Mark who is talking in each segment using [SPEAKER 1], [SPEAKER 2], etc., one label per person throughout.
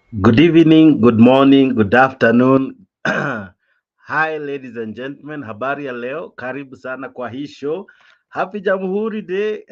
[SPEAKER 1] Good evening, good morning, good afternoon. Hi ladies and gentlemen, habari ya leo. Karibu sana kwa hii show. Happy Jamuhuri Day.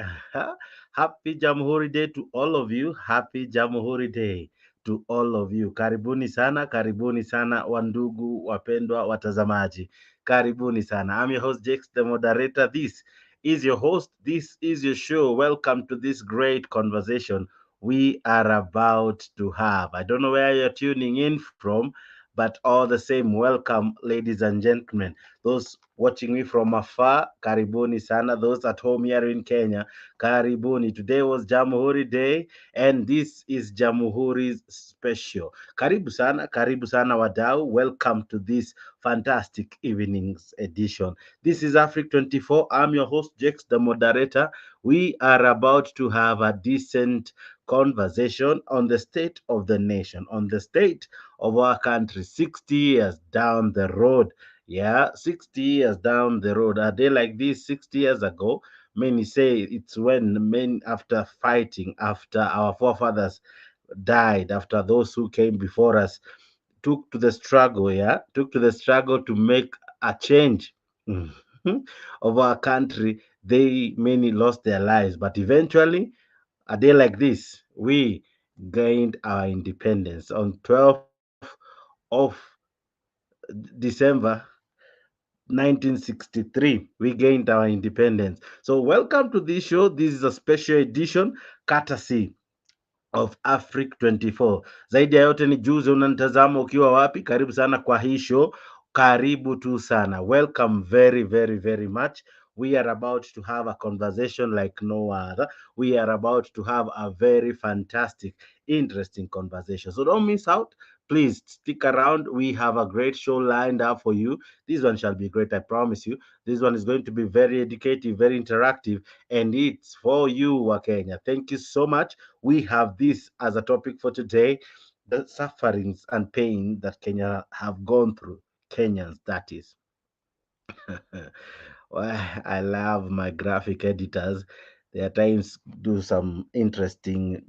[SPEAKER 1] Happy Jamuhuri Day to all of you. Happy Jamuhuri Day to all of you. Karibuni sana wandugu, wapendwa, watazamaji. Karibuni sana. I'm your host Jakes, the moderator. This is your host. This is your show. Welcome to this great conversation we are about to have. I don't know where you're tuning in from, but all the same, welcome, ladies and gentlemen. Those watching me from afar, karibuni sana. Those at home here in Kenya, karibuni. Today was Jamuhuri Day, and this is Jamuhuri's special. Karibu sana, wadau. Welcome to this fantastic evening's edition. This is Africa 24. I'm your host, Jakes, the moderator. We are about to have a decent conversation on the state of the nation, on the state of our country 60 years down the road. Yeah, 60 years down the road. A day like this 60 years ago, many say it's when men, after fighting, after our forefathers died, after those who came before us took to the struggle, yeah, took to the struggle to make a change of our country. They many lost their lives, but eventually a day like this, we gained our independence on 12th of December 1963. We gained our independence. So welcome to this show. This is a special edition courtesy of Africa 24. Zaidi ya yote ni juzi unanitazama ukiwa wapi? Karibu sana kwa hii show. Karibu tu sana. Welcome very much. We are about to have a conversation like no other. We are about to have a very fantastic, interesting conversation. So don't miss out. Please stick around. We have a great show lined up for you. This one shall be great, I promise you. This one is going to be very educative, very interactive, and it's for you, Wakenya. Thank you so much. We have this as a topic for today: the sufferings and pain that Kenya have gone through. Kenyans, that is. Well, I love my graphic editors. They at times do some interesting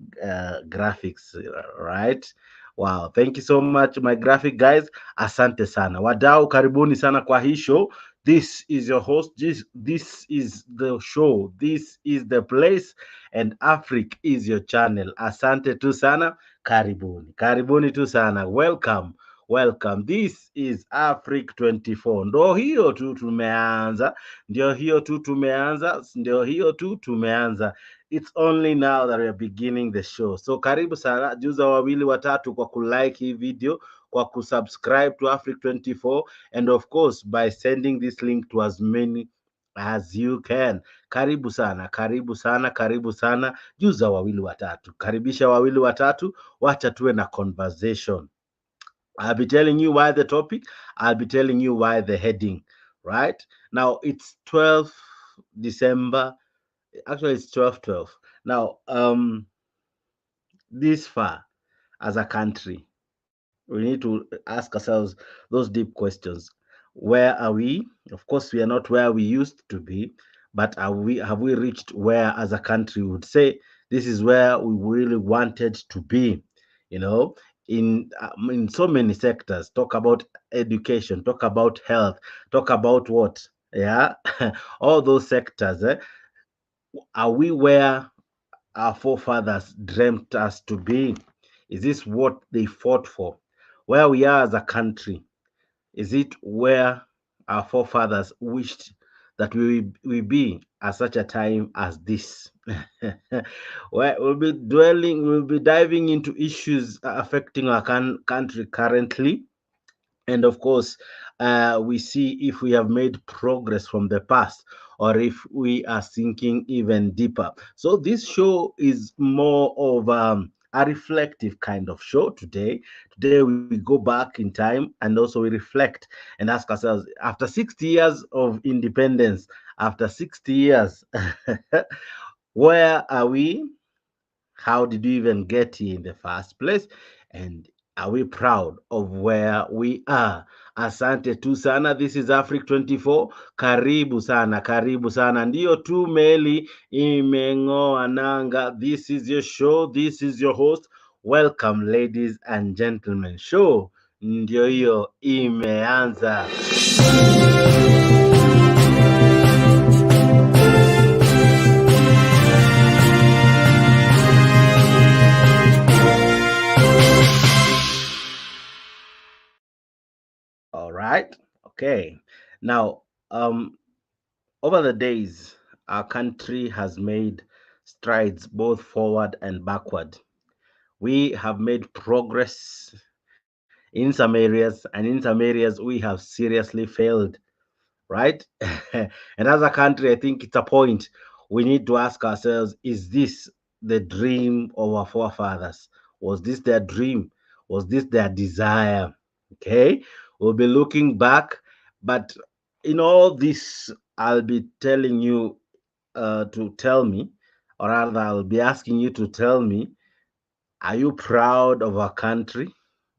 [SPEAKER 1] graphics, right? Wow, thank you so much, my graphic guys. Asante sana. Wadau, karibuni sana kwa hii show. This is your host. This is the show. This is the place. And Africa is your channel. Asante tu sana. Karibuni. Karibuni tu sana. Welcome. Welcome. This is Africa 24. Ndo hiyo tu tumeanza. Ndio hiyo tu tumeanza. It's only now that we are beginning the show. So karibu sana, juza wawili watatu kwa kulike hii video, kwa kusubscribe to Africa 24, and of course by sending this link to as many as you can. Karibu sana, karibu sana, karibu sana. Juza wawili watatu, karibisha wawili watatu, wacha tuwe na conversation. I'll be telling you why the topic. I'll be telling you why the heading. Right now, it's 12th December. Actually, it's 12/12. Now, this far as a country, we need to ask ourselves those deep questions. Where are we? Of course, we are not where we used to be, but have we reached where as a country we would say this is where we really wanted to be? You know, in so many sectors. Talk about education, talk about health, talk about what? Yeah, all those sectors. Are we where our forefathers dreamt us to be? Is this what they fought for? Where we are as a country, is it where our forefathers wished that we be at such a time as this? Where we'll be diving into issues affecting our country currently, and of course we see if we have made progress from the past or if we are sinking even deeper. So this show is more of a reflective kind of show today we go back in time and also we reflect and ask ourselves, after 60 years of independence, after 60 years, where are we? How did we even get here in the first place? And are we proud of where we are? Asante tu sana. This is Africa 24. Karibu sana, karibu sana. Ndio tu meli imeng'oa nanga. This is your show. This is your host. Welcome ladies and gentlemen. Show ndio hiyo imeanza. All right. Okay. Now, over the days, our country has made strides both forward and backward. We have made progress in some areas, and in some areas, we have seriously failed, right? And as a country, I think it's a point we need to ask ourselves, is this the dream of our forefathers? Was this their dream? Was this their desire? Okay, we'll be looking back, but in all this, I'll be telling you to tell me, or rather, I'll be asking you to tell me, are you proud of our country?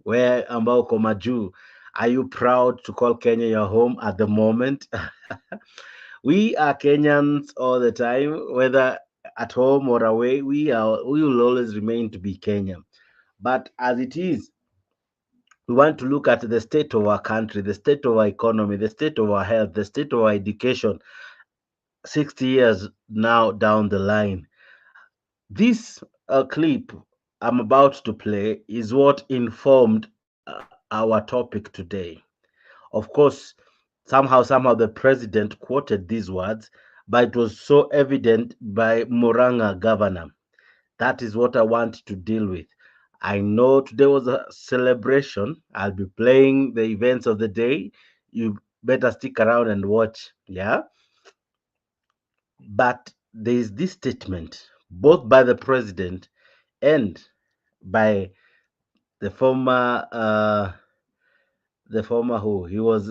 [SPEAKER 1] Where ambao uko majuu, are you proud to call Kenya your home at the moment? We are Kenyans all the time, whether at home or away. We will always remain to be Kenyan. But as it is, we want to look at the state of our country, the state of our economy, the state of our health, the state of our education 60 years now down the line. This clip I'm about to play is what informed our topic today. Of course, somehow the president quoted these words, but it was so evident by Moranga governor. That is what I want to deal with. I know today was a celebration. I'll be playing the events of the day. You better stick around and watch. Yeah. But there is this statement, both by the president and by the former who he was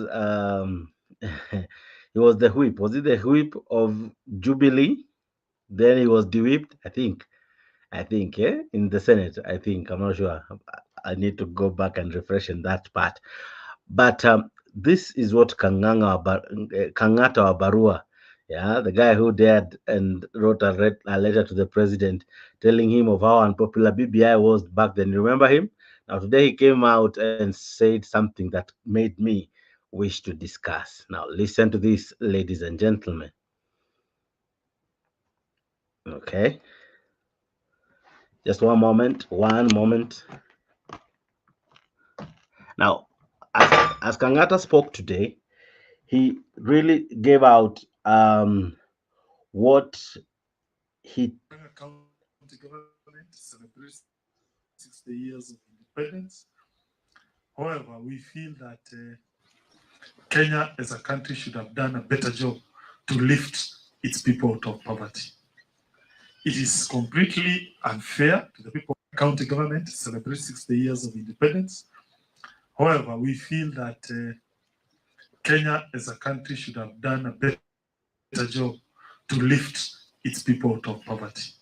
[SPEAKER 1] he was the whip. Was it the whip of Jubilee? Then he was the whipped, I think, yeah, in the Senate. I think I'm not sure. I need to go back and refresh in that part. But this is what Kangata Barua, yeah, the guy who dared and wrote a letter to the president telling him of how unpopular BBI was back then. You remember him? Now today he came out and said something that made me wish to discuss. Now listen to this, ladies and gentlemen. Okay, just one moment. One moment. Now, as Kangata spoke today, he really gave out what he
[SPEAKER 2] County government celebrates 60 years of independence. However, we feel that Kenya as a country should have done a better job to lift its people out of poverty. It is completely unfair to the people. County government celebrates 60 years of independence. However, we feel that Kenya as a country should have done a better job to lift its people out of poverty.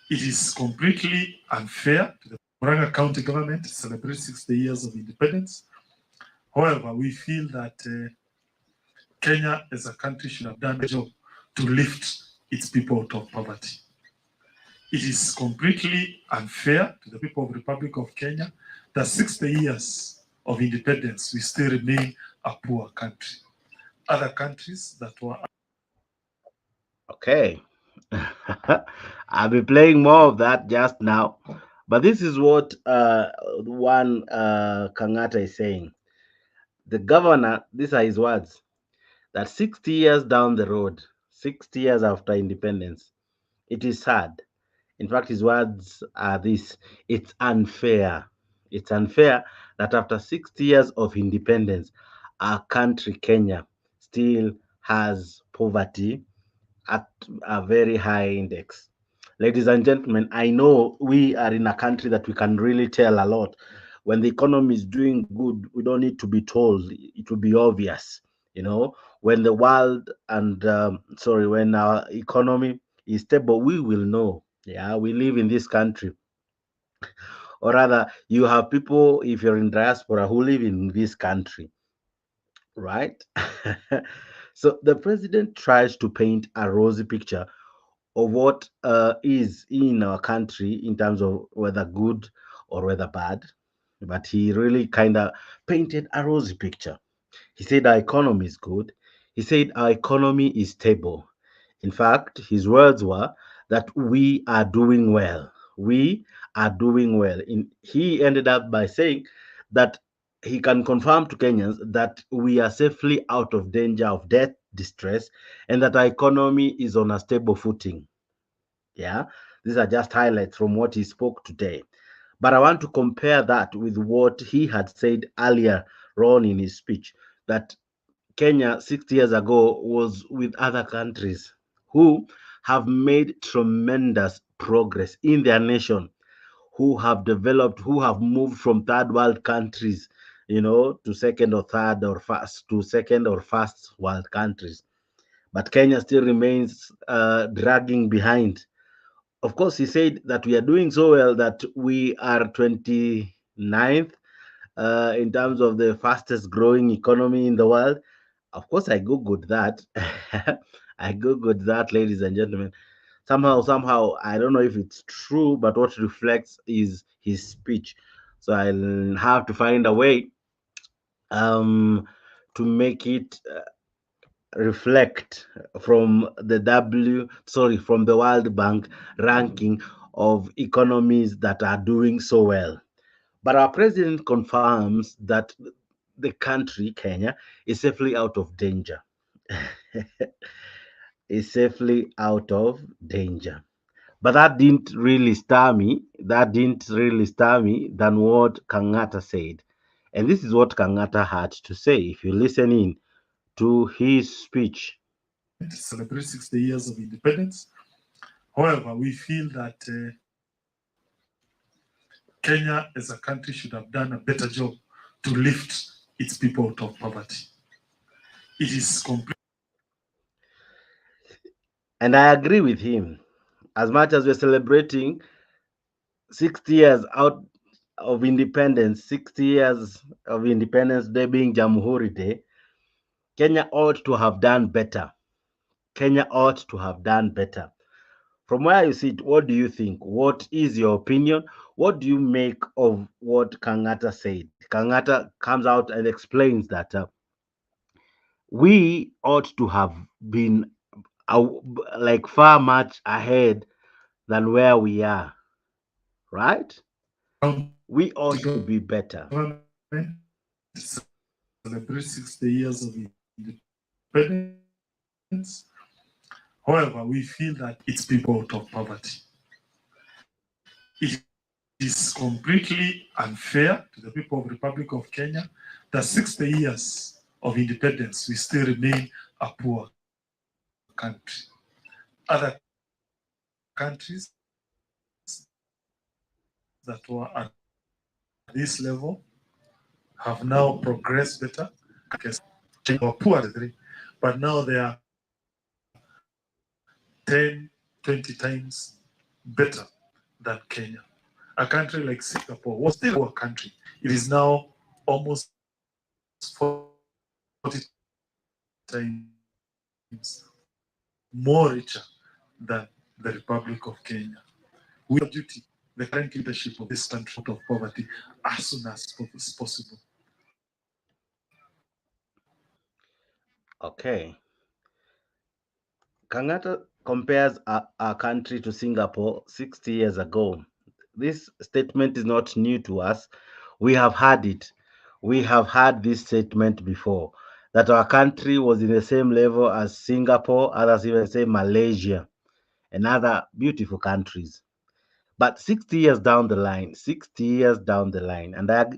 [SPEAKER 2] It is completely unfair to the Murang'a County government celebrates 60 years of independence. However, we feel that Kenya as a country should have done a job to lift its people out of poverty. It is completely unfair to the people of the Republic of Kenya that 60 years of independence, we still remain a poor country. Other countries that were
[SPEAKER 1] okay. I'll be playing more of that just now. But this is what one Kangata is saying. The governor, these are his words, that 60 years down the road, 60 years after independence, it is sad. In fact, his words are this: it's unfair. It's unfair that after 60 years of independence, our country, Kenya, still has poverty at a very high index. Ladies and gentlemen, I know we are in a country that we can really tell a lot. When the economy is doing good, we don't need to be told, it will be obvious. When the world and, when our economy is stable, we will know. Yeah, we live in this country. Or rather, you have people, if you're in diaspora, who live in this country, right? So the president tries to paint a rosy picture of what is in our country in terms of whether good or whether bad, but he really kind of painted a rosy picture. He said our economy is good. He said our economy is stable. In fact, his words were that we are doing well. We are doing well. He ended up by saying that he can confirm to Kenyans that we are safely out of danger of debt, distress, and that our economy is on a stable footing. Yeah, these are just highlights from what he spoke today. But I want to compare that with what he had said earlier on in his speech, that Kenya 60 years ago was with other countries who have made tremendous progress in their nation, who have developed, who have moved from third world countries, to second or third or first to second or first world countries. But Kenya still remains dragging behind. Of course, he said that we are doing so well that we are 29th in terms of the fastest growing economy in the world. Of course, I googled that. I googled that, ladies and gentlemen. Somehow, I don't know if it's true, but what reflects is his speech. So I'll have to find a way um, to make it reflect from the World Bank ranking of economies that are doing so well. But our president confirms that the country, Kenya, is safely out of danger. Is safely out of danger. But that didn't really stir me. That didn't really stir me than what Kangata said. And this is what Kangata had to say if you listen in to his speech.
[SPEAKER 2] To celebrate 60 years of independence. However, we feel that Kenya as a country should have done a better job to lift its people out of poverty. It is complete.
[SPEAKER 1] And I agree with him. As much as we're celebrating 60 years out of independence, 60 years of Independence Day being Jamuhuri Day, Kenya ought to have done better. Kenya ought to have done better. From where you sit, what do you think? What is your opinion? What do you make of what Kangata said? Kangata comes out and explains that we ought to have been uh, like far much ahead than where we are, right? We ought to be better.
[SPEAKER 2] Celebrate 60 years of independence. However, we feel that its people out of poverty. It is completely unfair to the people of Republic of Kenya that 60 years of independence we still remain a poor country. Other countries that were at this level have now progressed better. Our poor are the three, but now they are 10, 20 times better than Kenya. A country like Singapore was still a poor country. It is now almost 40 times more richer than the Republic of Kenya. We have a duty, the current leadership of this country, out of poverty as soon as possible.
[SPEAKER 1] Okay. Kangata compares our country to Singapore 60 years ago. This statement is not new to us. We have had it. We have had this statement before that our country was in the same level as Singapore, others even say Malaysia, and other beautiful countries. But 60 years down the line, 60 years down the line,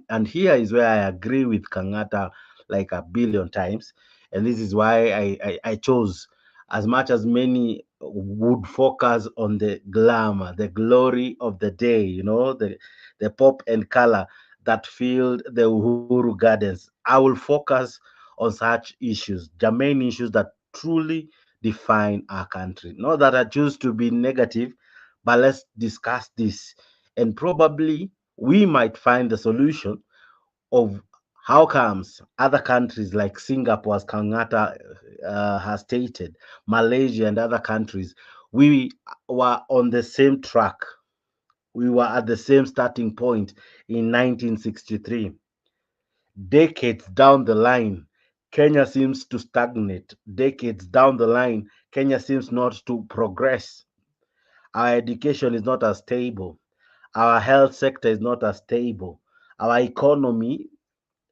[SPEAKER 1] and here is where I agree with Kangata like a billion times, and this is why I chose, as much as many would focus on the glamour, the glory of the day, the pop and color that filled the Uhuru Gardens. I will focus on such issues, germane issues that truly define our country. Not that I choose to be negative, but let's discuss this. And probably we might find the solution of how comes other countries like Singapore, as Kangata has stated, Malaysia, and other countries We were on the same track. We were at the same starting point in 1963. Decades down the line, Kenya seems to stagnate. Decades down the line, Kenya seems not to progress. Our education is not as stable. Our health sector is not as stable. Our economy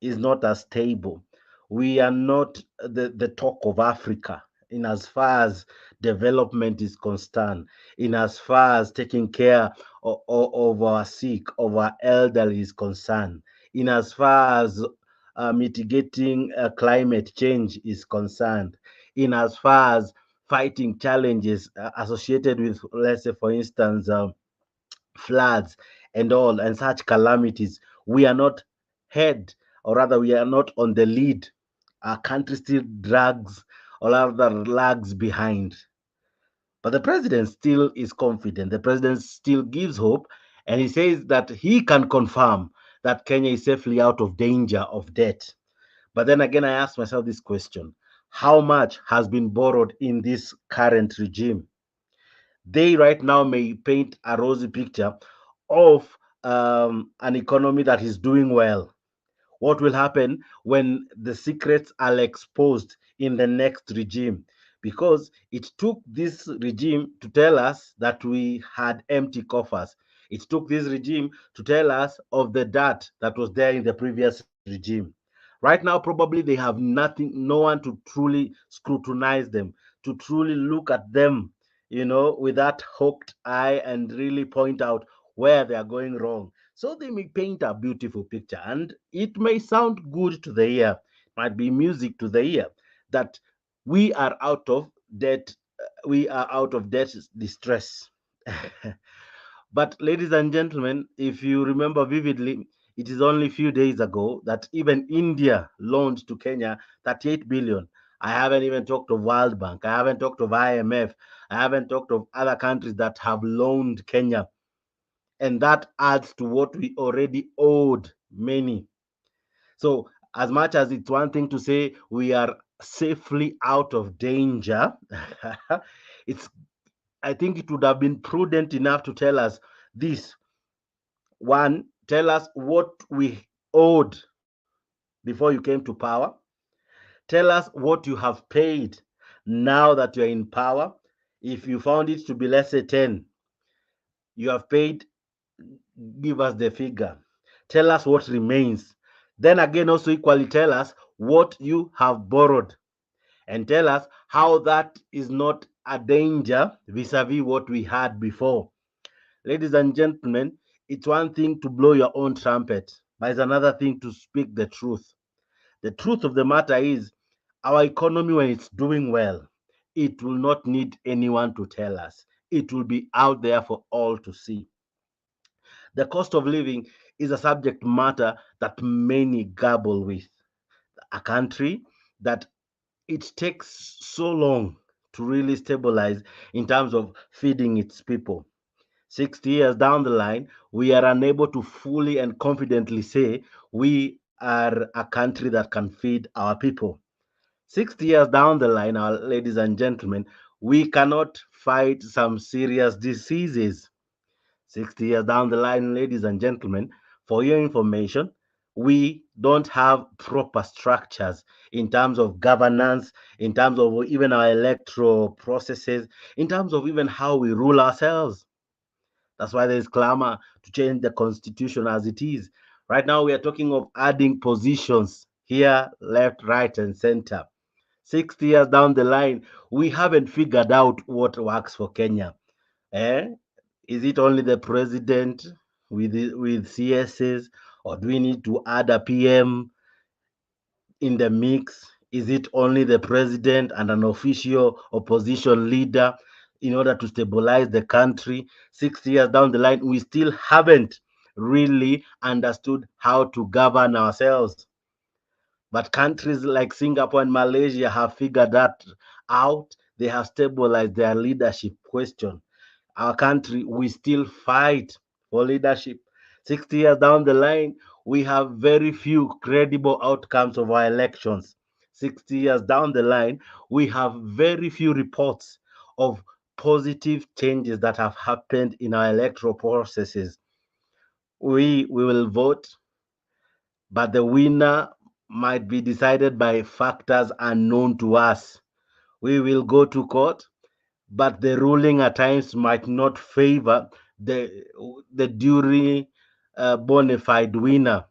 [SPEAKER 1] is not as stable. We are not the talk of Africa in as far as development is concerned, in as far as taking care of our sick, of our elderly is concerned, in as far as mitigating climate change is concerned, in as far as fighting challenges associated with, let's say, for instance, floods and all and such calamities. We are not head, or rather, we are not on the lead. Our country still drags or rather lags behind. But the president still is confident. The president still gives hope, and he says that he can confirm that Kenya is safely out of danger of debt. But then again, I ask myself this question: how much has been borrowed in this current regime? They right now may paint a rosy picture of an economy that is doing well. What will happen when the secrets are exposed in the next regime? Because it took this regime to tell us that we had empty coffers. It took this regime to tell us of the dirt that was there in the previous regime. Right now, probably they have nothing, no one to truly scrutinize them, to truly look at them, with that hooked eye and really point out where they are going wrong. So they may paint a beautiful picture, and it may sound good to the ear, might be music to the ear, that we are out of debt, we are out of debt distress. But, ladies and gentlemen, if you remember vividly, it is only a few days ago that even India loaned to Kenya 38 billion. I haven't even talked of World Bank. I haven't talked of IMF. I haven't talked of other countries that have loaned Kenya. And that adds to what we already owed many. So, as much as it's one thing to say we are safely out of danger, it's I think it would have been prudent enough to tell us this. One, tell us what we owed before you came to power. Tell us what you have paid now that you're in power. If you found it to be, let's say, 10, you have paid, give us the figure. Tell us what remains. Then again, also equally tell us what you have borrowed, and tell us how that is not a danger vis-a-vis what we had before. Ladies and gentlemen, it's one thing to blow your own trumpet, but it's another thing to speak the truth. The truth of the matter is, our economy, when it's doing well, it will not need anyone to tell us. It will be out there for all to see. The cost of living is a subject matter that many gabble with. A country that it takes so long to really stabilize in terms of feeding its people. 60 years down the line, we are unable to fully and confidently say we are a country that can feed our people. 60 years down the line, our ladies and gentlemen, we cannot fight some serious diseases. 60 years down the line, ladies and gentlemen, for your information, we don't have proper structures in terms of governance, in terms of even our electoral processes, in terms of even how we rule ourselves. That's why there's clamor to change the constitution as it is. Right now, we are talking of adding positions here, left, right, and center. 60 years down the line, we haven't figured out what works for Kenya. Eh? Is it only the president with CSs, or do we need to add a PM in the mix? Is it only the president and an official opposition leader in order to stabilize the country? 6 years down the line, we still haven't really understood how to govern ourselves. But countries like Singapore and Malaysia have figured that out. They have stabilized their leadership question. Our country, we still fight for leadership. 60 years down the line, we have very few credible outcomes of our elections. 60 years down the line, we have very few reports of positive changes that have happened in our electoral processes. We will vote, but the winner might be decided by factors unknown to us. We will go to court, but the ruling at times might not favor the the duly bona fide winner.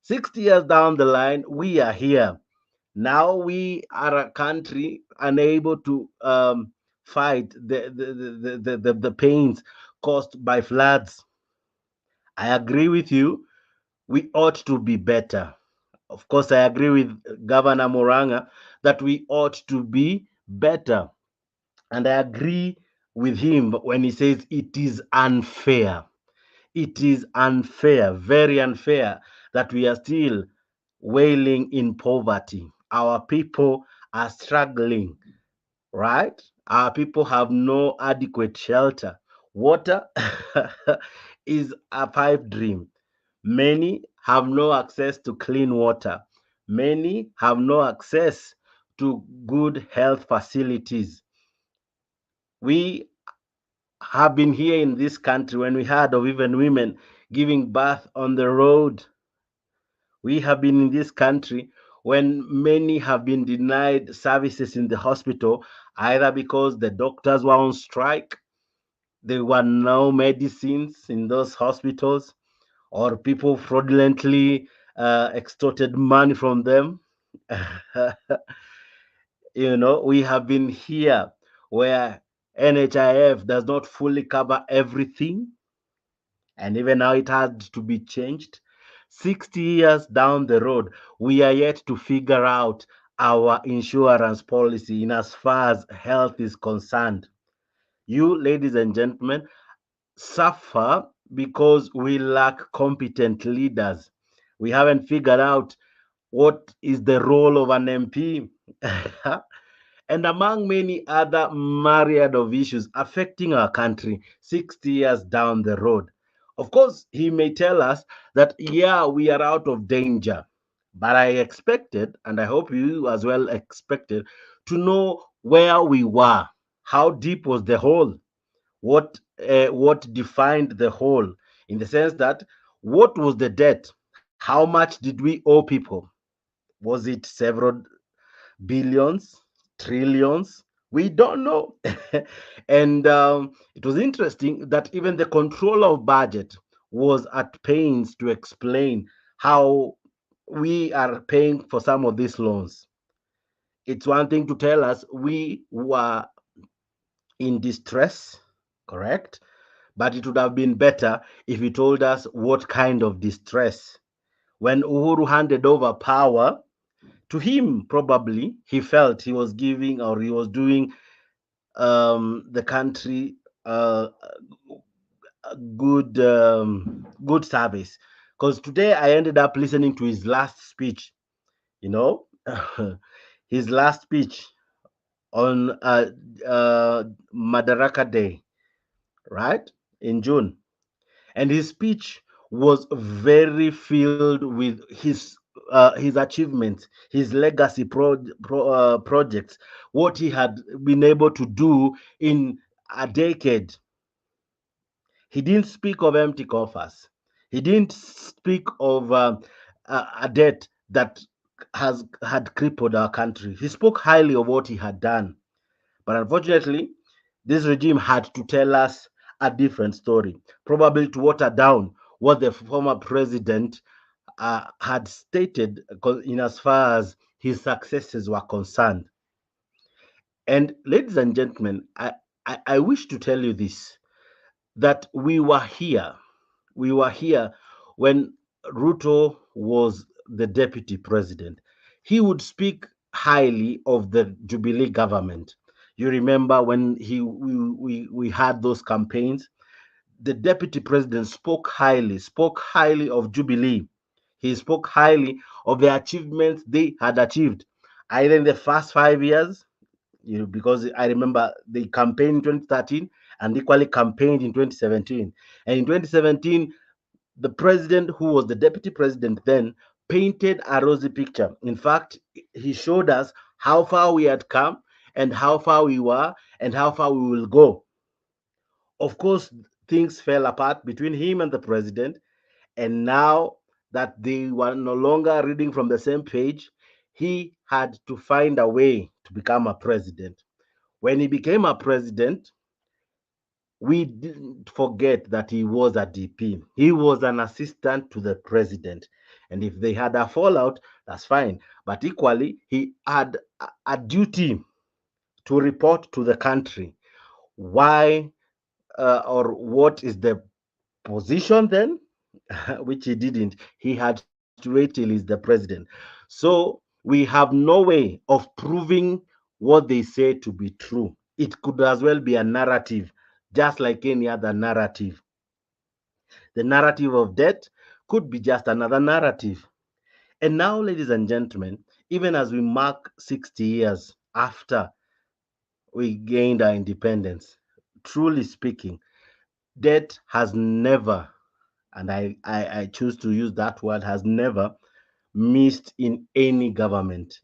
[SPEAKER 1] 60 years down the line, we are here. Now we are a country unable to fight the pains caused by floods. I agree with you. We ought to be better. Of course, I agree with Governor Moranga that we ought to be better. And I agree with him when he says it is unfair. It is unfair, very unfair, that we are still wailing in poverty. Our people are struggling, right? Our people have no adequate shelter. Water is a pipe dream. Many have no access to clean water. Many have no access to good health facilities. We have been here in this country when we heard of even women giving birth on the road. We have been in this country when many have been denied services in the hospital, either because the doctors were on strike, there were no medicines in those hospitals, or people fraudulently extorted money from them. We have been here where NHIF does not fully cover everything, and even now it has to be changed. 60 years down the road, we are yet to figure out our insurance policy in as far as health is concerned. You, ladies and gentlemen, suffer because we lack competent leaders. We haven't figured out what is the role of an MP. And among many other myriad of issues affecting our country 60 years down the road. Of course, he may tell us that, yeah, we are out of danger. But I expected, and I hope you as well expected, to know where we were. How deep was the hole? What defined the hole? In the sense that, what was the debt? How much did we owe people? Was it several billions, trillions? We don't know. And it was interesting that even the controller of budget was at pains to explain how we are paying for some of these loans. It's one thing to tell us we were in distress, correct? But it would have been better if he told us what kind of distress. When Uhuru handed over power, to him, probably, he felt he was giving or he was doing the country a good service. Because today I ended up listening to his last speech, you know, his last speech on Madaraka Day, right, in June. And his speech was very filled with his achievements, his legacy projects, what he had been able to do in a decade. He didn't speak of empty coffers. He didn't speak of a debt that has had crippled our country. He spoke highly of what he had done. But unfortunately, this regime had to tell us a different story, probably to water down what the former president had stated in as far as his successes were concerned. And ladies and gentlemen, I wish to tell you this, that we were here when Ruto was the deputy president. He would speak highly of the Jubilee government. You remember when we had those campaigns, the deputy president spoke highly of Jubilee. He spoke highly of the achievements they had achieved, either in the first 5 years, because I remember they campaigned in 2013 and equally campaigned in 2017. And in 2017, the president, who was the deputy president then, painted a rosy picture. In fact, he showed us how far we had come and how far we were and how far we will go. Of course, things fell apart between him and the president, and now that they were no longer reading from the same page, he had to find a way to become a president. When he became a president, we didn't forget that he was a DP. He was an assistant to the president. And if they had a fallout, that's fine. But equally, he had a duty to report to the country why or what is the position then, which he didn't. He had to wait till he's the president. So we have no way of proving what they say to be true. It could as well be a narrative, just like any other narrative. The narrative of death could be just another narrative. And now, ladies and gentlemen, even as we mark 60 years after we gained our independence, truly speaking, death has never, and I choose to use that word, has never missed in any government.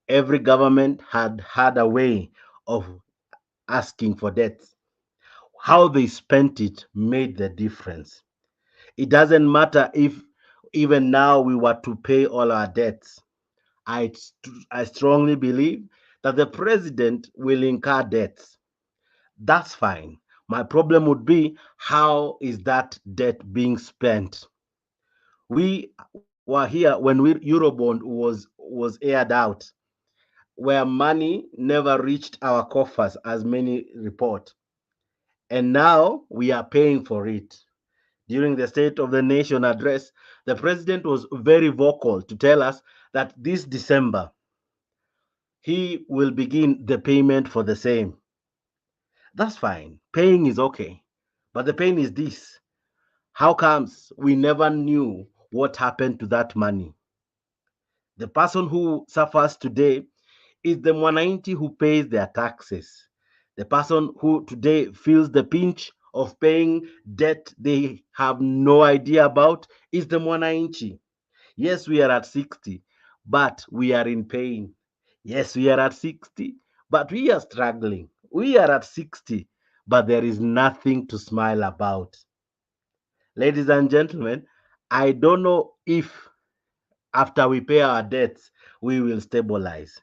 [SPEAKER 1] Every government had a way of asking for debts. How they spent it made the difference. It doesn't matter if even now we were to pay all our debts. I strongly believe that the president will incur debts. That's fine. My problem would be, how is that debt being spent? We were here when Eurobond was aired out, where money never reached our coffers, as many report. And now we are paying for it. During the State of the Nation address, the president was very vocal to tell us that this December he will begin the payment for the same. That's fine. Paying is okay. But the pain is this: how comes we never knew what happened to that money? The person who suffers today is the mwananchi who pays their taxes. The person who today feels the pinch of paying debt they have no idea about is the mwananchi. Yes, we are at 60, but we are in pain. Yes, we are at 60, but we are struggling. We are at 60, but there is nothing to smile about. Ladies and gentlemen, I don't know if after we pay our debts, we will stabilize.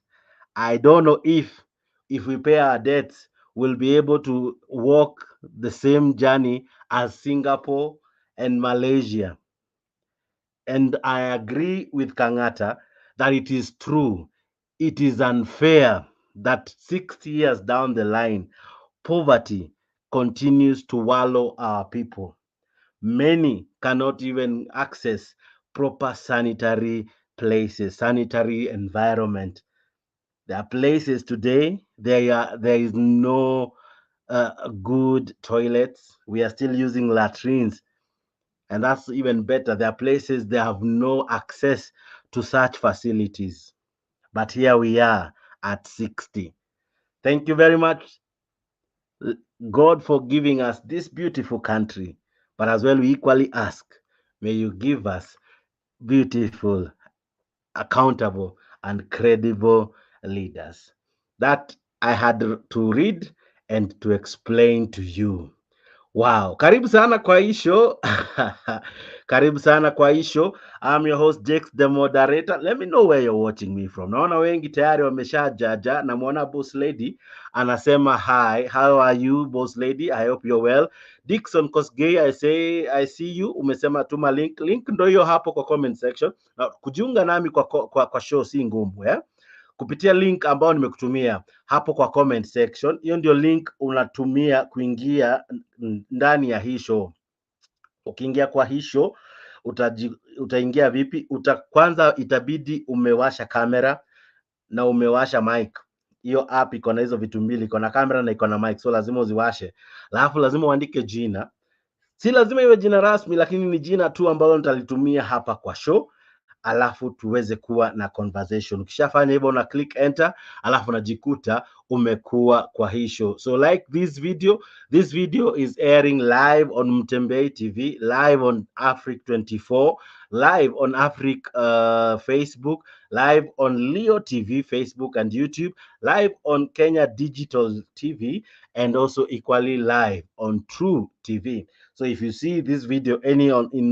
[SPEAKER 1] I don't know if we pay our debts, we'll be able to walk the same journey as Singapore and Malaysia. And I agree with Kangata that it is true. It is unfair that 60 years down the line, poverty continues to wallow our people. Many cannot even access proper sanitary places, sanitary environment. There are places today, there is no good toilets. We are still using latrines, and that's even better. There are places they have no access to such facilities. But here we are at 60. Thank you very much, God, for giving us this beautiful country. But as well, we equally ask, may you give us beautiful, accountable, and credible leaders. That I had to read and to explain to you. Wow, karibu sana kwa hii show. Karibu sana kwa hii show. I'm your host Jakes, the moderator. Let me know where you're watching me from. Naona wengi tayari wameshajaja. Namwona boss lady anasema hi. How are you boss lady? I hope you're well. Dickson Kosgei, I see you. Umesema tuma link ndio hiyo hapo kwa comment section. Na kujiunga nami kwa show si ngumu, eh? Kupitia link ambayo nimekutumia hapo kwa comment section. Hiyo ndio link unatumia kuingia ndani ya hii show. Ukiingia kwa hii show utaingia vipi? Kwanza itabidi umewasha kamera na umewasha mic. Hiyo app iko na hizo vitu mbili, iko na kamera na iko na mic, so lazima uziwashe. Alafu lazima uandike jina. Si lazima iwe jina rasmi, lakini ni jina tu ambalo nitalitumia hapa kwa show, alafu tuweze kuwa na conversation. Ukishafanya hivyo una click enter, alafu unajikuta umekuwa kwa hii show. So like this video is airing live on Mtembei TV, live on Africa 24, live on Afric Facebook, live on Leo TV, Facebook and YouTube, live on Kenya Digital TV, and also equally live on True TV. So if you see this video in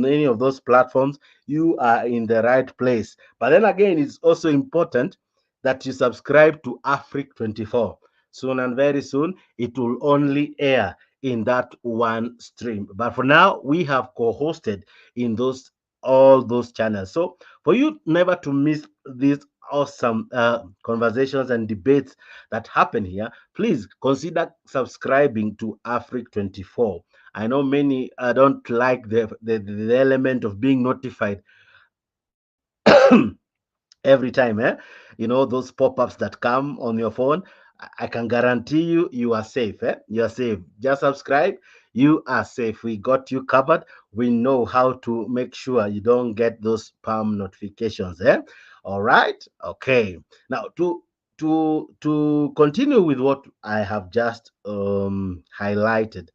[SPEAKER 1] any of those platforms, you are in the right place. But then again, it's also important that you subscribe to Afric 24. Soon and very soon, it will only air in that one stream. But for now, we have co-hosted in those all those channels. So for you never to miss these awesome conversations and debates that happen here, please consider subscribing to Afric 24. I know many don't like the element of being notified every time, those pop-ups that come on your phone. I can guarantee you, you are safe. You are safe. Just subscribe. You are safe. We got you covered. We know how to make sure you don't get those spam notifications. All right. Okay. Now to continue with what I have just highlighted,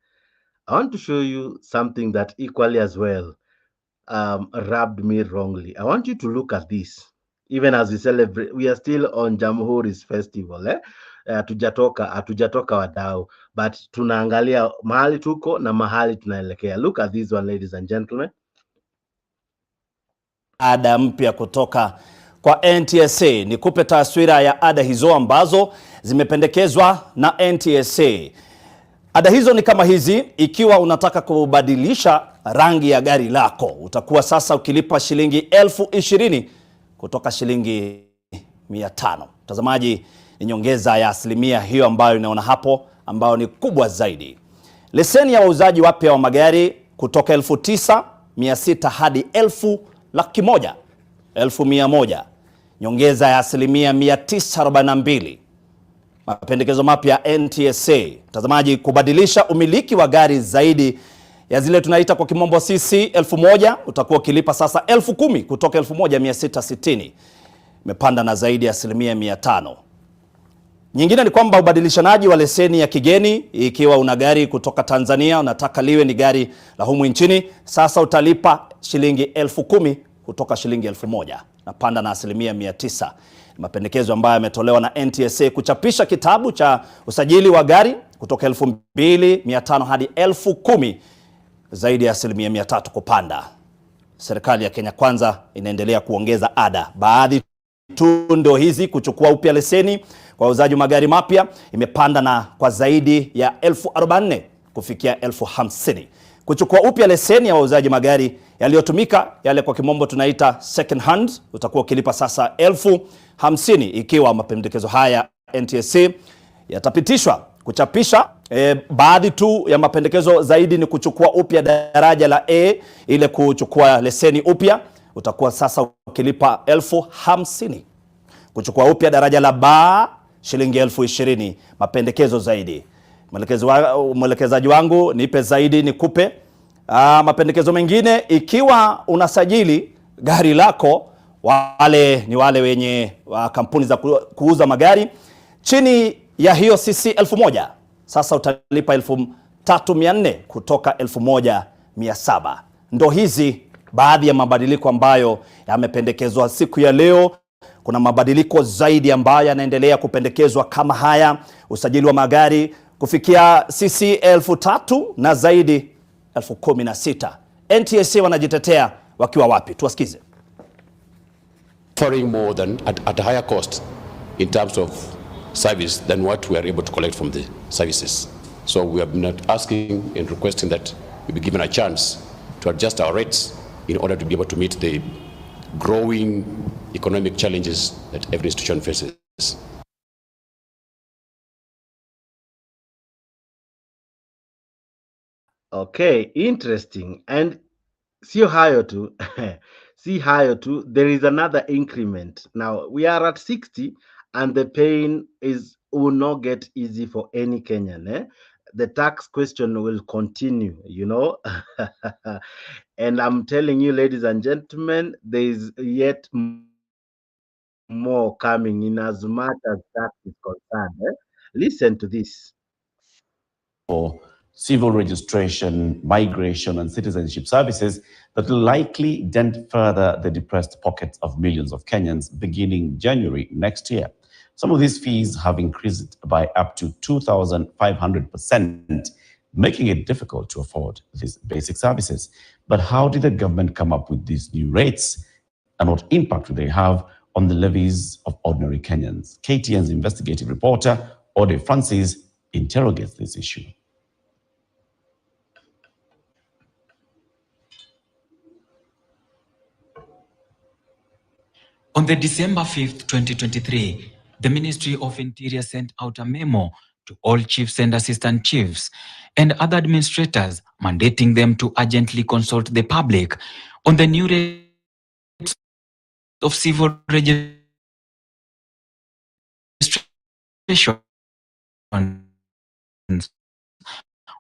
[SPEAKER 1] I want to show you something that equally as well rubbed me wrongly. I want you to look at this. Even as we celebrate, we are still on Jamuhuri's festival. Hatujatoka wadau, but tunaangalia mahali tuko na mahali tunaelekea. Look at this one, ladies and gentlemen.
[SPEAKER 3] Ada mpya kutoka kwa NTSA. Nikupe taswira ya ada hizo ambazo zimependekezwa na NTSA. Ada hizo ni kama hizi. Ikiwa unataka kubadilisha rangi ya gari lako, utakuwa sasa ukilipa shilingi 20,000 kutoka shilingi 500. Mtazamaji, ni nyongeza ya asilimia hiyo ambayo inaona hapo, ambayo ni kubwa zaidi. Leseni ya wauzaji wapya wa magari kutoka 9,600 hadi 1,100,000, 1,100,000, nyongeza ya asilimia 942. Mapendekezo mapya NTSA, mtazamaji, kubadilisha umiliki wa gari zaidi ya zile tunaita kwa kimombo CC 1,000, utakuwa ukilipa sasa 10,000 kutoka 1,660. Imepanda na zaidi ya asilimia 500. Nyingine ni kwamba ubadilishanaji wa leseni ya kigeni, ikiwa una gari kutoka Tanzania unataka liwe ni gari la humu nchini, sasa utalipa shilingi 10,000 kutoka shilingi 1,000, napanda na asilimia 900. Mapendekezo ambayo yametolewa na NTSA kuchapisha kitabu cha usajili wa gari kutoka 2,500 hadi 10,000, zaidi ya asilimia 300 kupanda. Serikali ya Kenya Kwanza inaendelea kuongeza ada. Baadhi tu ndio hizi: kuchukua upya leseni kwa wauzaji wa magari mapya imepanda na kwa zaidi ya 44,000 kufikia 50,000. Kuchukua upya leseni ya wauzaji magari yaliyotumika, yale kwa kimombo tunaita second hand, utakuwa ukilipa sasa 50,000 ikiwa mapendekezo haya NTSA yatapitishwa. Kuchapisha baadhi tu ya mapendekezo zaidi ni kuchukua upya daraja la A, ile kuchukua leseni upya utakuwa sasa ukilipa 50,000. Kuchukua upya daraja la B shilingi 20,000. Mapendekezo zaidi. Mwelekezaji wangu, nipe zaidi nikupe. Mapendekezo mengine, ikiwa unasajili gari lako, wale wenye kampuni za kuuza magari chini ya hiyo CC 1,000, sasa utalipa 3,400 kutoka 1,700. Ndo hizi baadhi ya mabadiliko ambayo yamependekezwa siku ya leo. Kuna mabadiliko zaidi ambayo yanaendelea kupendekezwa kama haya: usajili wa magari kufikia CC 3,000 na zaidi 16,000. NTSA wanajitetea wakiwa wapi? Tuwasikize.
[SPEAKER 4] Offering more than at a higher cost in terms of service than what we are able to collect from the services. So we have been asking and requesting that we be given a chance to adjust our rates in order to be able to meet the growing economic challenges that every institution faces.
[SPEAKER 1] Okay, interesting. And sio hayo tu see hayo tu, there is another increment. Now we are at 60 and the pain will not get easy for any Kenyan. The tax question will continue, and I'm telling you, ladies and gentlemen, there is yet more coming in as much as tax is concerned. Listen to this.
[SPEAKER 4] Or
[SPEAKER 5] civil registration, migration, and citizenship services that will likely dent further the depressed pockets of millions of Kenyans beginning January next year. Some of these fees have increased by up to 2,500%, making it difficult to afford these basic services. But how did the government come up with these new rates, and what impact do they have on the levies of ordinary Kenyans? KTN's investigative reporter, Ode Francis, interrogates this issue.
[SPEAKER 6] On the December 5th, 2023, the Ministry of Interior sent out a memo to all chiefs and assistant chiefs and other administrators, mandating them to urgently consult the public on the new rates of civil registration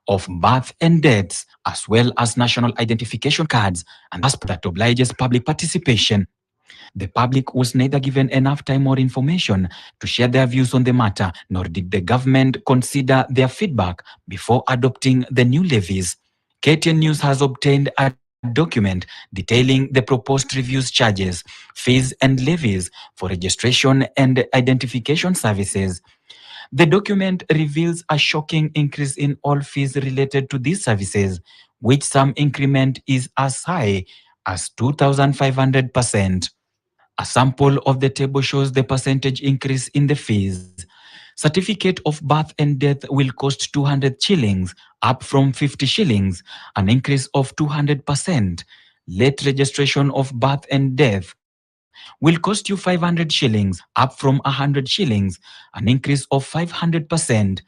[SPEAKER 6] of birth and deaths, as well as national identification cards, and thus that obliges public participation. The public was neither given enough time or information to share their views on the matter, nor did the government consider their feedback before adopting the new levies. KTN News has obtained a document detailing the proposed reviews charges, fees, and levies for registration and identification services. The document reveals a shocking increase in all fees related to these services, which some increment is as high as 2,500%. A sample of the table shows the percentage increase in the fees. Certificate of birth and death will cost 200 shillings, up from 50 shillings, an increase of 200%. Late registration of birth and death will cost you 500 shillings, up from 100 shillings, an increase of 500%.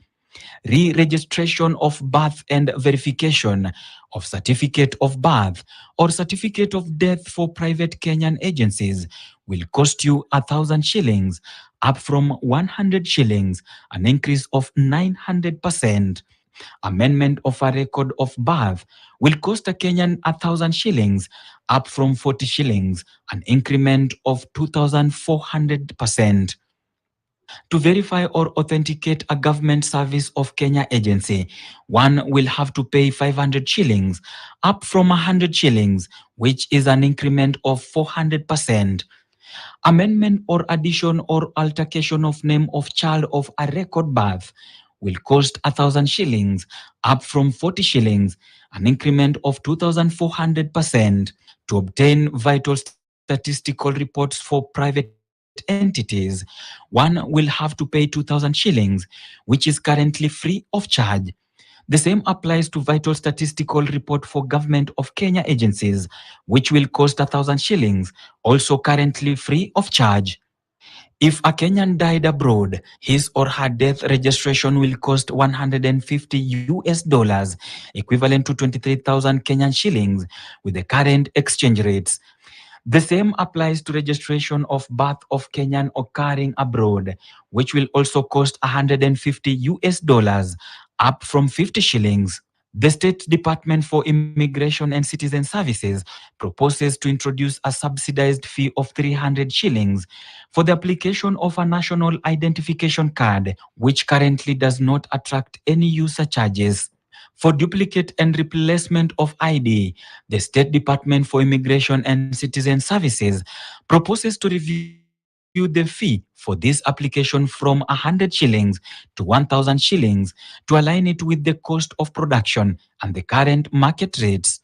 [SPEAKER 6] Re-registration of birth and verification of certificate of birth or certificate of death for private Kenyan agencies will cost you 1,000 shillings, up from 100 shillings, an increase of 900%. Amendment of a record of birth will cost a Kenyan 1,000 shillings, up from 40 shillings, an increment of 2,400%. To verify or authenticate a government service of Kenya agency, one will have to pay 500 shillings, up from 100 shillings, which is an increment of 400%. Amendment or addition or altercation of name of child of a record birth will cost 1,000 shillings, up from 40 shillings, an increment of 2,400%. To obtain vital statistical reports for private entities, one will have to pay 2,000 shillings, which is currently free of charge. The same applies to vital statistical report for government of Kenya agencies, which will cost 1,000 shillings, also currently free of charge. If a Kenyan died abroad, his or her death registration will cost 150 US dollars, equivalent to 23,000 Kenyan shillings with the current exchange rates. The same applies to registration of birth of Kenyan occurring abroad, which will also cost 150 US dollars, up from 50 shillings. The State Department for Immigration and Citizen Services proposes to introduce a subsidized fee of 300 shillings for the application of a national identification card, which currently does not attract any user charges. For duplicate and replacement of ID, the State Department for Immigration and Citizen Services proposes to review the fee for this application from 100 shillings to 1,000 shillings to align it with the cost of production and the current market rates.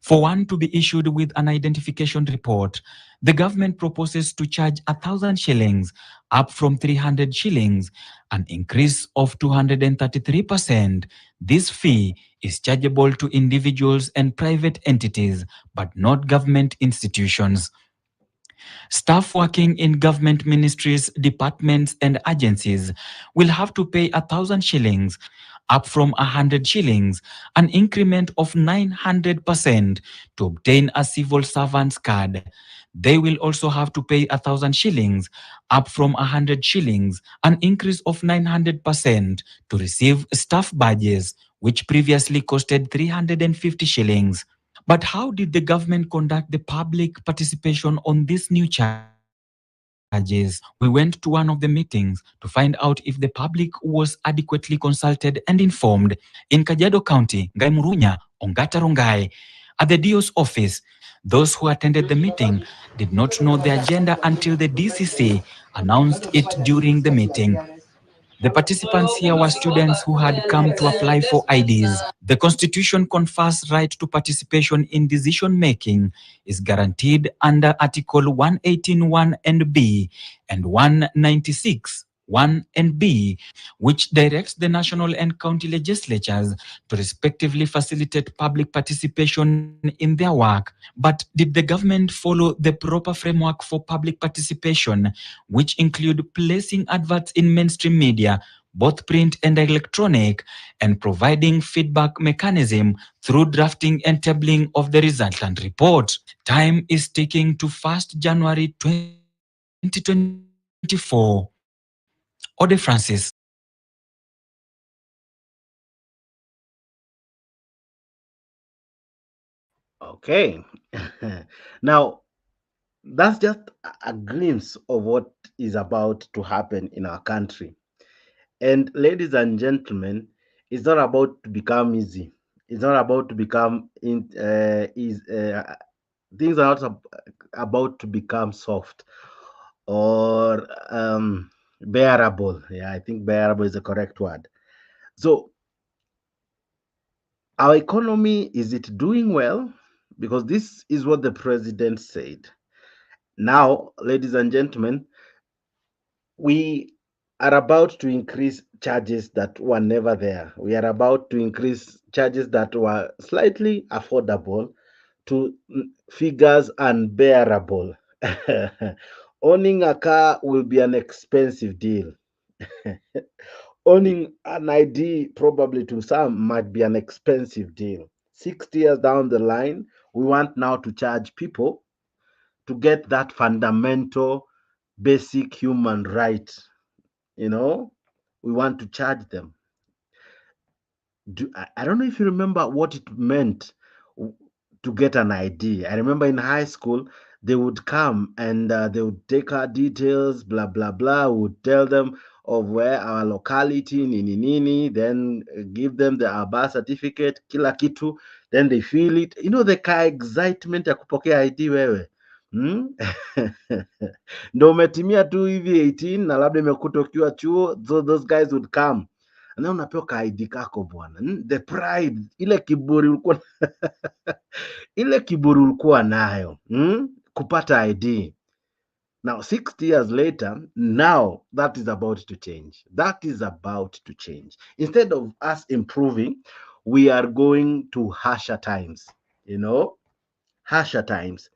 [SPEAKER 6] For one to be issued with an identification report, the government proposes to charge 1,000 shillings, up from 300 shillings, an increase of 233%. This fee is chargeable to individuals and private entities, but not government institutions. Staff working in government ministries, departments, and agencies will have to pay 1,000 shillings, up from 100 shillings, an increment of 900% to obtain a civil servant's card. They will also have to pay 1,000 shillings, up from 100 shillings, an increase of 900% to receive staff badges, which previously costed 350 shillings. But how did the government conduct the public participation on these new charges? charges. We went to one of the meetings to find out if the public was adequately consulted and informed. In Kajiado County, Ngai Murunya, Ongata Rongai, at the DO's office, those who attended the meeting did not know the agenda until the DCC announced it during the meeting. The participants here were students who had come to apply for IDs. The Constitution confers right to participation in decision-making is guaranteed under Article 118(1) and B and 196(1) and B, which directs the national and county legislatures to respectively facilitate public participation in their work. But did the government follow the proper framework for public participation, which include placing adverts in mainstream media, both print and electronic, and providing feedback mechanism through drafting and tabling of the resultant report? Time is ticking to 1st January 2024. Ode Francis.
[SPEAKER 1] Okay. Now, that's just a glimpse of what is about to happen in our country. And ladies and gentlemen, it's not about to become easy. It's not about to become things are not about to become soft or bearable. Yeah, I think bearable is the correct word. So our economy, is it doing well? Because this is what the president said. Now, ladies and gentlemen, we are about to increase charges that were never there. We are about to increase charges that were slightly affordable to figures unbearable. Owning a car will be an expensive deal. Owning an ID, probably to some, might be an expensive deal. 60 years down the line, we want now to charge people to get that fundamental, basic human right. You know, we want to charge them. I don't know if you remember what it meant to get an ID. I remember in high school, they would come and they would take our details, blah, blah, blah. We would tell them of where our locality, nini, nini, then give them our birth certificate, kila kitu, then they feel it. You know, the excitement ya kupokea ID wewe. Hmm? Ndo umetimia tu hivi 18 na labda imekuta ukiwa chuo, so those guys would come na unapewa ka ID kako bwana. The pride, ile kiburi ulikuwa ile kiburi ulikuwa nayo kupata ID. Now 60 years later, now that is about to change. That is about to change. Instead of us improving, we are going to harsher times, you know, harsher times.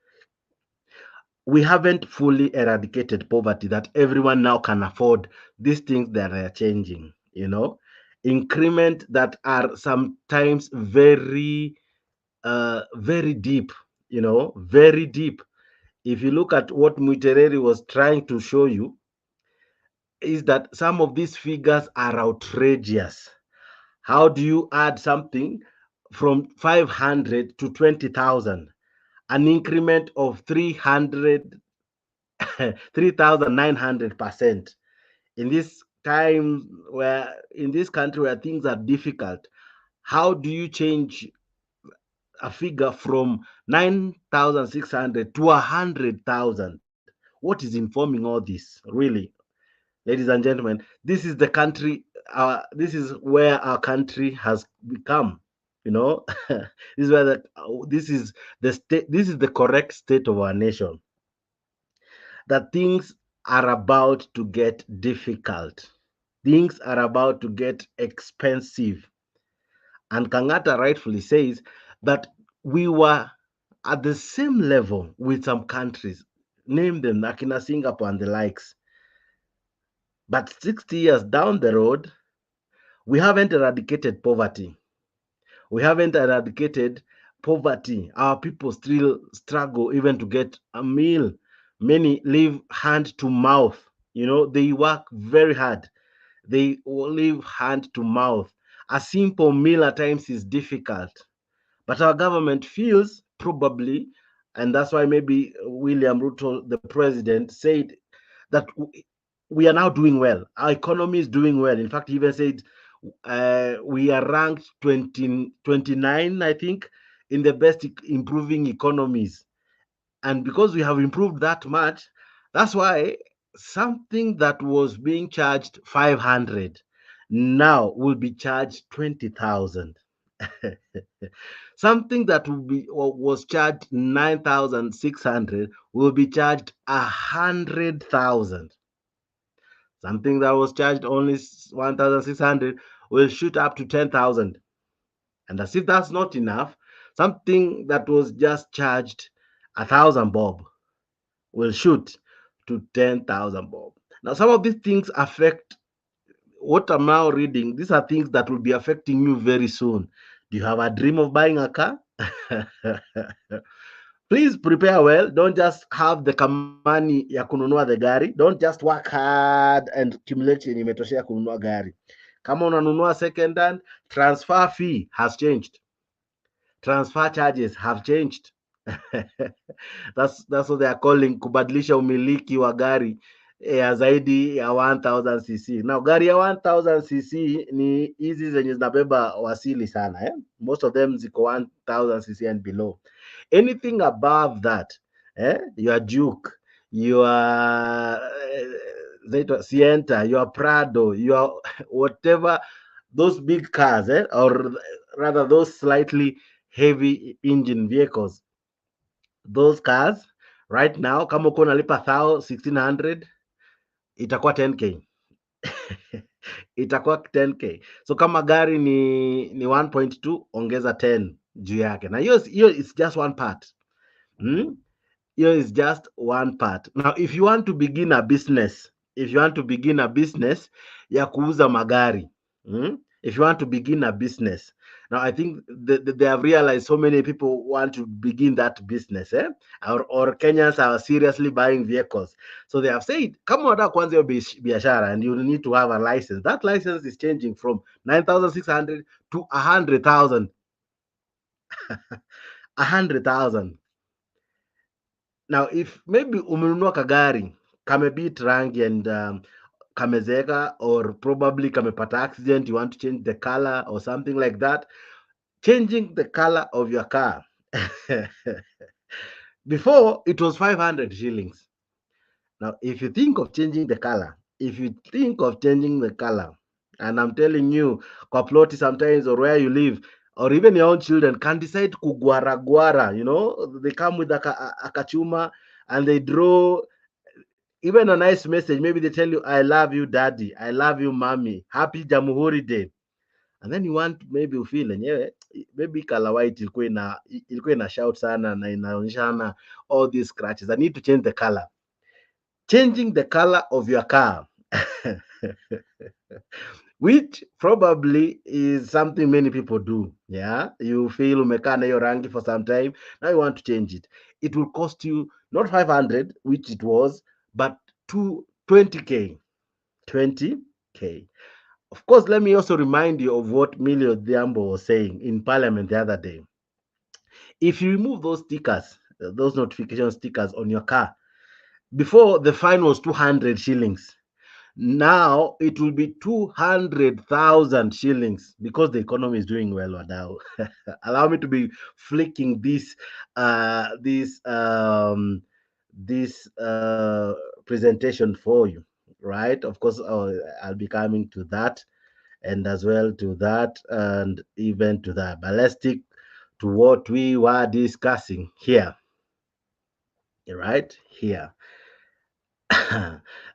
[SPEAKER 1] We haven't fully eradicated poverty that everyone now can afford these things that are changing, you know, increment that are sometimes very very deep, you know, very deep. If you look at what Muitereri was trying to show you, is that some of these figures are outrageous. How do you add something from 500 to 20,000? An increment of 3,900% in this time where in this country where things are difficult. How do you change a figure from 9,600 to 100,000? What is informing all this, really? Ladies and gentlemen, this is the country, this is where our country has become, you know. This is where this is the state, this is the correct state of our nation, that things are about to get difficult, things are about to get expensive. And Kangata rightfully says that we were at the same level with some countries, name them, Akina Singapore and the likes. But 60 years down the road, we haven't eradicated poverty. We haven't eradicated poverty. Our people still struggle even to get a meal. Many live hand to mouth. You know, they work very hard. They live hand to mouth. A simple meal at times is difficult. But our government feels probably, and that's why maybe William Ruto, the president, said that we are now doing well. Our economy is doing well. In fact, he even said we are ranked 29, I think, in the best improving economies. And because we have improved that much, that's why something that was being charged 500 now will be charged 20,000. Something that was charged 9,600 will be charged 100,000. Something that was charged only 1,600 will shoot up to 10,000. And as if that's not enough, something that was just charged 1,000 bob will shoot to 10,000 bob. Now, some of these things affect what I'm now reading. These are things that will be affecting you very soon. Do you have a dream of buying a car? Please prepare well. Don't just have the kamani ya kununua the gari. Don't just work hard and accumulate yenye imetoshea kununua gari. Kama unanunua second hand, transfer fee has changed. Transfer charges have changed. That's what they are calling kubadilisha umiliki wa gari ya zaidi ya 1000 cc. Now gari ya 1000 cc ni hizi zenye zinabeba wasili sana Most of them ziko 1000 cc and below. Anything above that, your Duke, your Sienta, your Prado, your whatever, those big cars, or rather those slightly heavy engine vehicles, those cars right now, kama uko unalipa 1600 itakuwa 10k. Itakuwa 10k. So kama gari ni 1.2 ongeza 10 juu yake, na hiyo is just one part. Here is just one part. Now, if you want to begin a business, ya kuuza magari, if you want to begin a business, now I think they have realized so many people want to begin that business, or Kenyans are seriously buying vehicles. So they have said, kama unataka kuanza hiyo biashara and you need to have a license. That license is changing from 9,600 to 100,000. 100,000. Now, if maybe umenunua kagari kamebit rangi and kamezeka, or probably kamepata accident, you want to change the color or something like that, changing the color of your car. Before, it was 500 shillings. Now, if you think of changing the color, and I'm telling you, kwa ploti sometimes, or where you live, or even your own children can decide kugwara, they come with a kachuma and they draw even a nice message. Maybe they tell you, I love you, daddy, I love you, mommy, happy Jamuhuri day. And then you want maybe ufeel enyewe maybe color white ilikuwa ina shout sana na inaonyeshana all these scratches. I need to change the color. Changing the color of your car. Which probably is something many people do. Yeah, you feel umekaa na hiyo rangi for some time, now you want to change it. It will cost you not 500, which it was, but 20k. 20k. Of course, let me also remind you of what Millie Odhiambo was saying in Parliament the other day. If you remove those stickers, those notification stickers on your car, before the fine was 200 shillings. Now it will be 200,000 shillings because the economy is doing well, Wadao. Allow me to be flicking this presentation for you, right? Of course, I'll be coming to that, and as well to that, and even to that. But let's stick to what we were discussing here, right? Here.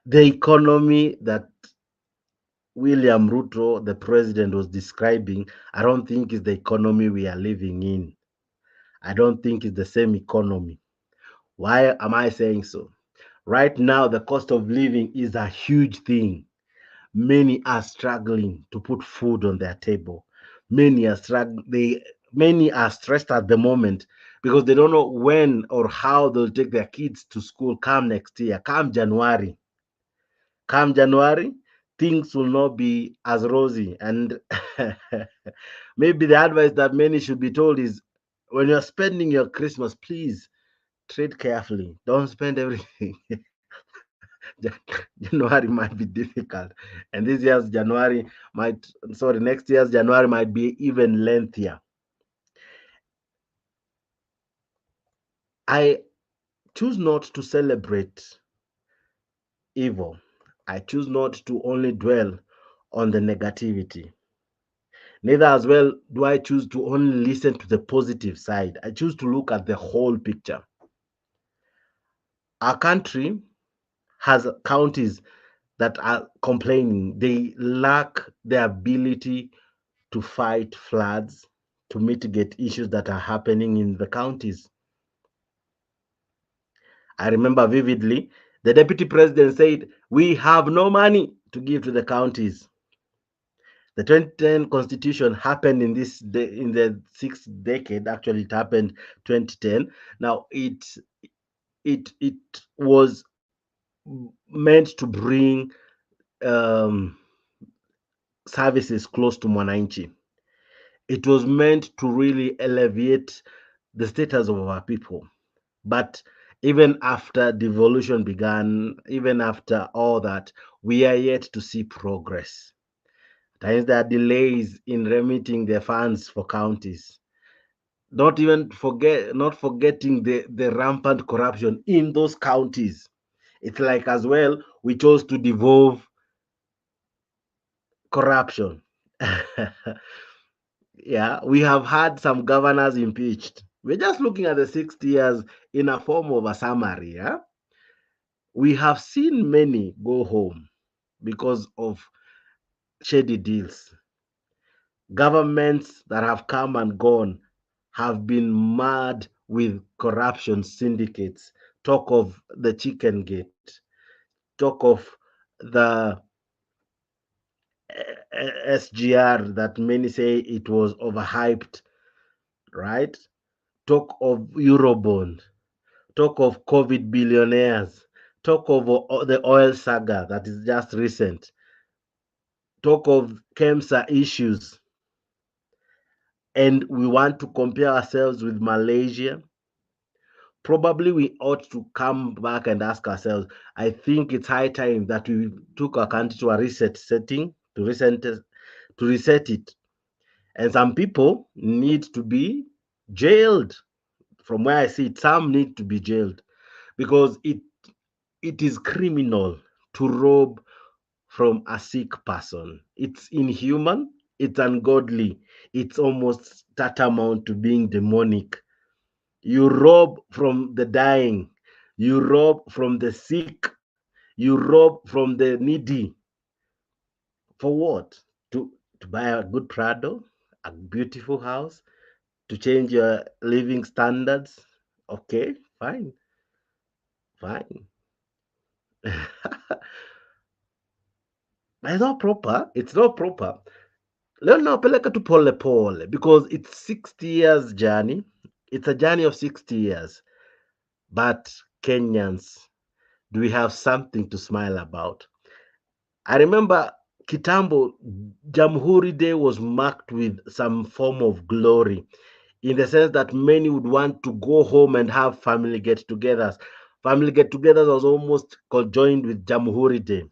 [SPEAKER 1] The economy that William Ruto, the president, was describing, I don't think is the economy we are living in. I don't think it's the same economy. Why am I saying so? Right now, the cost of living is a huge thing. Many are struggling to put food on their table. Many are many are stressed at the moment because they don't know when or how they'll take their kids to school come next year, come January. Things will not be as rosy. And maybe the advice that many should be told is, when you're spending your Christmas, please tread carefully. Don't spend everything. January might be difficult, and this year's January might, sorry, next year's January might be even lengthier. I choose not to celebrate evil. I choose not to only dwell on the negativity. Neither as well do I choose to only listen to the positive side. I choose to look at the whole picture. Our country has counties that are complaining. They lack the ability to fight floods, to mitigate issues that are happening in the counties. I remember vividly the deputy president said, "We have no money to give to the counties." The 2010 constitution happened in the sixth decade. Actually, it happened 2010. Now, it was meant to bring um, services close to Mwananchi. It was meant to really elevate the status of our people. But even after devolution began, even after all that, we are yet to see progress. Times there are delays in remitting the funds for counties. Not forgetting the rampant corruption in those counties. It's like as well we chose to devolve corruption. Yeah, we have had some governors impeached. We're just looking at the 60 years in a form of a summary. Yeah? We have seen many go home because of shady deals. Governments that have come and gone have been mad with corruption syndicates. Talk of the chicken gate, talk of the SGR that many say it was overhyped, right? Talk of Eurobond, talk of COVID billionaires, talk of the oil saga that is just recent, talk of KEMSA issues, and we want to compare ourselves with Malaysia. Probably we ought to come back and ask ourselves. I think it's high time that we took our country to a reset setting, to reset it. And some people need to be jailed. From where I see it, some need to be jailed because it is criminal to rob from a sick person. It's inhuman, it's ungodly, it's almost tantamount to being demonic. You rob from the dying, you rob from the sick, you rob from the needy. For what? To buy a good Prado, a beautiful house, to change your living standards. Okay, fine, fine. It's not proper. It's not proper. Leo nawapeleka tu pole pole because it's 60 years journey. It's a journey of 60 years. But Kenyans, do we have something to smile about? I remember Kitambo, Jamhuri Day was marked with some form of glory in the sense that many would want to go home and have family get-togethers. Family get-togethers was almost conjoined with Jamhuri Day.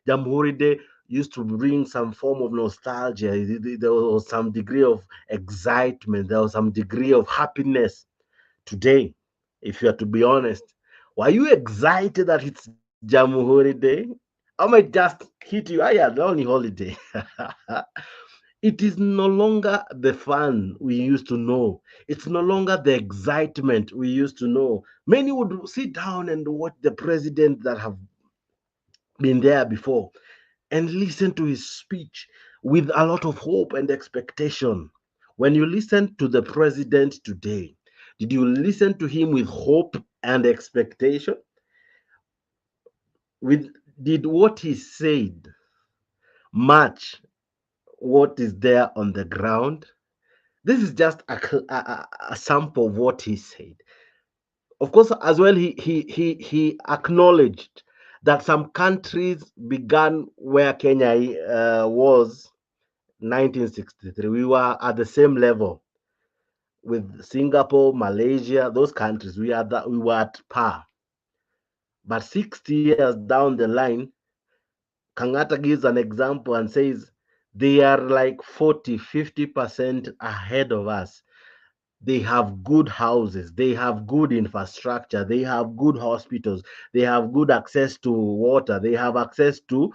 [SPEAKER 1] Jamhuri Day used to bring some form of nostalgia. There was some degree of excitement. There was some degree of happiness. Today, if you are to be honest, were you excited that it's Jamhuri Day? I might just hit you. Ah, yeah, the only holiday. It is no longer the fun we used to know. It's no longer the excitement we used to know. Many would sit down and watch the president that have been there before and listen to his speech with a lot of hope and expectation. When you listen to the president today, did you listen to him with hope and expectation? With did what he said match what is there on the ground? This is just a sample of what he said. Of course, as well, he acknowledged that some countries began where Kenya was 1963. We were at the same level with Singapore, Malaysia, those countries. We were at par. But 60 years down the line, Kangata gives an example and says they are like 40-50% ahead of us. They have good houses, they have good infrastructure, they have good hospitals, they have good access to water, they have access to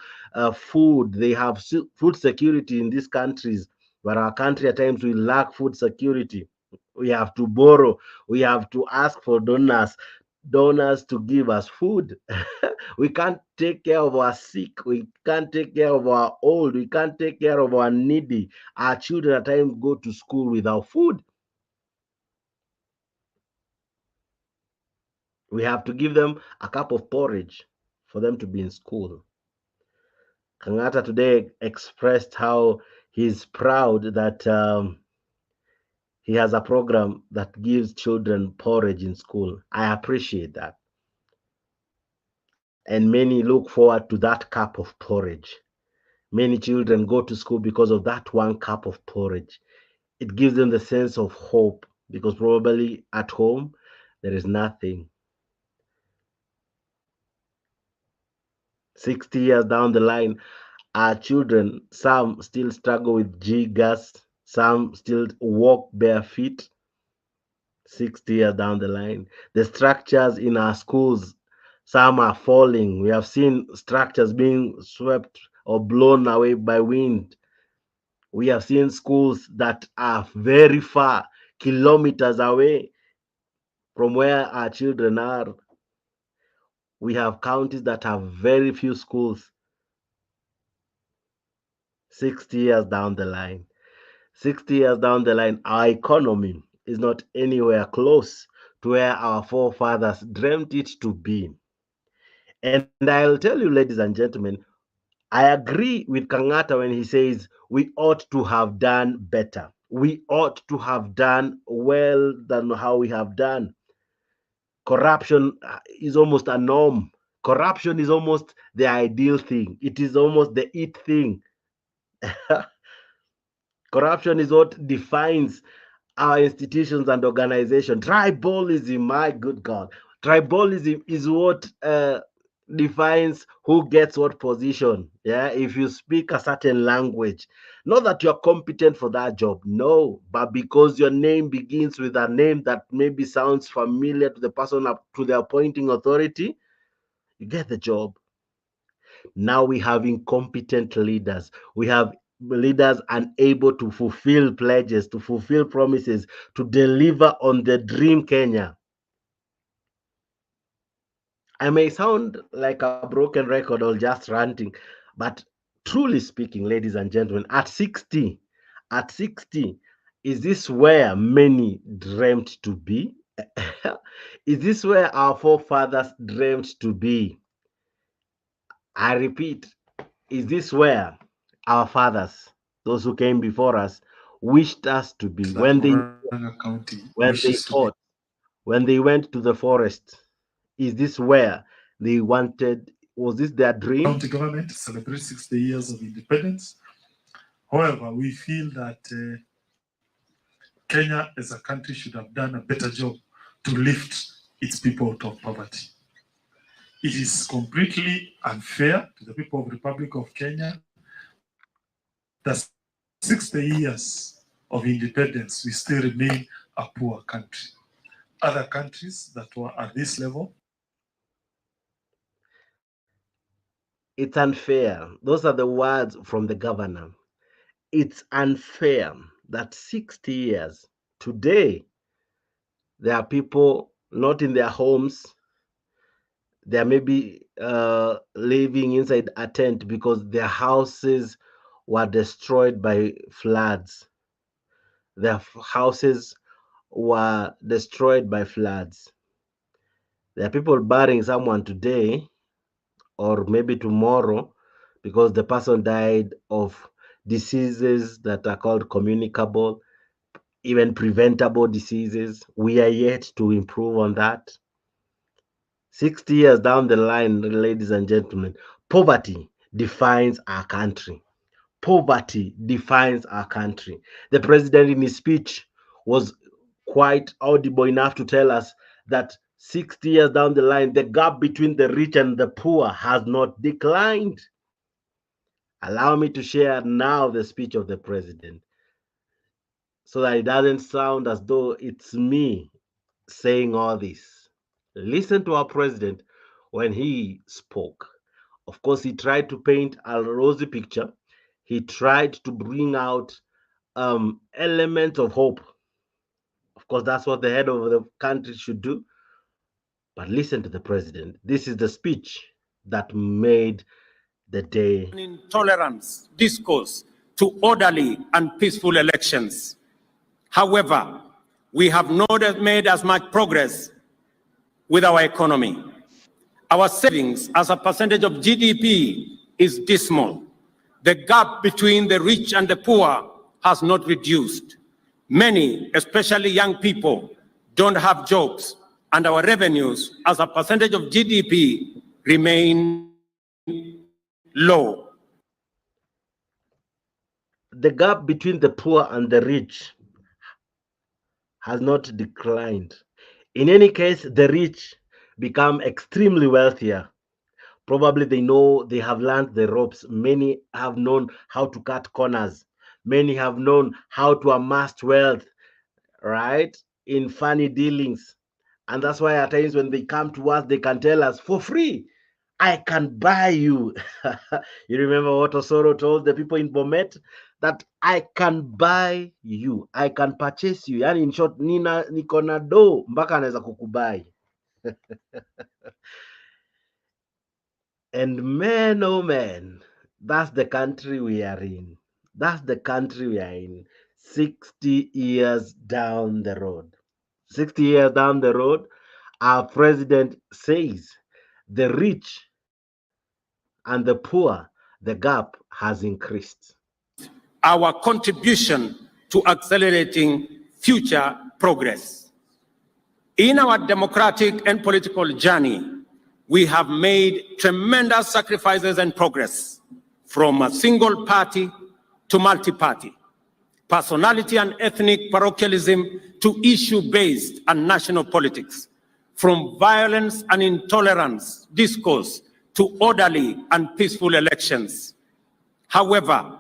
[SPEAKER 1] food, they have food security in these countries. But our country at times we lack food security. We have to borrow, we have to ask for donors to give us food. We can't take care of our sick, we can't take care of our old, we can't take care of our needy. Our children at times go to school without food. We have to give them a cup of porridge for them to be in school. Kangata today expressed how he's proud that he has a program that gives children porridge in school. I appreciate that. And many look forward to that cup of porridge. Many children go to school because of that one cup of porridge. It gives them the sense of hope because probably at home there is nothing. 60 years down the line, our children, some still struggle with G gas, some still walk bare feet. 60 years down the line, the structures in our schools, some are falling. We have seen structures being swept or blown away by wind. We have seen schools that are very far, kilometers away from where our children are. We have counties that have very few schools. 60 years down the line, 60 years down the line, our economy is not anywhere close to where our forefathers dreamt it to be. And I'll tell you, ladies and gentlemen, I agree with Kangata when he says we ought to have done better. We ought to have done well than how we have done. Corruption is almost a norm. Corruption is almost the ideal thing. It is almost the it thing. Corruption is what defines our institutions and organization. Tribalism, my good God. Tribalism is what defines who gets what position. Yeah, if you speak a certain language, not that you're competent for that job, no, but because your name begins with a name that maybe sounds familiar to the person up to the appointing authority, you get the job. Now we have incompetent leaders. We have leaders unable to fulfill pledges, to fulfill promises, to deliver on the dream Kenya. I may sound like a broken record or just ranting, but truly speaking, ladies and gentlemen, at 60, is this where many dreamt to be? Is this where our forefathers dreamt to be? I repeat, is this where our fathers, those who came before us, wished us to be
[SPEAKER 2] that Murang'a County
[SPEAKER 1] when they
[SPEAKER 2] wishes to be.
[SPEAKER 1] fought, when they went to the forest? Is this where they wanted? Was this their dream?
[SPEAKER 2] County government celebrates 60 years of independence. However, we feel that Kenya as a country should have done a better job to lift its people out of poverty. It is completely unfair to the people of the Republic of Kenya that 60 years of independence, we still remain a poor country. Other countries that were at this level.
[SPEAKER 1] It's unfair. Those are the words from the governor. It's unfair that 60 years today, there are people not in their homes. They are maybe living inside a tent because their houses were destroyed by floods. Their houses were destroyed by floods. There are people burying someone today or maybe tomorrow because the person died of diseases that are called communicable, even preventable diseases. We are yet to improve on that. 60 years down the line, ladies and gentlemen, poverty defines our country. Poverty defines our country. The president, in his speech, was quite audible enough to tell us that 60 years down the line, the gap between the rich and the poor has not declined. Allow me to share now the speech of the president so that it doesn't sound as though it's me saying all this. Listen to our president when he spoke. Of course, he tried to paint a rosy picture. He tried to bring out elements of hope. Of course, that's what the head of the country should do. But listen to the president. This is the speech that made the day.
[SPEAKER 7] Intolerance discourse to orderly and peaceful elections. However, we have not made as much progress with our economy. Our savings as a percentage of GDP is dismal. The gap between the rich and the poor has not reduced. Many, especially young people, don't have jobs, and our revenues as a percentage of GDP remain low.
[SPEAKER 1] The gap between the poor and the rich has not declined. In any case, the rich become extremely wealthier. Probably they know, they have learned the ropes. Many have known how to cut corners. Many have known how to amass wealth, right? In funny dealings. And that's why at times when they come to us, they can tell us for free, I can buy you. You remember what Osoro told the people in Bomet? That I can buy you, I can purchase you. Yani in short, niko na do mpaka anaweza kukubai. And man, oh man, that's the country we are in. That's the country we are in 60 years down the road. 60 years down the road, our president says the rich and the poor, the gap has increased.
[SPEAKER 7] Our contribution to accelerating future progress. In our democratic and political journey, we have made tremendous sacrifices and progress, from a single party to multi-party, personality and ethnic parochialism to issue-based and national politics, from violence and intolerance discourse to orderly and peaceful elections. However,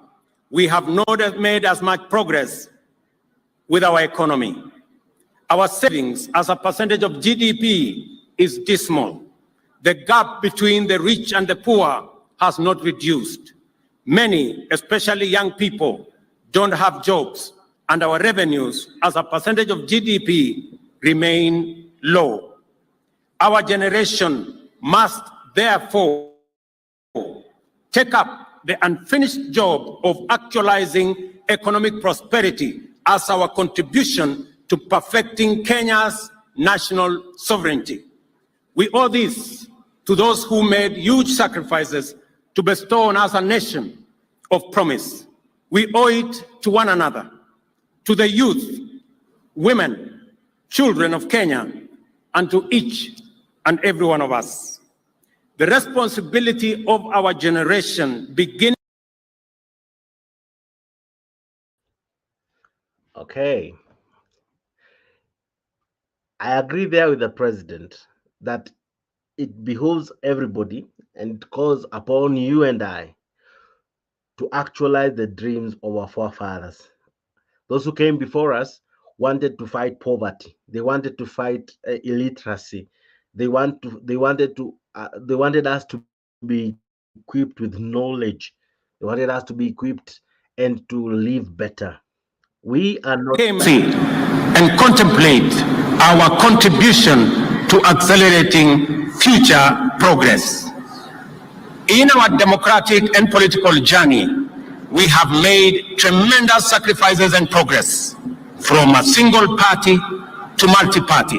[SPEAKER 7] we have not made as much progress with our economy. Our savings as a percentage of GDP is dismal. The gap between the rich and the poor has not reduced. Many, especially young people, don't have jobs, and our revenues as a percentage of GDP remain low. Our generation must therefore take up the unfinished job of actualizing economic prosperity as our contribution to perfecting Kenya's national sovereignty. We owe this to those who made huge sacrifices to bestow on us a nation of promise. We owe it to one another, to the youth, women, children of Kenya, and to each and every one of us. The responsibility of our generation begins.
[SPEAKER 1] Okay. I agree there with the president that it behooves everybody and it calls upon you and I to actualize the dreams of our forefathers. Those who came before us wanted to fight poverty. They wanted to fight illiteracy. They wanted us to be equipped with knowledge. They wanted us to be equipped and to live better. We are not
[SPEAKER 7] and contemplate our contribution to accelerating future progress. In our democratic and political journey, we have made tremendous sacrifices and progress, from a single party to multi-party,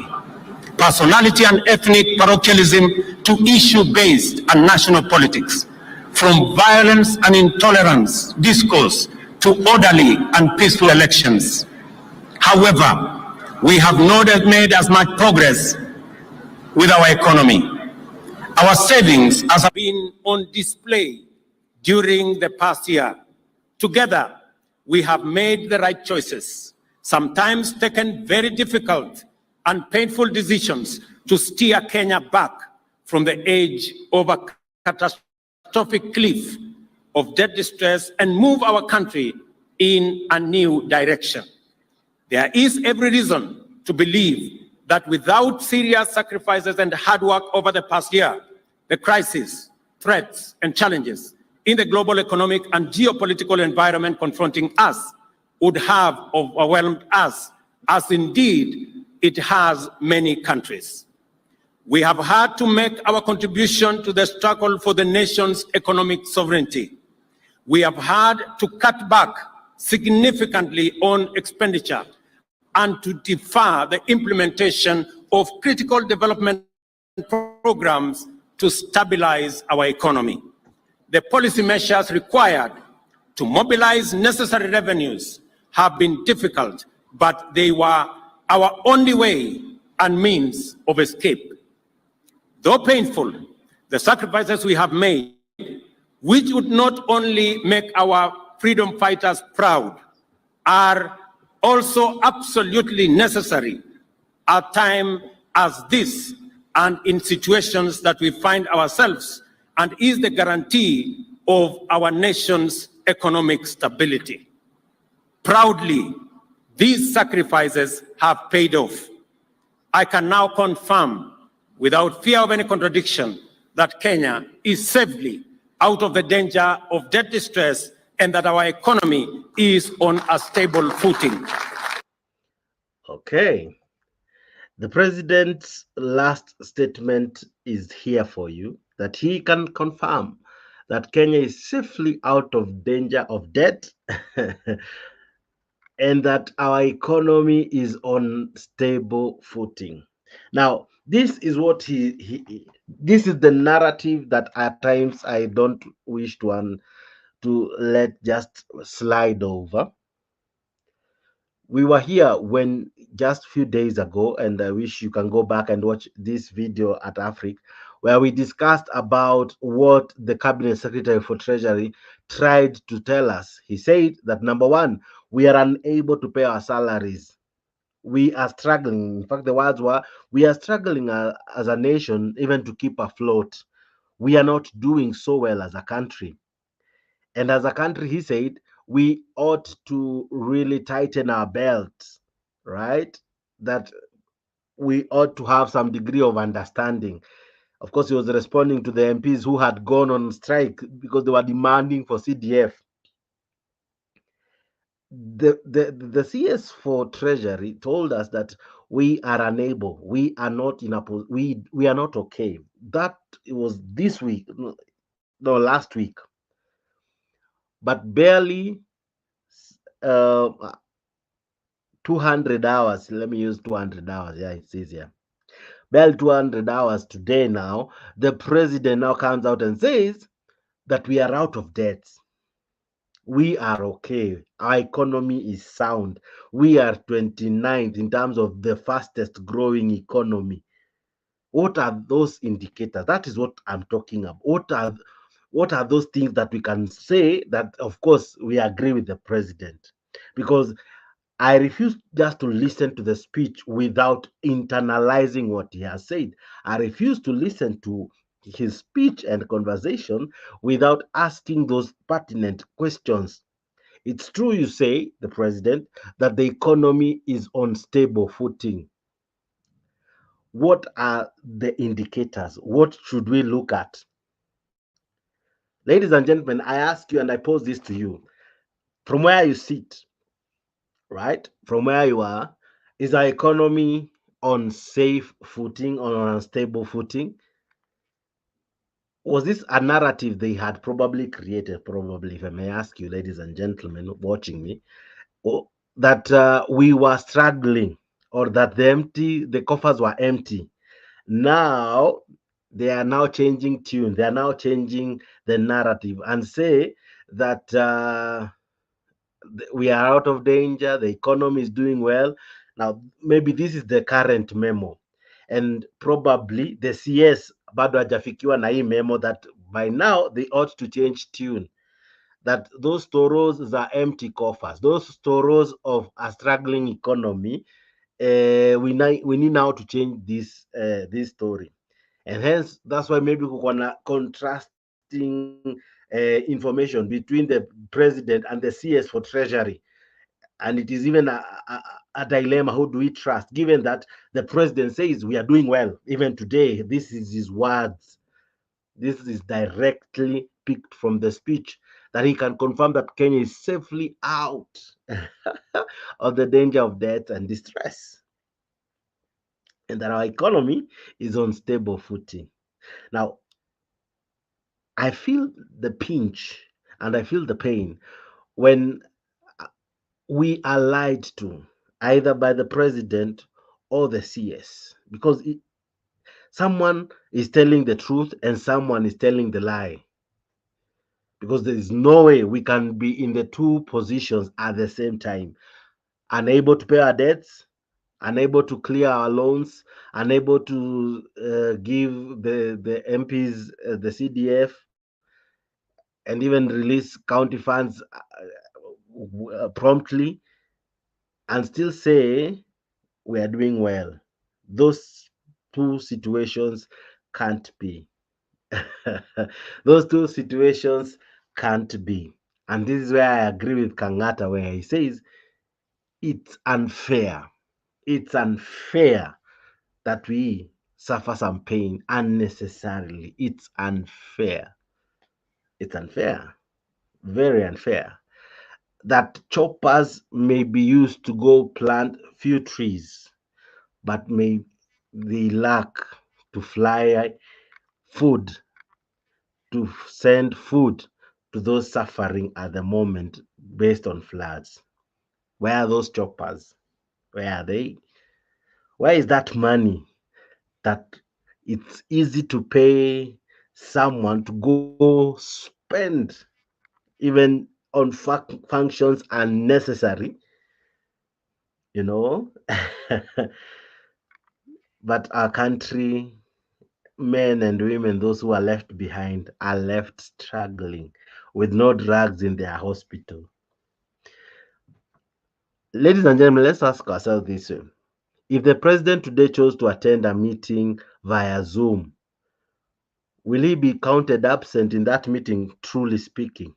[SPEAKER 7] personality and ethnic parochialism to issue-based and national politics, from violence and intolerance discourse to orderly and peaceful elections. However, we have not made as much progress with our economy. Our savings have been on display during the past year. Together, we have made the right choices, sometimes taken very difficult and painful decisions to steer Kenya back from the edge of a catastrophic cliff of debt distress and move our country in a new direction. There is every reason to believe that without serious sacrifices and hard work over the past year, the crises, threats, and challenges in the global economic and geopolitical environment confronting us would have overwhelmed us, as indeed it has many countries. We have had to make our contribution to the struggle for the nation's economic sovereignty. We have had to cut back significantly on expenditure and to defer the implementation of critical development programs to stabilize our economy. The policy measures required to mobilize necessary revenues have been difficult, but they were our only way and means of escape. Though painful, the sacrifices we have made, which would not only make our freedom fighters proud, are also absolutely necessary at a time as this and in situations that we find ourselves, and is the guarantee of our nation's economic stability. Proudly, these sacrifices have paid off. I can now confirm, without fear of any contradiction, that Kenya is safely out of the danger of debt distress and that our economy is on a stable footing.
[SPEAKER 1] Okay. The president's last statement is here for you, that he can confirm that Kenya is safely out of danger of debt and that our economy is on stable footing. Now, this is what this is the narrative that at times I don't wish to let just slide over. We were here when just a few days ago, and I wish you can go back and watch this video at Africa, where we discussed about what the Cabinet Secretary for Treasury tried to tell us. He said that, number one, we are unable to pay our salaries. We are struggling. In fact, the words were, we are struggling as a nation even to keep afloat. We are not doing so well as a country. And as a country, he said, we ought to really tighten our belts, right? That we ought to have some degree of understanding. Of course, he was responding to the MPs who had gone on strike because they were demanding for CDF. The CS for Treasury told us that we are unable, we are not in a we are not okay. That it was this week, no, last week. But barely 200 hours. Let me use 200 hours. Yeah, it's easier. Barely 200 hours today now. The president now comes out and says that we are out of debts. We are okay. Our economy is sound. We are 29th in terms of the fastest growing economy. What are those indicators? That is what I'm talking about. What are those things that we can say that, of course, we agree with the president? Because I refuse just to listen to the speech without internalizing what he has said. I refuse to listen to his speech and conversation without asking those pertinent questions. It's true, you say, the president, that the economy is on stable footing. What are the indicators? What should we look at? Ladies and gentlemen, I ask you and I pose this to you. From where you sit, right? From where you are, is our economy on safe footing, on a stable footing? Was this a narrative they had probably created, probably, if I may ask you, ladies and gentlemen watching me, that we were struggling, or that the coffers were empty? Now, they are now changing tune. They are now changing the narrative and say that we are out of danger, the economy is doing well. Now, maybe this is the current memo, and probably the CS bado hajafikiwa na hii memo, that by now they ought to change tune, that those storos are empty coffers, those storos of a struggling economy we need now to change this story, and hence that's why maybe we want contrasting information between the president and the CS for treasury, and it is even a dilemma. Who do we trust, given that the president says we are doing well even today? This is his words. This is directly picked from the speech, that he can confirm that Kenya is safely out of the danger of death and distress, and that our economy is on stable footing. Now, I feel the pinch and I feel the pain when we are lied to, either by the president or the CS, because someone is telling the truth and someone is telling the lie. Because there is no way we can be in the two positions at the same time, unable to pay our debts, unable to clear our loans, unable to give the MPs the CDF, and even release county funds promptly, and still say we are doing well. Those two situations can't be. Those two situations can't be. And this is where I agree with Kangata, where he says it's unfair. It's unfair that we suffer some pain unnecessarily. It's unfair. It's unfair. Very unfair. That choppers may be used to go plant few trees, but may they lack to fly food, to send food to those suffering at the moment based on floods. Where are those choppers? Where are they? Where is that money that it's easy to pay someone to go spend even on functions unnecessary, you know? But our country, men and women, those who are left behind, are left struggling with no drugs in their hospital. Ladies and gentlemen, let's ask ourselves this way. If the president today chose to attend a meeting via Zoom, will he be counted absent in that meeting, truly speaking?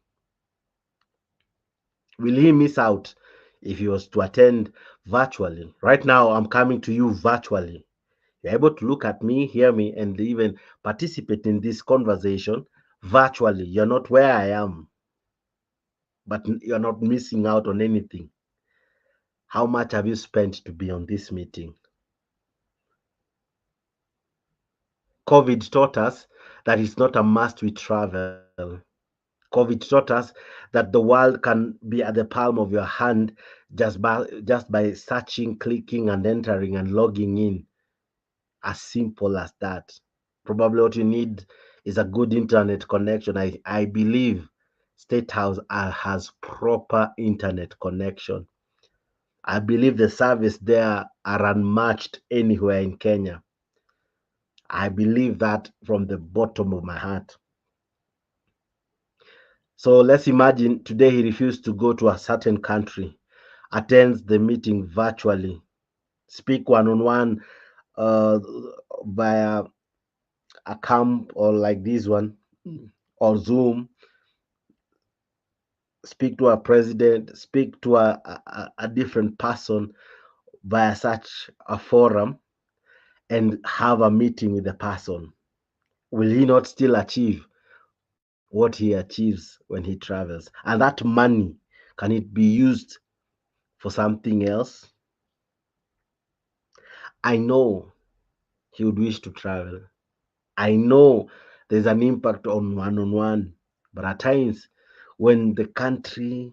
[SPEAKER 1] Will he miss out if he was to attend virtually? Right now, I'm coming to you virtually. You're able to look at me, hear me, and even participate in this conversation virtually. You're not where I am, but you're not missing out on anything. How much have you spent to be on this meeting? COVID taught us that it's not a must we travel. COVID taught us that the world can be at the palm of your hand just by searching, clicking, and entering and logging in. As simple as that. Probably what you need is a good internet connection. I believe State House has proper internet connection. I believe the service there are unmatched anywhere in Kenya. I believe that from the bottom of my heart. So let's imagine today he refused to go to a certain country, attends the meeting virtually, speak one-on-one via a camp or like this one, or Zoom, speak to a president, speak to a different person via such a forum, and have a meeting with the person. Will he not still achieve what he achieves when he travels? And that money, can it be used for something else? I know he would wish to travel. I know there's an impact on one, but at times when the country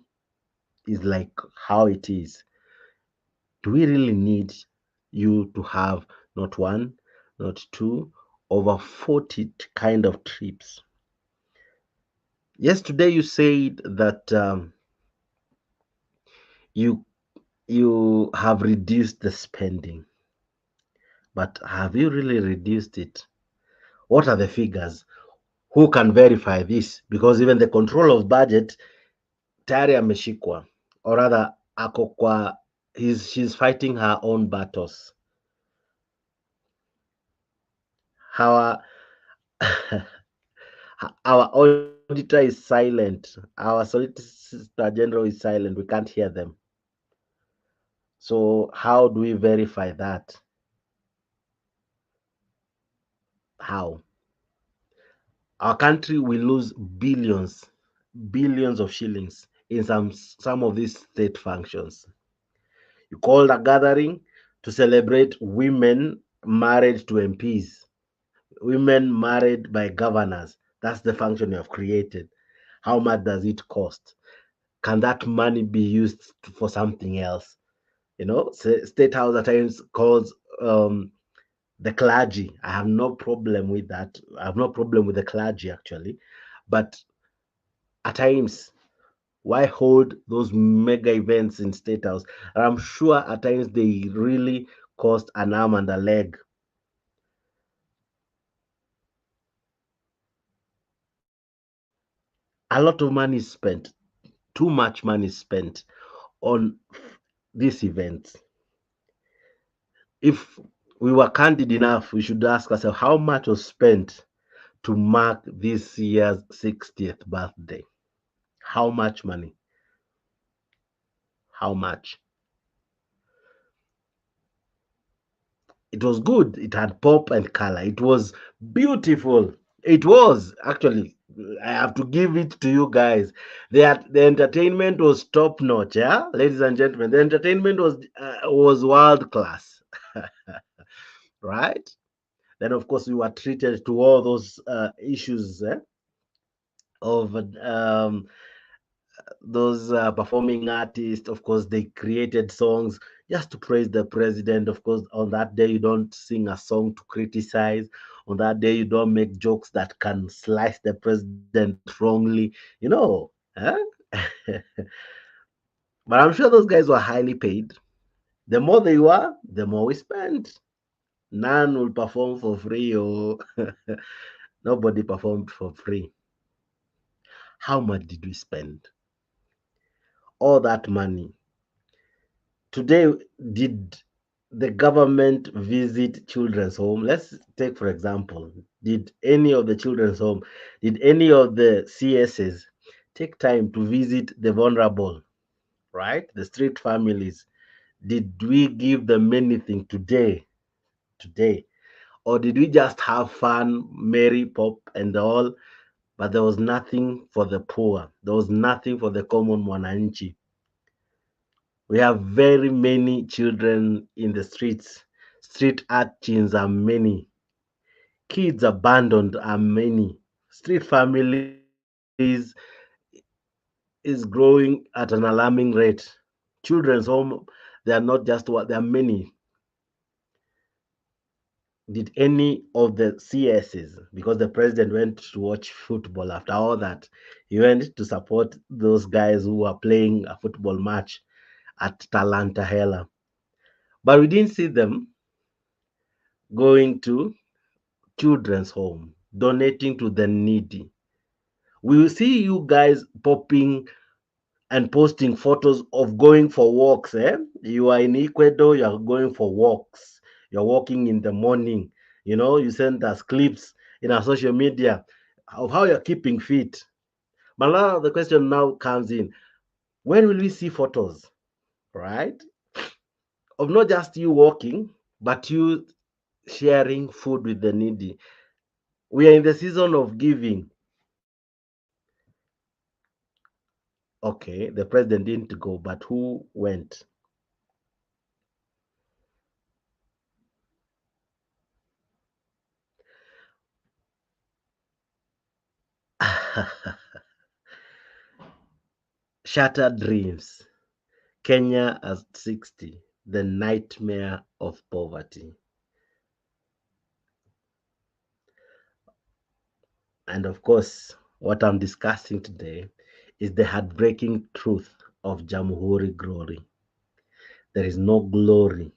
[SPEAKER 1] is like how it is, do we really need you to have not one, not two, over 40 kind of trips? Yesterday you said that you you have reduced the spending, but have you really reduced it? What are the figures? Who can verify this? Because even the control of budget tayari ameshikwa, or rather ako kwa she's fighting her own battles. Our our auditor is silent. Our solicitor general is silent. We can't hear them. So how do we verify that? How? Our country will lose billions of shillings in some of these state functions. You called a gathering to celebrate women married to MPs, women married by governors. That's the function you have created. How much does it cost? Can that money be used for something else? State House at times calls the clergy. I have no problem with that. I have no problem with the clergy actually, but at times, why hold those mega events in State House? And I'm sure at times they really cost an arm and a leg. A lot of money is spent, too much money is spent on these events. If we were candid enough, we should ask ourselves how much was spent to mark this year's 60th birthday. How much money? How much? It was good. It had pop and color. It was beautiful. It was actually. I have to give it to you guys. The entertainment was top notch. Yeah, ladies and gentlemen, the entertainment was world class. Right? Then of course we were treated to all those issues of those performing artists. Of course, they created songs just to praise the president. Of course, on that day, you don't sing a song to criticize. On that day, you don't make jokes that can slice the president wrongly. Huh? But I'm sure those guys were highly paid. The more they were, the more we spent. None will perform for free, or nobody performed for free. How much did we spend? All that money. Today, did the government visit children's home? Let's take, for example, did any of the children's home, did any of the CSs take time to visit the vulnerable, right? The street families. Did we give them anything today? Or did we just have fun, merry pop and all, but there was nothing for the poor. There was nothing for the common mwananchi. We have very many children in the streets. Street urchins are many. Kids abandoned are many. Street families is growing at an alarming rate. Children's home, they are not just what, there are many. Did any of the CSs, because the president went to watch football after all that, he went to support those guys who were playing a football match at Talanta Hela. But we didn't see them going to children's home, donating to the needy. We will see you guys popping and posting photos of going for walks. You are in Ecuador, you are going for walks. You're walking in the morning. You send us clips in our social media of how you're keeping fit. But now the question now comes in, when will we see photos, right? Of not just you walking, but you sharing food with the needy. We are in the season of giving. Okay, the president didn't go, but who went? Shattered dreams. Kenya at 60, the nightmare of poverty. And of course, what I'm discussing today is the heartbreaking truth of Jamuhuri glory. There is no glory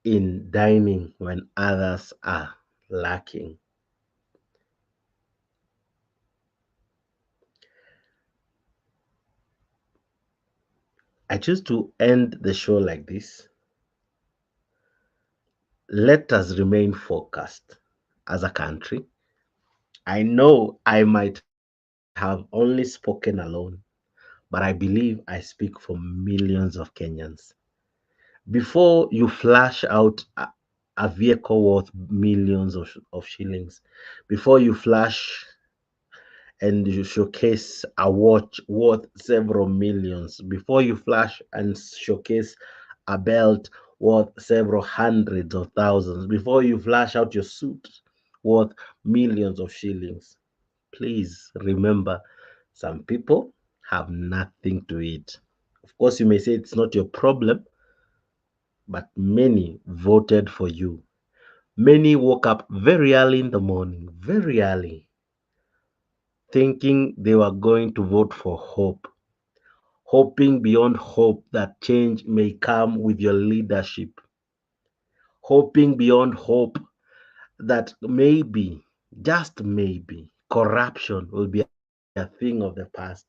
[SPEAKER 1] in dining when others are lacking. I choose to end the show like this. Let us remain focused as a country. I know I might have only spoken alone, but I believe I speak for millions of Kenyans. Before you flash out a vehicle worth millions of shillings, before you flash and you showcase a watch worth several millions, before you flash and showcase a belt worth several hundreds of thousands, before you flash out your suit worth millions of shillings, please remember some people have nothing to eat. Of course, you may say it's not your problem, but many voted for you. Many woke up very early in the morning, very early, thinking they were going to vote for hope, hoping beyond hope that change may come with your leadership, hoping beyond hope that maybe, just maybe, corruption will be a thing of the past,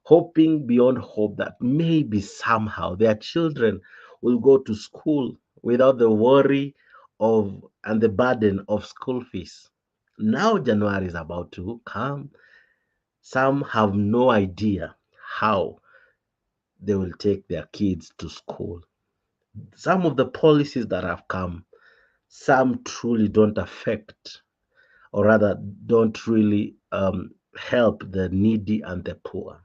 [SPEAKER 1] hoping beyond hope that maybe somehow their children will go to school without the worry of and the burden of school fees. Now January is about to come. Some have no idea how they will take their kids to school. Some of the policies that have come, some truly don't affect, or rather, don't really help the needy and the poor.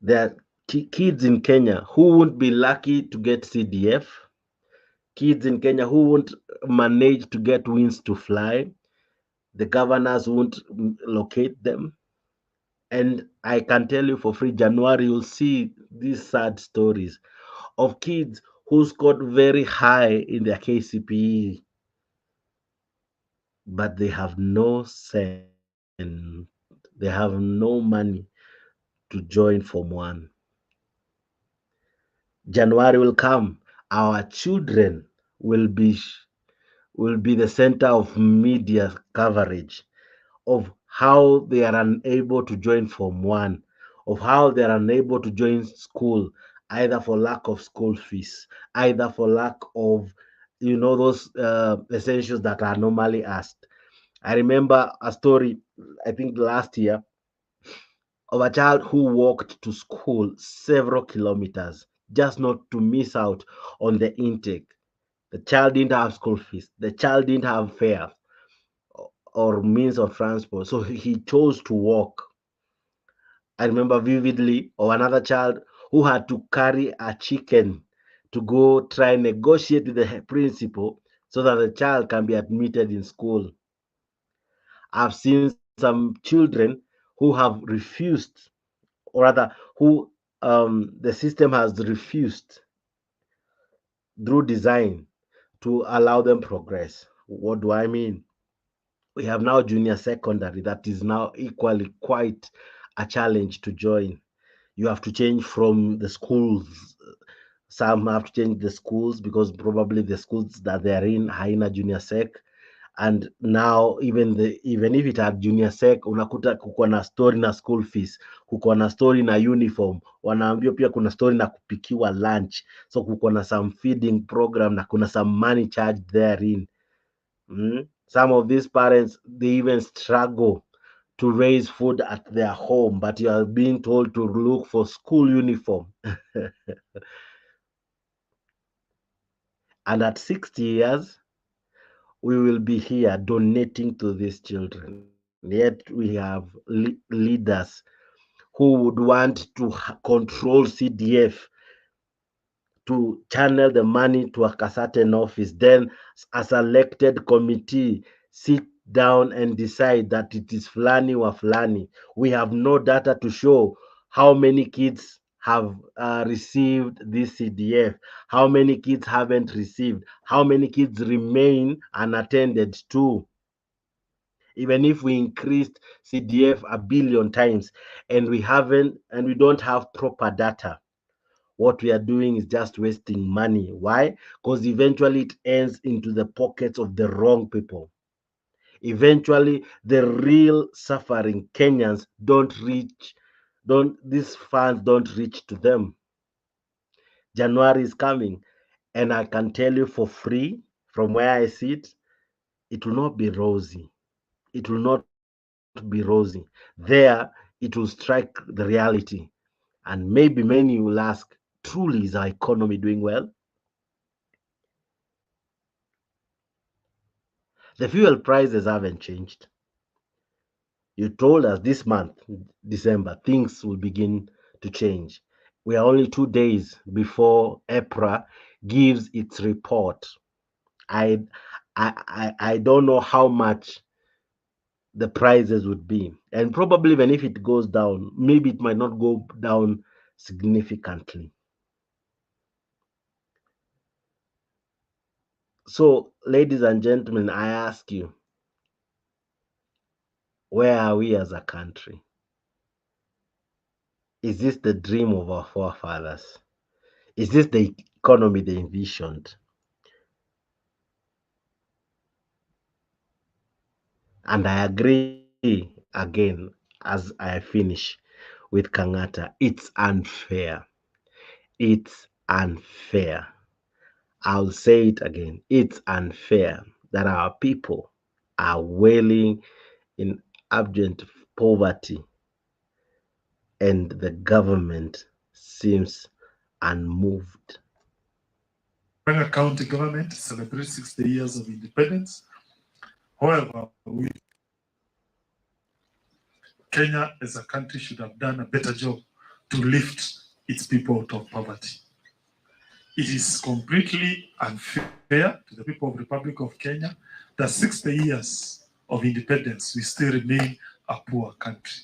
[SPEAKER 1] There are kids in Kenya who won't be lucky to get CDF, kids in Kenya who won't manage to get wings to fly, the governors won't locate them. And I can tell you for free, January, you'll see these sad stories of kids who scored very high in their KCPE, but they have no cent, they have no money to join Form 1. January will come, our children will be will be the center of media coverage of how they are unable to join Form 1, of how they are unable to join school, either for lack of school fees, either for lack of, those essentials that are normally asked. I remember a story, I think last year, of a child who walked to school several kilometers just not to miss out on the intake. The child didn't have school fees, the child didn't have fare or means of transport, so he chose to walk. I remember vividly of another child who had to carry a chicken to go try and negotiate with the principal so that the child can be admitted in school. I've seen some children who have refused, or rather, who the system has refused through design to allow them progress. What do I mean? We have now junior secondary that is now equally quite a challenge to join. You have to change from the schools. Some have to change the schools because probably the schools that they are in haina junior sec, and now even if it had junior sec, unakuta kuko na story na school fees, kuko na story na uniform, wanaambia pia kuna story na kupikiwa lunch, so kuko na some feeding program na kuna some money charged therein. Some of these parents, they even struggle to raise food at their home, but you are being told to look for school uniform. And at 60 years, we will be here donating to these children. Yet we have leaders who would want to control CDF, to channel the money to a certain office. Then, as elected committee, sit down and decide that it is Fulani or Fulani. We have no data to show how many kids have received this CDF, how many kids haven't received, how many kids remain unattended to. Even if we increased CDF a billion times and we don't have proper data, what we are doing is just wasting money. Why? Because eventually it ends into the pockets of the wrong people. Eventually, the real suffering Kenyans don't reach these funds don't reach to them. January is coming, and I can tell you for free, from where I sit, it will not be rosy. It will not be rosy. There, it will strike the reality. And maybe many will ask, truly is our economy doing well? The fuel prices haven't changed. You told us this month, December, things will begin to change. We are only 2 days before EPRA gives its report. I, I don't know how much the prices would be. And probably even if it goes down, maybe it might not go down significantly. So, ladies and gentlemen, I ask you, where are we as a country? Is this the dream of our forefathers? Is this the economy they envisioned? And I agree again as I finish with Kangata. It's unfair. It's unfair. I'll say it again. It's unfair that our people are wailing in abject poverty and the government seems unmoved.
[SPEAKER 2] Murang'a County government celebrates 60 years of independence. However, Kenya as a country should have done a better job to lift its people out of poverty. It is completely unfair to the people of the Republic of Kenya that 60 years of independence, we still remain a poor country.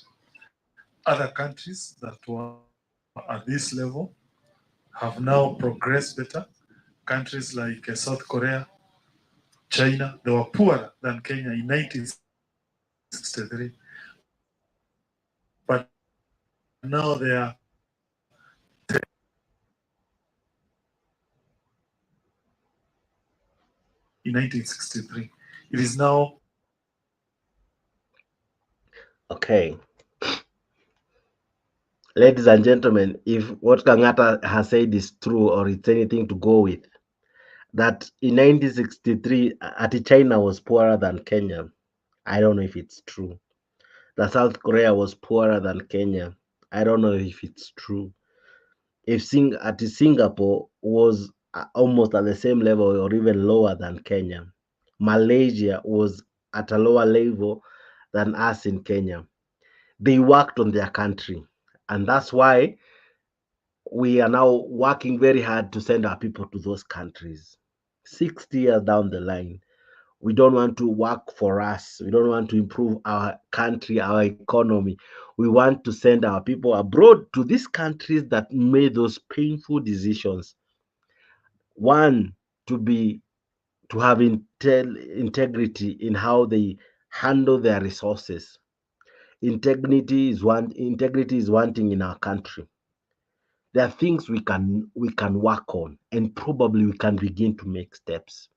[SPEAKER 2] Other countries that were at this level have now progressed better. Countries like South Korea, China, they were poorer than Kenya in 1963. But now they are in 1963. It is now.
[SPEAKER 1] Okay. Ladies and gentlemen, if what Kangata has said is true or it's anything to go with, that in 1963, China was poorer than Kenya, I don't know if it's true. That South Korea was poorer than Kenya, I don't know if it's true. If Singapore was almost at the same level or even lower than Kenya, Malaysia was at a lower level than us in Kenya. They worked on their country, and that's why we are now working very hard to send our people to those countries. 60 years down the line, we don't want to work for us. We don't want to improve our country, our economy. We want to send our people abroad to these countries that made those painful decisions. One, to have integrity in how they handle their resources. Integrity is one thing in our country. There are things we can work on, and probably we can begin to make steps.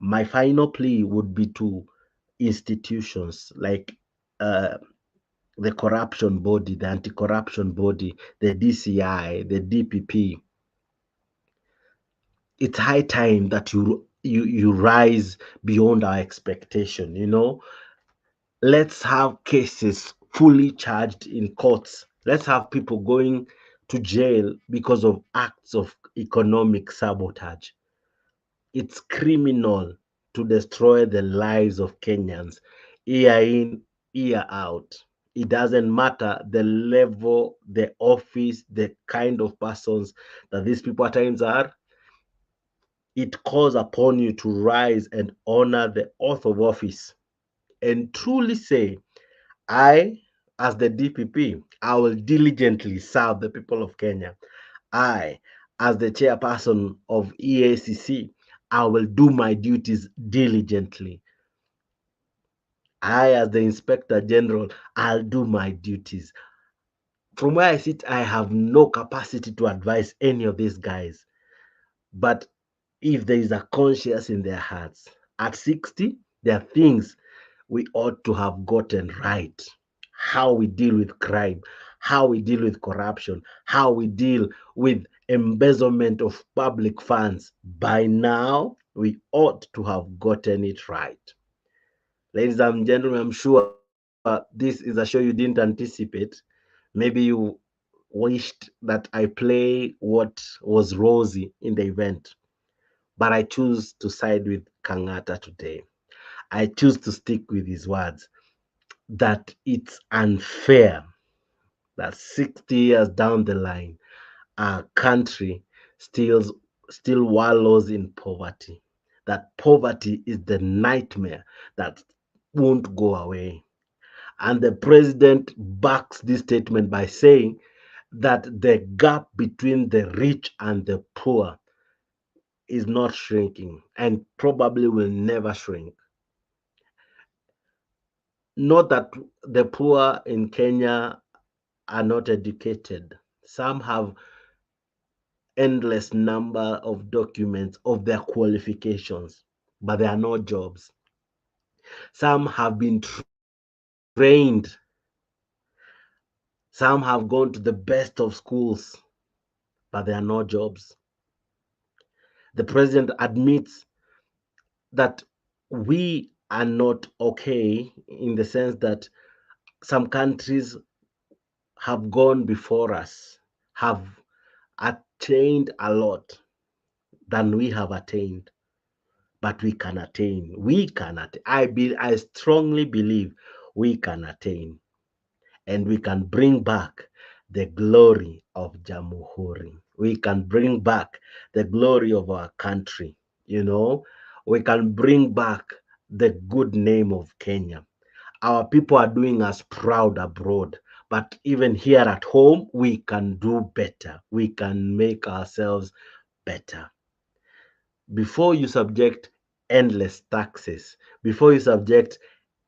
[SPEAKER 1] My final plea would be to institutions like the corruption body, the anti-corruption body, the DCI, the DPP. It's high time that you rise beyond our expectation. Let's have cases fully charged in courts. Let's have people going to jail because of acts of economic sabotage. It's criminal to destroy the lives of Kenyans year in, year out. It doesn't matter the level, the office, the kind of persons that these people at times are. It calls upon you to rise and honor the oath of office and truly say, I, as the DPP, I will diligently serve the people of Kenya. I, as the chairperson of EACC, I will do my duties diligently. I, as the Inspector General, I'll do my duties. From where I sit, I have no capacity to advise any of these guys. But if there is a conscience in their hearts, at 60, there are things we ought to have gotten right. how we deal with crime, how we deal with corruption, how we deal with embezzlement of public funds. By now, we ought to have gotten it right. Ladies and gentlemen, I'm sure this is a show you didn't anticipate. Maybe you wished that I play what was rosy in the event, but I choose to side with Kangata today. I choose to stick with his words that it's unfair that 60 years down the line, our country still wallows in poverty. That poverty is the nightmare that won't go away. And the president backs this statement by saying that the gap between the rich and the poor is not shrinking and probably will never shrink. Not that the poor in Kenya are not educated. Some have endless number of documents of their qualifications, but there are no jobs. Some have been trained. Some have gone to the best of schools, but there are no jobs. The president admits that we are not okay in the sense that some countries have gone before us, have attained a lot than we have attained, but we can attain. We can attain. I strongly believe we can attain, and we can bring back the glory of Jamuhuri. We can bring back the glory of our country. You know, we can bring back the good name of Kenya. Our people are doing us proud abroad, but even here at home, we can do better. We can make ourselves better. Before you subject endless taxes, before you subject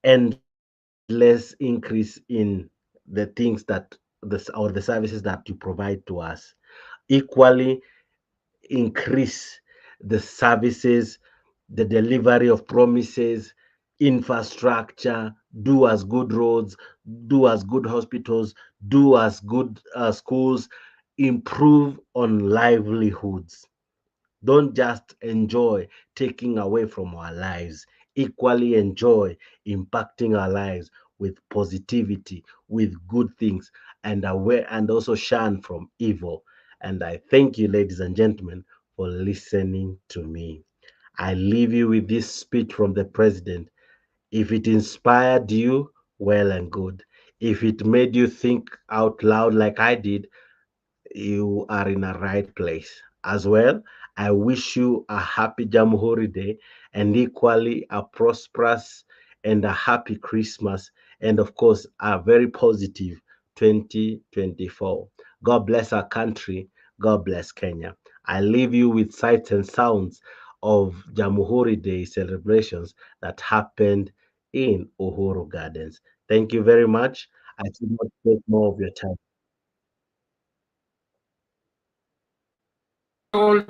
[SPEAKER 1] endless increase in the things that the services that you provide to us, equally increase the services, the delivery of promises, infrastructure, do as good roads, do as good hospitals, do as good schools, improve on livelihoods. Don't just enjoy taking away from our lives, equally enjoy impacting our lives with positivity, with good things, and aware and also shun from evil. And I thank you, ladies and gentlemen, for listening to me. I leave you with this speech from the president. If it inspired you, well and good. If it made you think out loud like I did, you are in a right place. As well, I wish you a happy Jamuhuri Day and equally a prosperous and a happy Christmas, and of course, a very positive 2024. God bless our country. God bless Kenya. I leave you with sights and sounds of Jamuhuri Day celebrations that happened in Uhuru Gardens. Thank you very much. I should not take more of your time.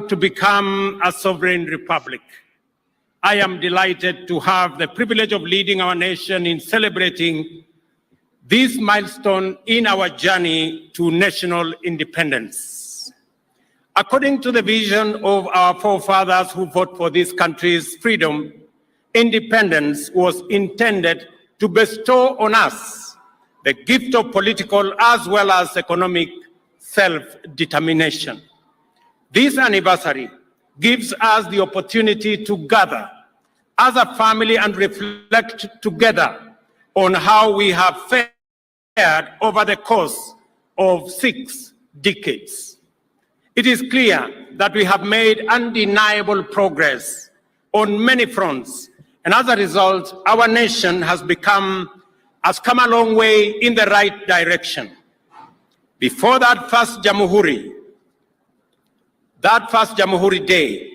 [SPEAKER 7] To become a sovereign republic. I am delighted to have the privilege of leading our nation in celebrating this milestone in our journey to national independence. According to the vision of our forefathers who fought for this country's freedom, independence was intended to bestow on us the gift of political as well as economic self-determination. This anniversary gives us the opportunity to gather as a family and reflect together on how we have fared over the course of 6 decades. It is clear that we have made undeniable progress on many fronts, and as a result, our nation has come a long way in the right direction. Before that first Jamuhuri Day,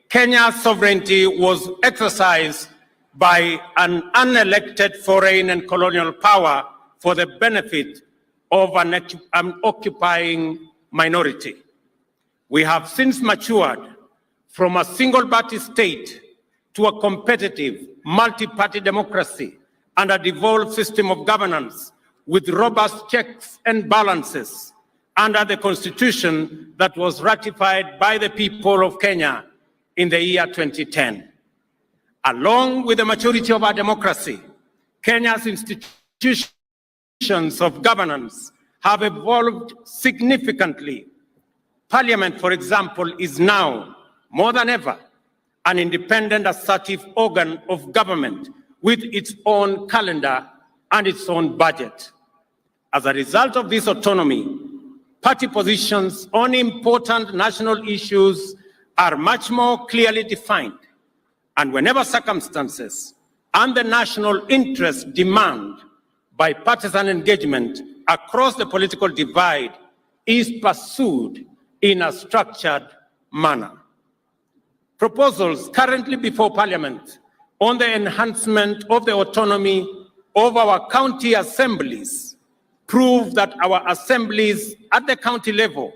[SPEAKER 7] Kenya's sovereignty was exercised by an unelected foreign and colonial power for the benefit of an occupying minority. We have since matured from a single-party state to a competitive multi-party democracy and a devolved system of governance with robust checks and balances under the Constitution that was ratified by the people of Kenya in the year 2010. Along with the maturity of our democracy, Kenya's institutions of governance have evolved significantly. Parliament, for example, is now, more than ever, an independent, assertive organ of government with its own calendar and its own budget. As a result of this autonomy, party positions on important national issues are much more clearly defined, and whenever circumstances and the national interest demand, bipartisan engagement across the political divide is pursued in a structured manner. Proposals currently before Parliament on the enhancement of the autonomy of our county assemblies prove that our assemblies at the county level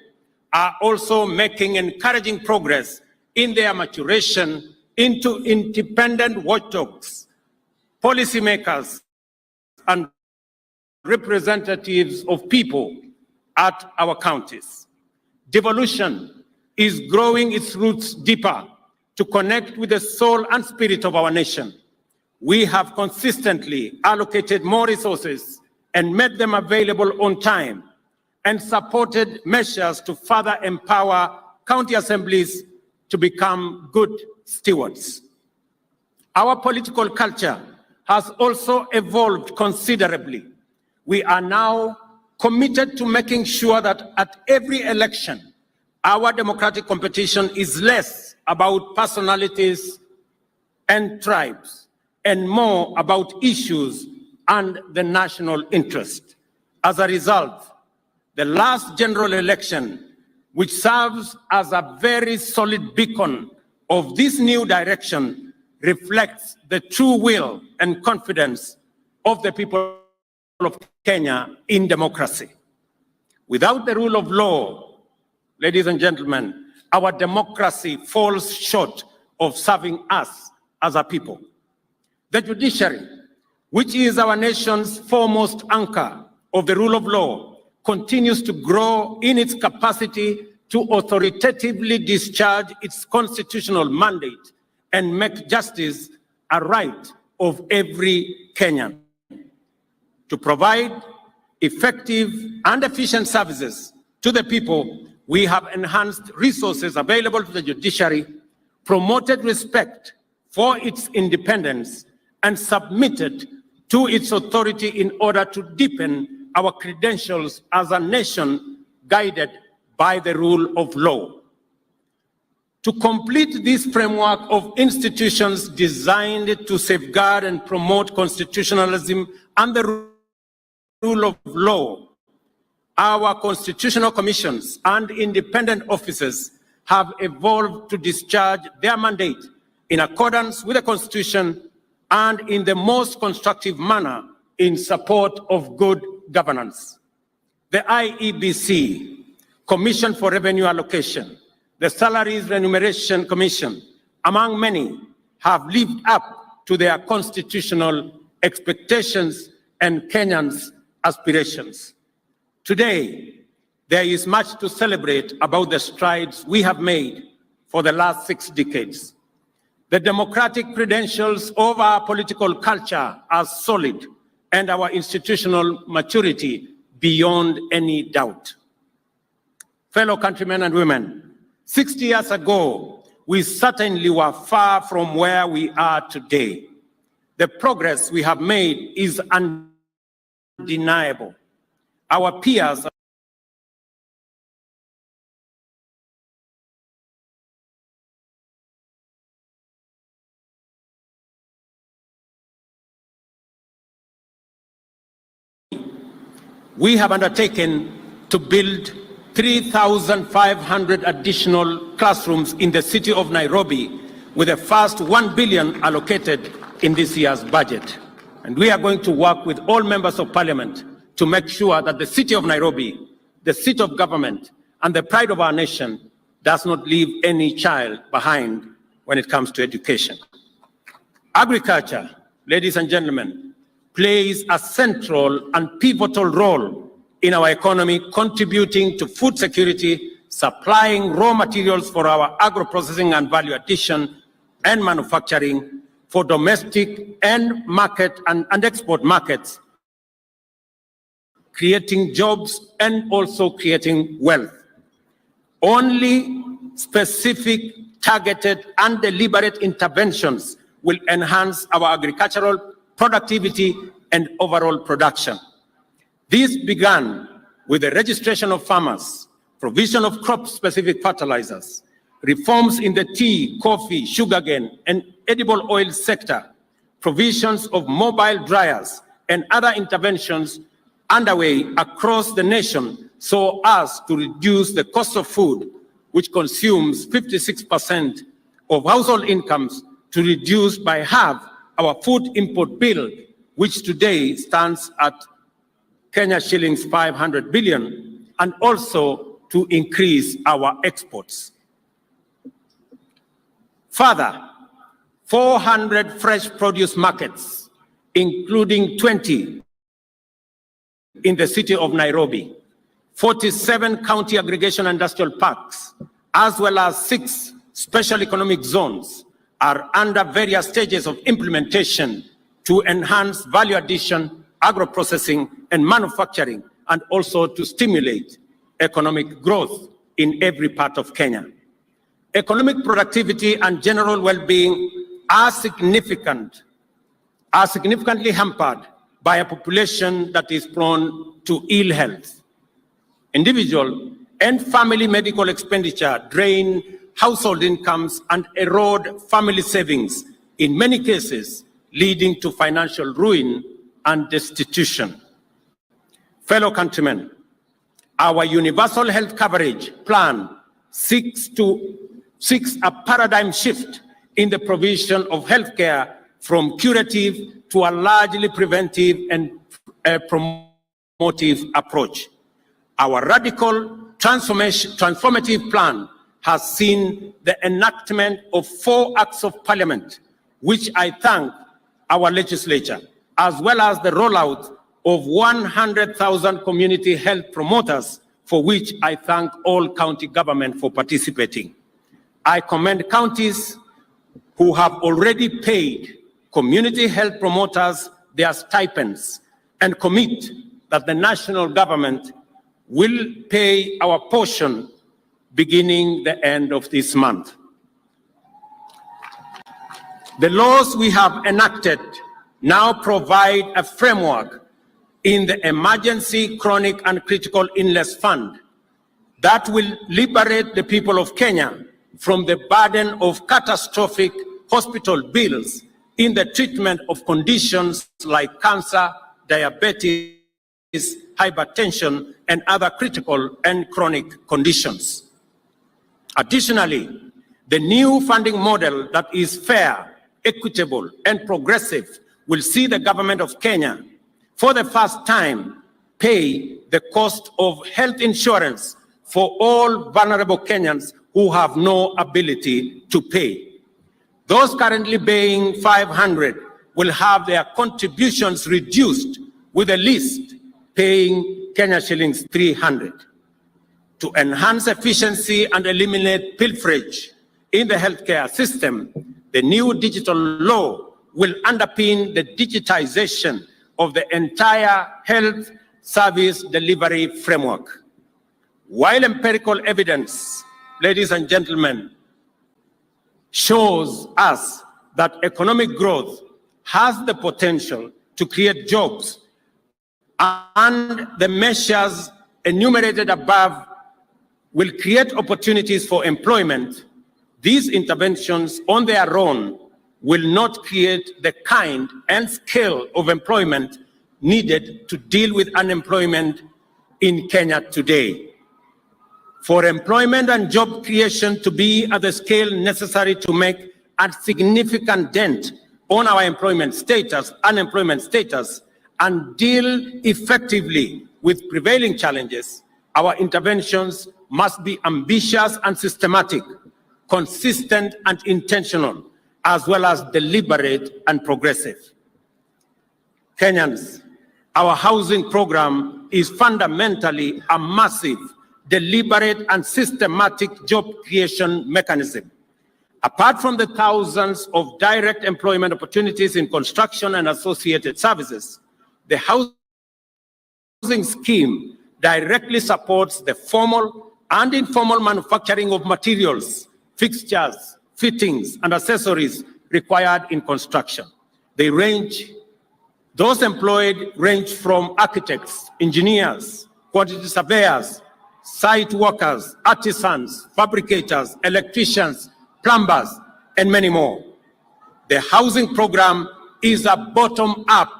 [SPEAKER 7] are also making encouraging progress in their maturation into independent watchdogs, policymakers, and representatives of people at our counties. Devolution is growing its roots deeper to connect with the soul and spirit of our nation. We have consistently allocated more resources and made them available on time, and supported measures to further empower county assemblies to become good stewards. Our political culture has also evolved considerably. We are now committed to making sure that at every election, our democratic competition is less about personalities and tribes and more about issues and the national interest. As a result, the last general election, which serves as a very solid beacon of this new direction, reflects the true will and confidence of the people of Kenya in democracy. Without the rule of law, ladies and gentlemen, our democracy falls short of serving us as a people. The judiciary, which is our nation's foremost anchor of the rule of law, continues to grow in its capacity to authoritatively discharge its constitutional mandate and make justice a right of every Kenyan. To provide effective and efficient services to the people, we have enhanced resources available to the judiciary, promoted respect for its independence, and submitted to its authority in order to deepen our credentials as a nation guided by the rule of law. To complete this framework of institutions designed to safeguard and promote constitutionalism and the rule of law, our constitutional commissions and independent offices have evolved to discharge their mandate in accordance with the Constitution and in the most constructive manner in support of good governance. The IEBC, Commission for Revenue Allocation, the Salaries Remuneration Commission, among many, have lived up to their constitutional expectations and Kenyans' aspirations. Today, there is much to celebrate about the strides we have made for the last 6 decades. The democratic credentials of our political culture are solid, and our institutional maturity beyond any doubt. Fellow countrymen and women, 60 years ago, we certainly were far from where we are today. The progress we have made is undeniable. Our peers we have undertaken to build 3,500 additional classrooms in the city of Nairobi, with the first 1 billion allocated in this year's budget. And we are going to work with all members of parliament to make sure that the city of Nairobi, the seat of government, and the pride of our nation does not leave any child behind when it comes to education. Agriculture, ladies and gentlemen, plays a central and pivotal role in our economy, contributing to food security, supplying raw materials for our agro-processing and value addition and manufacturing for domestic and market and export markets, creating jobs and also creating wealth. Only specific, targeted, and deliberate interventions will enhance our agricultural productivity and overall production. This began with the registration of farmers, provision of crop-specific fertilizers, reforms in the tea, coffee, sugarcane, and edible oil sector, provisions of mobile dryers, and other interventions underway across the nation so as to reduce the cost of food, which consumes 56% of household incomes, to reduce by half our food import bill, which today stands at Kenya shillings 500 billion, and also to increase our exports. Further, 400 fresh produce markets, including 20 in the city of Nairobi, 47 county aggregation industrial parks, as well as 6 special economic zones, are under various stages of implementation to enhance value addition, agro-processing, and manufacturing, and also to stimulate economic growth in every part of Kenya. Economic productivity and general well-being are significantly hampered by a population that is prone to ill health. Individual and family medical expenditure drain household incomes and erode family savings, in many cases leading to financial ruin and destitution. Fellow countrymen, our universal health coverage plan seeks a paradigm shift in the provision of healthcare from curative to a largely preventive and promotive approach. Our radical transformative plan has seen the enactment of 4 acts of parliament, which I thank our legislature, as well as the rollout of 100,000 community health promoters, for which I thank all county government for participating. I commend counties who have already paid community health promoters their stipends and commit that the national government will pay our portion beginning the end of this month. The laws we have enacted now provide a framework in the Emergency, Chronic, and Critical Illness Fund that will liberate the people of Kenya from the burden of catastrophic hospital bills in the treatment of conditions like cancer, diabetes, hypertension, and other critical and chronic conditions. Additionally, the new funding model that is fair, equitable, and progressive will see the government of Kenya, for the first time, pay the cost of health insurance for all vulnerable Kenyans who have no ability to pay. Those currently paying 500 will have their contributions reduced, with the least paying Kenya shillings 300. To enhance efficiency and eliminate pilferage in the healthcare system, the new digital law will underpin the digitization of the entire health service delivery framework. While empirical evidence, ladies and gentlemen, shows us that economic growth has the potential to create jobs, and the measures enumerated above will create opportunities for employment, these interventions on their own will not create the kind and scale of employment needed to deal with unemployment in Kenya today. For employment and job creation to be at the scale necessary to make a significant dent on our unemployment status, and deal effectively with prevailing challenges, our interventions must be ambitious and systematic, consistent and intentional, as well as deliberate and progressive. Kenyans, our housing program is fundamentally a massive, deliberate, and systematic job creation mechanism. Apart from the thousands of direct employment opportunities in construction and associated services, the housing scheme directly supports the formal and informal manufacturing of materials, fixtures, fittings, and accessories required in construction. Those employed range from architects, engineers, quantity surveyors, site workers, artisans, fabricators, electricians, plumbers, and many more. The housing program is a bottom-up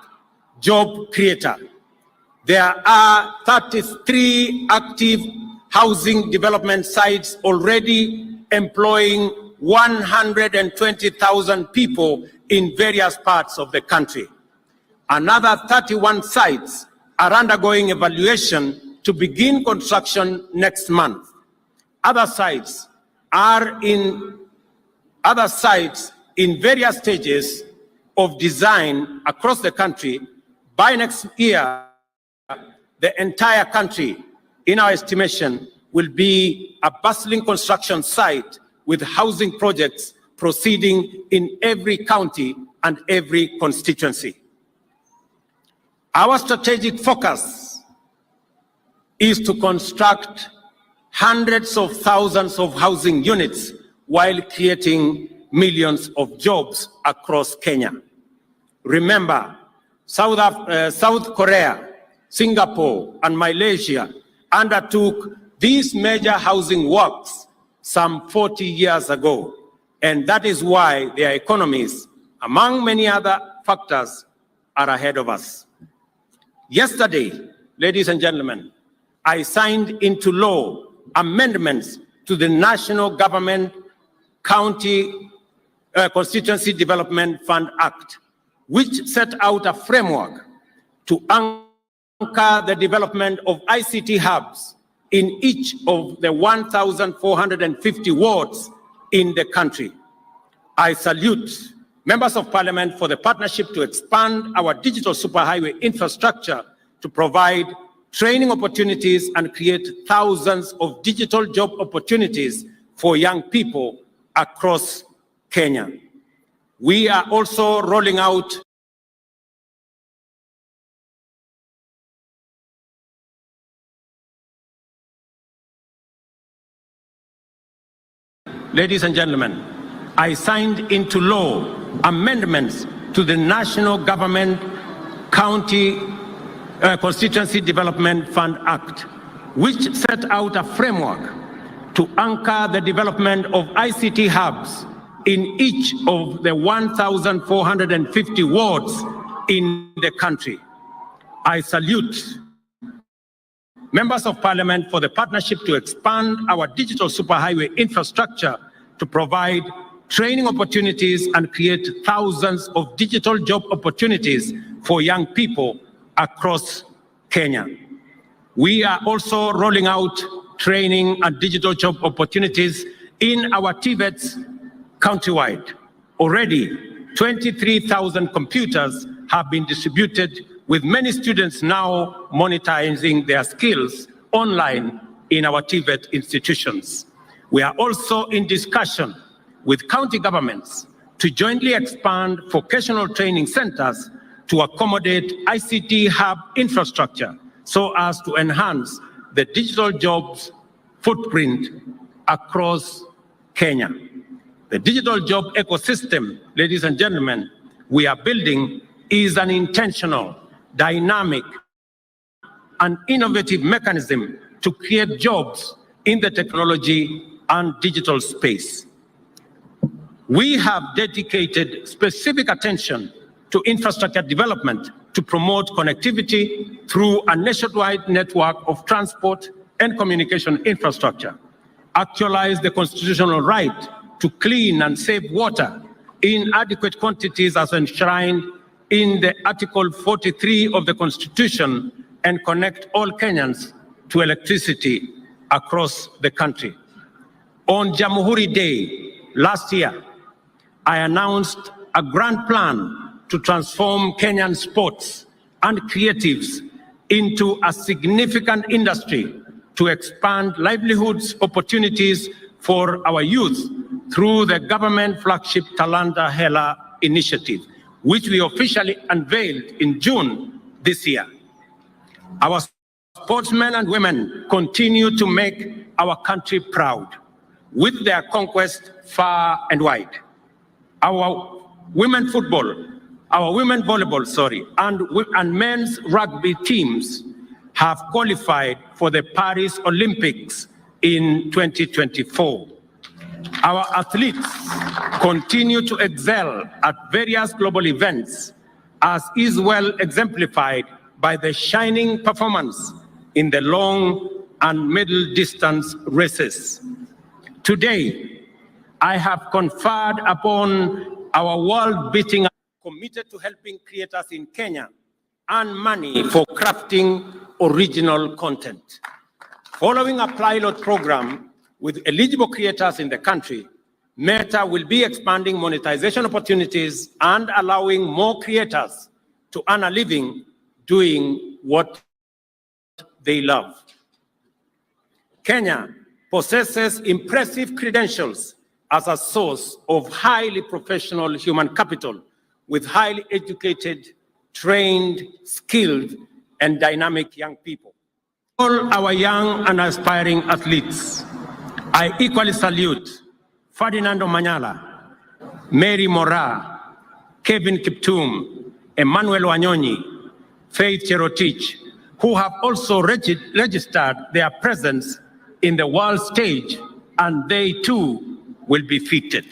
[SPEAKER 7] job creator. There are 33 active housing development sites already employing 120,000 people in various parts of the country. Another 31 sites are undergoing evaluation to begin construction next month. Other sites in various stages of design across the country. By next year, the entire country, in our estimation, will be a bustling construction site with housing projects proceeding in every county and every constituency. Our strategic focus is to construct hundreds of thousands of housing units while creating millions of jobs across Kenya. Remember, South Korea, Singapore, and Malaysia undertook these major housing works some 40 years ago, and that is why their economies, among many other factors, are ahead of us. Yesterday, ladies and gentlemen, I signed into law amendments to the National Government County Constituency Development Fund Act, which set out a framework to anchor the development of ICT hubs in each of the 1,450 wards in the country. I salute members of Parliament for the partnership to expand our digital superhighway infrastructure to provide training opportunities and create thousands of digital job opportunities for young people across Kenya. We are also rolling out Ladies and gentlemen, I signed into law amendments to the National Government County Constituency Development Fund Act, which set out a framework to anchor the development of ICT hubs in each of the 1,450 wards in the country. I salute members of Parliament for the partnership to expand our digital superhighway infrastructure to provide training opportunities and create thousands of digital job opportunities for young people across Kenya. We are also rolling out training and digital job opportunities in our TVETs countrywide. Already, 23,000 computers have been distributed, with many students now monetizing their skills online in our TVET institutions. We are also in discussion with county governments to jointly expand vocational training centers to accommodate ICT hub infrastructure so as to enhance the digital jobs footprint across Kenya. The digital job ecosystem, ladies and gentlemen, we are building is an intentional, dynamic, and innovative mechanism to create jobs in the technology and digital space. We have dedicated specific attention to infrastructure development to promote connectivity through a nationwide network of transport and communication infrastructure, actualize the constitutional right to clean and safe water in adequate quantities as enshrined in the Article 43 of the Constitution, and connect all Kenyans to electricity across the country. On Jamuhuri Day last year, I announced a grand plan to transform Kenyan sports and creatives into a significant industry to expand livelihoods opportunities for our youth through the government flagship Talanta Hela initiative, which we officially unveiled in June this year. Our sportsmen and women continue to make our country proud with their conquest far and wide. Our women volleyball, and men's rugby teams have qualified for the Paris Olympics in 2024. Our athletes continue to excel at various global events, as is well exemplified by the shining performance in the long and middle distance races. Today, I have conferred upon our world-beating committed to helping creators in Kenya earn money for crafting original content. Following a pilot program with eligible creators in the country, Meta will be expanding monetization opportunities and allowing more creators to earn a living doing what they love. Kenya possesses impressive credentials as a source of highly professional human capital with highly educated, trained, skilled, and dynamic young people. All our young and aspiring athletes, I equally salute Ferdinando Manyala, Mary Mora, Kevin Kiptum, Emmanuel Wanyonyi, Faith Cherotich, who have also registered their presence in the world stage, and they too will be featured.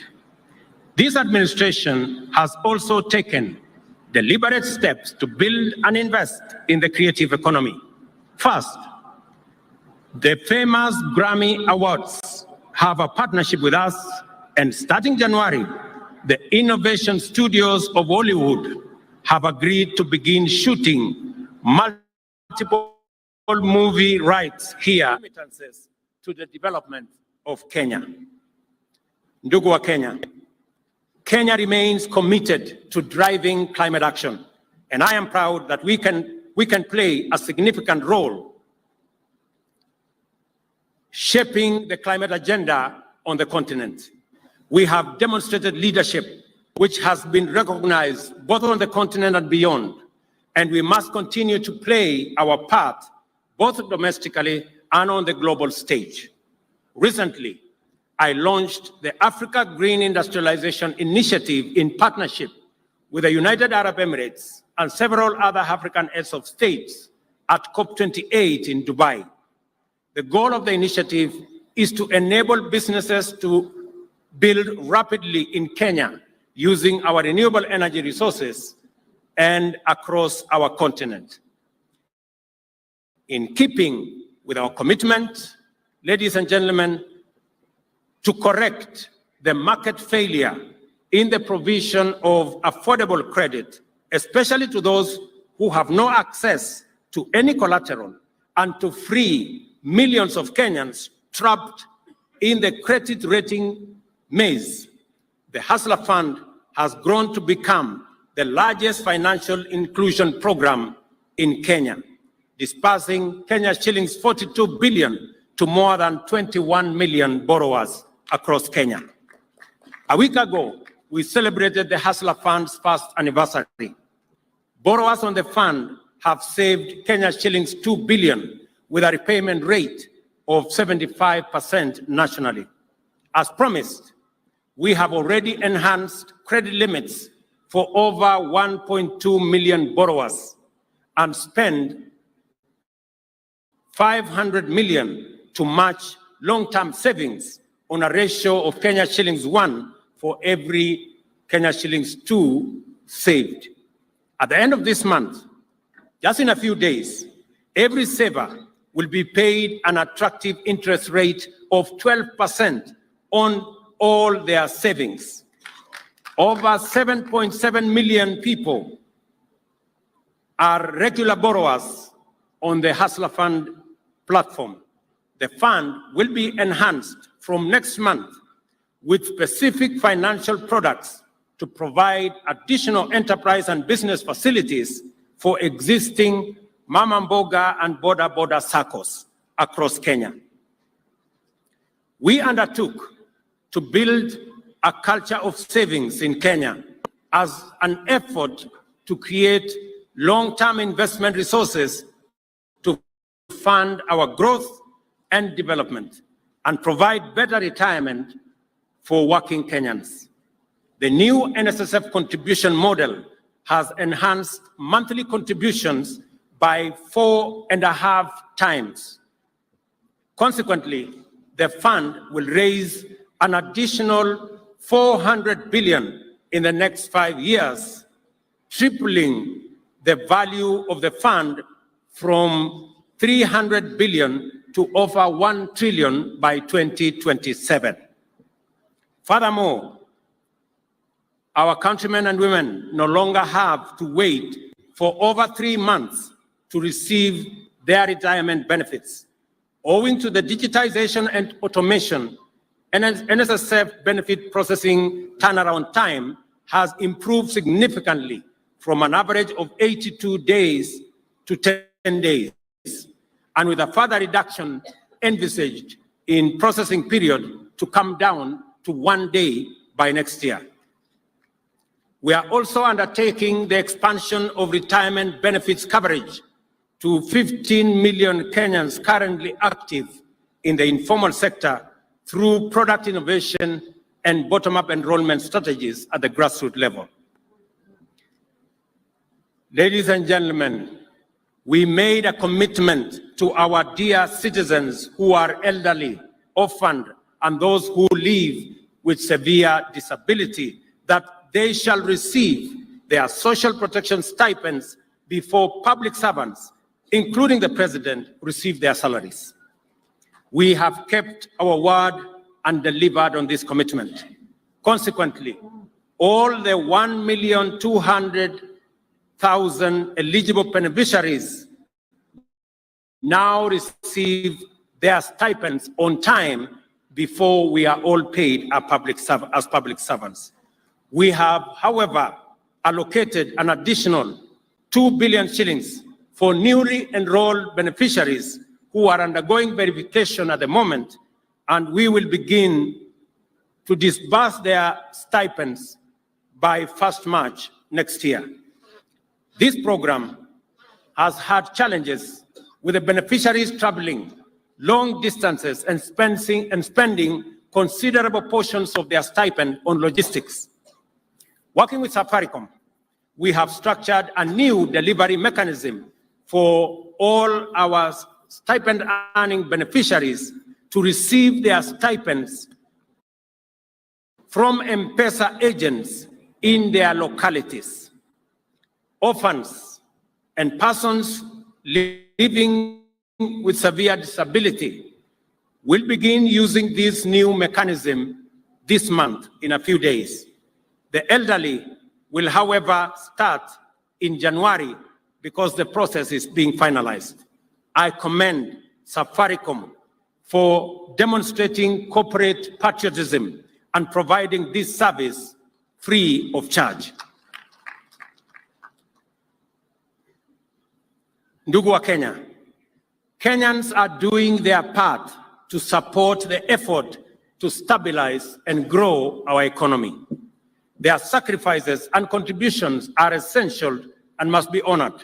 [SPEAKER 7] This administration has also taken deliberate steps to build and invest in the creative economy. First, the famous Grammy Awards have a partnership with us, and starting January, the Innovation Studios of Hollywood have agreed to begin shooting multiple movie rights here to the development of Kenya. Ndugu wa Kenya, Kenya remains committed to driving climate action, and I am proud that we can play a significant role shaping the climate agenda on the continent. We have demonstrated leadership which has been recognized both on the continent and beyond, and we must continue to play our part both domestically and on the global stage. Recently, I launched the Africa Green Industrialization Initiative in partnership with the United Arab Emirates and several other African heads of states at COP28 in Dubai. The goal of the initiative is to enable businesses to build rapidly in Kenya using our renewable energy resources and across our continent. In keeping with our commitment, ladies and gentlemen, to correct the market failure in the provision of affordable credit, especially to those who have no access to any collateral, and to free millions of Kenyans trapped in the credit rating maze, the Hustler Fund has grown to become the largest financial inclusion program in Kenya, disbursing Kenya's shillings 42 billion to more than 21 million borrowers across Kenya. A week ago, we celebrated the Hustler Fund's first anniversary. Borrowers on the fund have saved Kenya's shillings 2 billion with a repayment rate of 75% nationally. As promised, we have already enhanced credit limits for over 1.2 million borrowers and spent 500 million to match long-term savings on a ratio of Kenya shillings 1 for every Kenya shillings 2 saved. At the end of this month, just in a few days, every saver will be paid an attractive interest rate of 12% on all their savings. Over 7.7 million people are regular borrowers on the Hustler Fund platform. The fund will be enhanced from next month with specific financial products to provide additional enterprise and business facilities for existing Mama Mboga and border SACCOs across Kenya. We undertook to build a culture of savings in Kenya as an effort to create long-term investment resources to fund our growth and development and provide better retirement for working Kenyans. The new NSSF contribution model has enhanced monthly contributions by 4.5 times. Consequently, the fund will raise an additional 400 billion in the next 5 years, tripling the value of the fund from 300 billion to over 1 trillion by 2027. Furthermore, our countrymen and women no longer have to wait for over 3 months to receive their retirement benefits. Owing to the digitization and automation, NSSF benefit processing turnaround time has improved significantly from an average of 82 days to 10 days, and with a further reduction envisaged in processing period to come down to 1 day by next year. We are also undertaking the expansion of retirement benefits coverage to 15 million Kenyans currently active in the informal sector through product innovation and bottom-up enrollment strategies at the grassroots level. Ladies and gentlemen, we made a commitment to our dear citizens who are elderly, orphaned, and those who live with severe disability that they shall receive their social protection stipends before public servants, including the president, receive their salaries. We have kept our word and delivered on this commitment. Consequently, all the 1,200,000 eligible beneficiaries now receive their stipends on time before we are all paid as public servants. We have, however, allocated an additional 2 billion shillings for newly enrolled beneficiaries who are undergoing verification at the moment, and we will begin to disburse their stipends by 1st March next year. This program has had challenges with the beneficiaries traveling long distances and spending considerable portions of their stipend on logistics. Working with Safaricom, we have structured a new delivery mechanism for all our stipend-earning beneficiaries to receive their stipends from M-Pesa agents in their localities. Orphans and persons living with severe disability will begin using this new mechanism this month in a few days. The elderly will, however, start in January because the process is being finalized. I commend Safaricom for demonstrating corporate patriotism and providing this service free of charge. Ndugu wa Kenya, Kenyans are doing their part to support the effort to stabilize and grow our economy. Their sacrifices and contributions are essential and must be honored.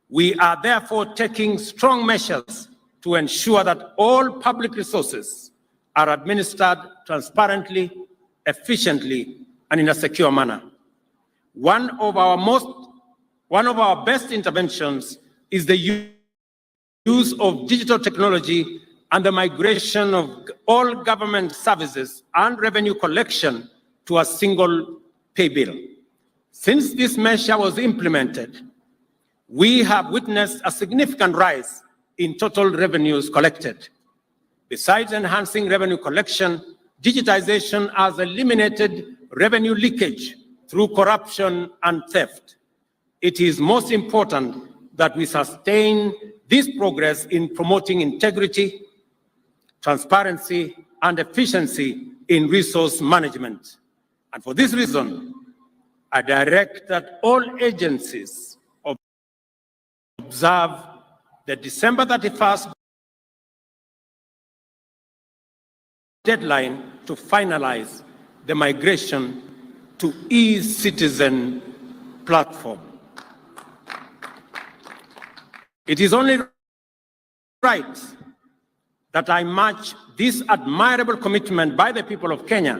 [SPEAKER 7] We are therefore taking strong measures to ensure that all public resources are administered transparently, efficiently, and in a secure manner. One of our best interventions is the use of digital technology and the migration of all government services and revenue collection to a single pay bill. Since this measure was implemented, we have witnessed a significant rise in total revenues collected. Besides enhancing revenue collection, digitization has eliminated revenue leakage through corruption and theft. It is most important that we sustain this progress in promoting integrity, transparency, and efficiency in resource management. And for this reason, I direct that all agencies observe the December 31st deadline to finalize the migration to e-citizen platform. It is only right that I match this admirable commitment by the people of Kenya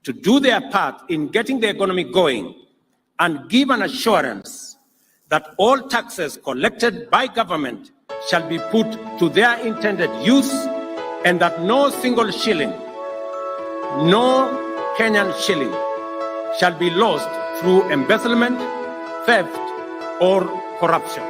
[SPEAKER 7] to do their part in getting the economy going and give an assurance that all taxes collected by government shall be put to their intended use and that no single shilling, no Kenyan shilling, shall be lost through embezzlement, theft, or corruption.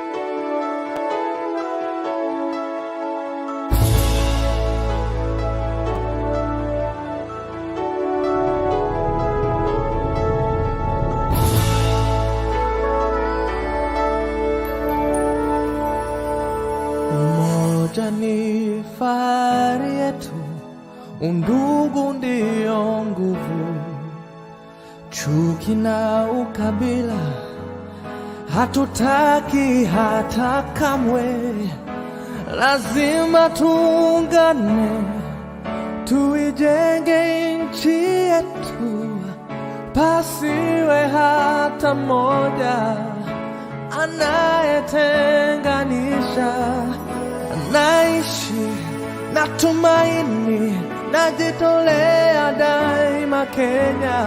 [SPEAKER 8] Umoja ni fahari yetu, undugu ndio nguvu. Chuki na ukabila hatutaki hata kamwe. Lazima tuungane, tuijenge nchi yetu, pasiwe hata mmoja anayetenganisha. Naishi na tumaini, najitolea daima Kenya.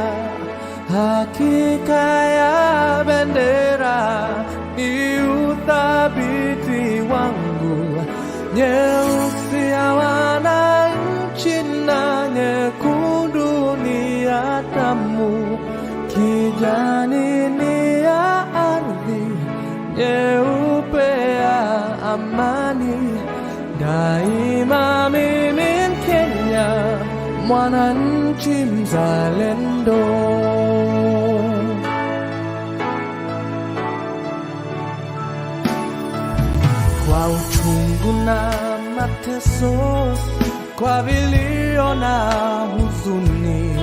[SPEAKER 8] Hakika ya bendera ni uthabiti wangu, nyeusi ya wananchi na nyekundu ni ya damu, kijani ni ya ardhi, nyeupe ya amani. Daima mimi Mkenya, mwananchi mzalendo. Kwa uchungu na mateso, kwa vilio na huzuni,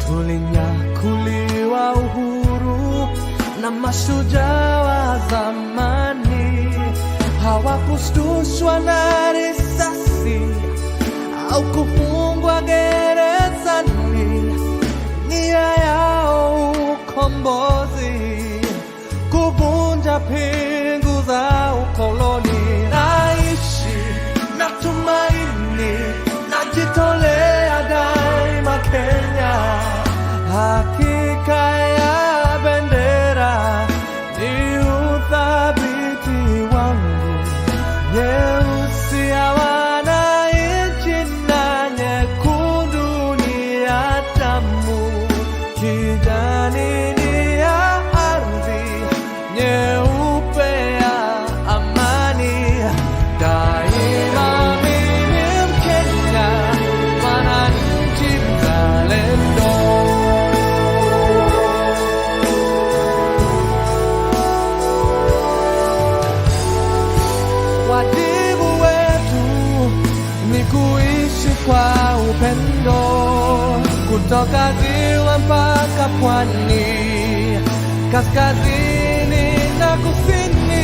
[SPEAKER 8] tulinyakuliwa uhuru na mashujaa wa zamani. Hawakushtushwa na risasi au kufungwa gerezani. Nia yao ukombozi, kuvunja pingu za ukoloni. Naishi na tumaini, najitolea daima Kenya. Hakika ya bendera ni uthabiti wangu, nyeusi ya wananchi na nyekundu ni ya damu, kijani ni ya ardhi, nyeupe ya amani. Daima mimi Mkenya, mwananchi mzalendo. Wajibu wetu ni kuishi kwa upendo, kutoka ziwa mpaka pwani, kaskazini na kusini.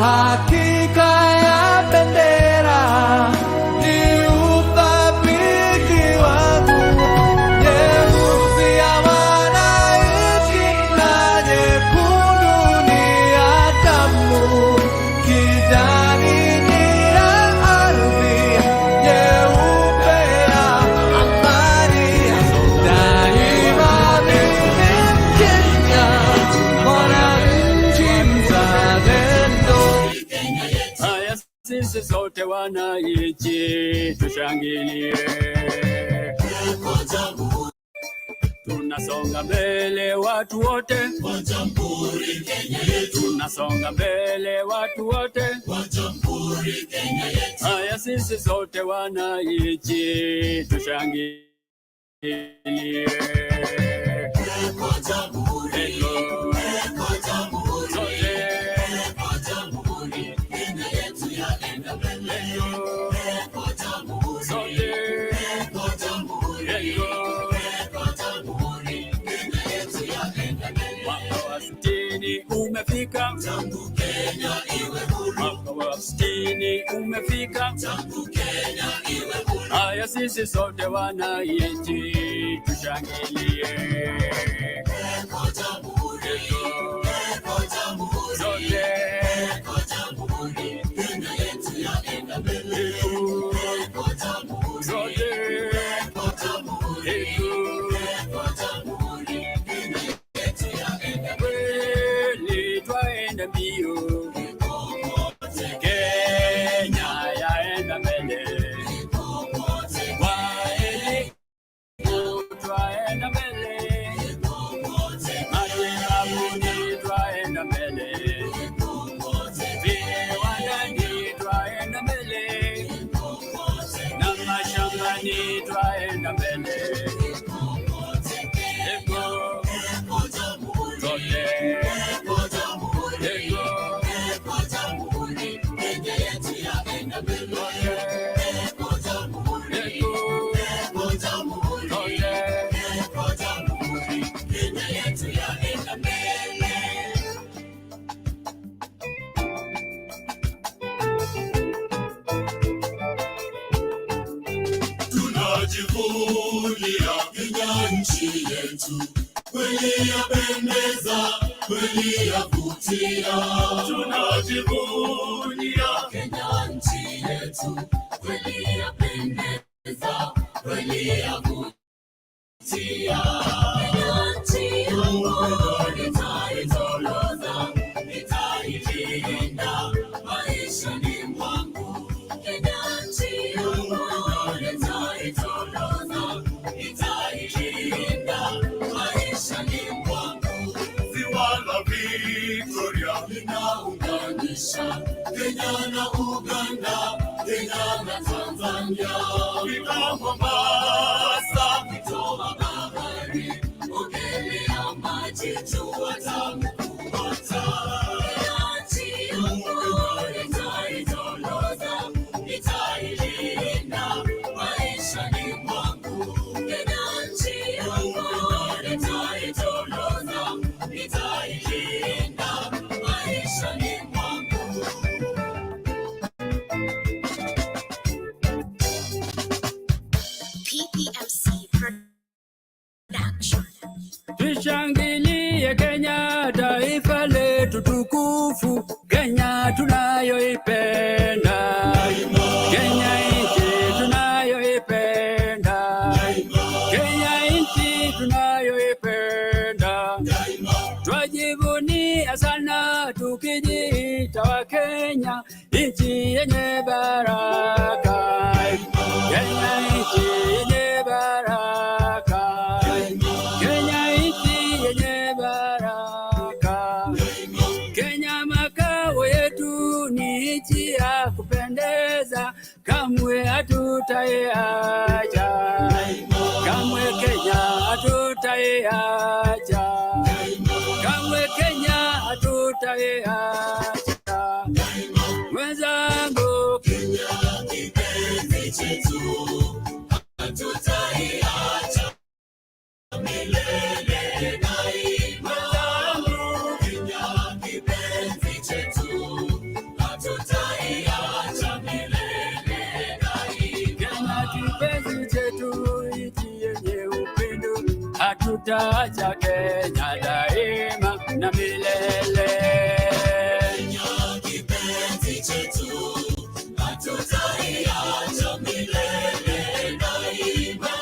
[SPEAKER 8] Hakika ya bendera ni uthabiti wangu, nyeusi ya wananchi na nyekundu ni ya damu, kijani ni ya ardhi, nyeupe ya amani. Daima mimi Mkenya, mwananchi mzalendo.
[SPEAKER 9] sisi sote wananchi tushangilie. Tunasonga mbele watu wote wa Jamhuri Kenya yetu. Tunasonga mbele watu wote wa Jamhuri Kenya yetu. Haya sisi sote wananchi tushangilie. Kwa Jamhuri, kwa Jamhuri, kwa Jamhuri Kenya yetu yaenda mbele. Kwa Jamhuri, kwa Jamhuri, kwa Jamhuri Kenya yetu yaenda mbele. Mwaka wa 60 umefika, tangu Kenya iwe huru. Mwaka wa 60 umefika, tangu Kenya iwe huru. Haya sisi sote wananchi tushangilie. Kwa Jamhuri, kwa Jamhuri, kwa Jamhuri Kenya yetu yaenda mbele. Kwa Jamhuri, kwa Jamhuri, kwa Jamhuri Kenya yetu yaenda mbele. Twaenda mbio, Kenya yaenda mbele. Twaenda mbele, Majirani twaenda mbele, viwandani twaenda mbele, na mashambani twaenda mbele. Tunajivunia Kenya nchi yetu, kweli yapendeza, kweli yavutia. Tunajivunia Kenya nchi yetu, kweli yapendeza, kweli yavutia. Kenya nchi yangu nitaitoloza, nitailinda maishani mwangu. Kenya nchi yangu nitaitoloza, nitailinda maishani mwangu. Ziwa la Victoria linaunganisha Kenya na Uganda, Kenya na Tanzania. Fika Mombasa, kutoa bahari, ogelea maji, jua tamu kupata. Kenya nchi yangu nitaitoloza, nitailinda maishani mwangu. Kenya nchi yangu nitaitoloza, nitailinda maishani mwangu. PPMC Production. Tushangilie Kenya, taifa letu tukufu, Kenya tunayoipenda. Kenya nchi tunayoipenda. Kenya nchi tunayoipenda. Twajivunia sana tukijiita wa Kenya, nchi yenye baraka. Kenya nchi yenye baraka. Kenya nchi yenye baraka. Kenya makao yetu ni nchi ya kupendeza, kamwe hatutaiacha. Kamwe Kenya hatutaiacha. Kamwe Kenya hatutaiacha. Mwenzangu, Kenya kipenzi chetu, hatutaiacha milele daima. Kenya kipenzi chetu, hatutaiacha milele daima. Kenya kipenzi chetu, nchi yenye upendo, hatutaacha Kenya daima na milele. Kenya kipenzi chetu, hatutaiacha milele daima.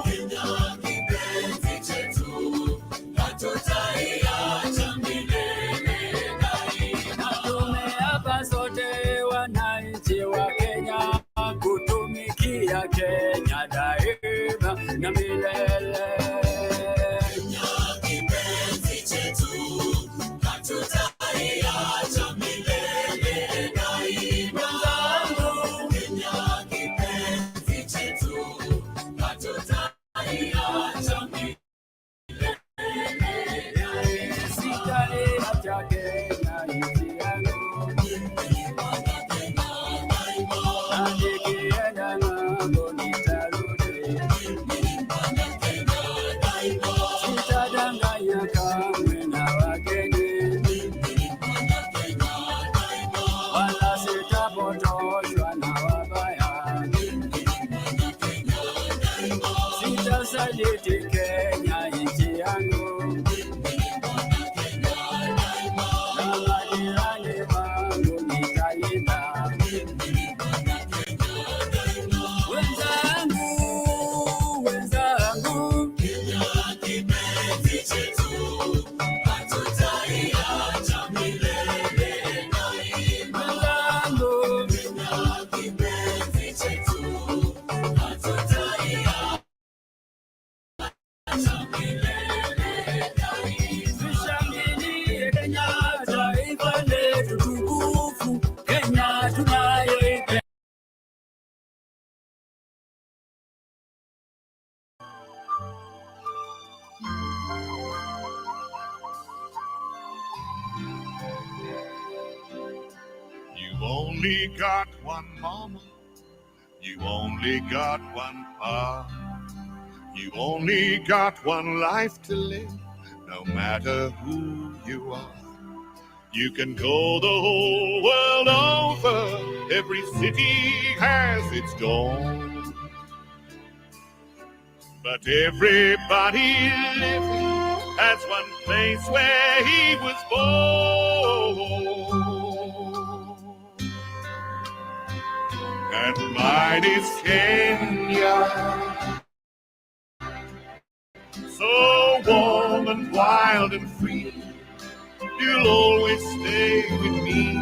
[SPEAKER 9] Kenya kipenzi chetu, hatutaiacha milele daima. Tumeapa sote wana
[SPEAKER 10] You've only got one mama, you only got one pa, you only got one life to live, no matter who you are. You can go the whole world over, every city has its dawn, but everybody living has one place where he was born. And mine is Kenya, so warm and wild and free. You'll always stay with me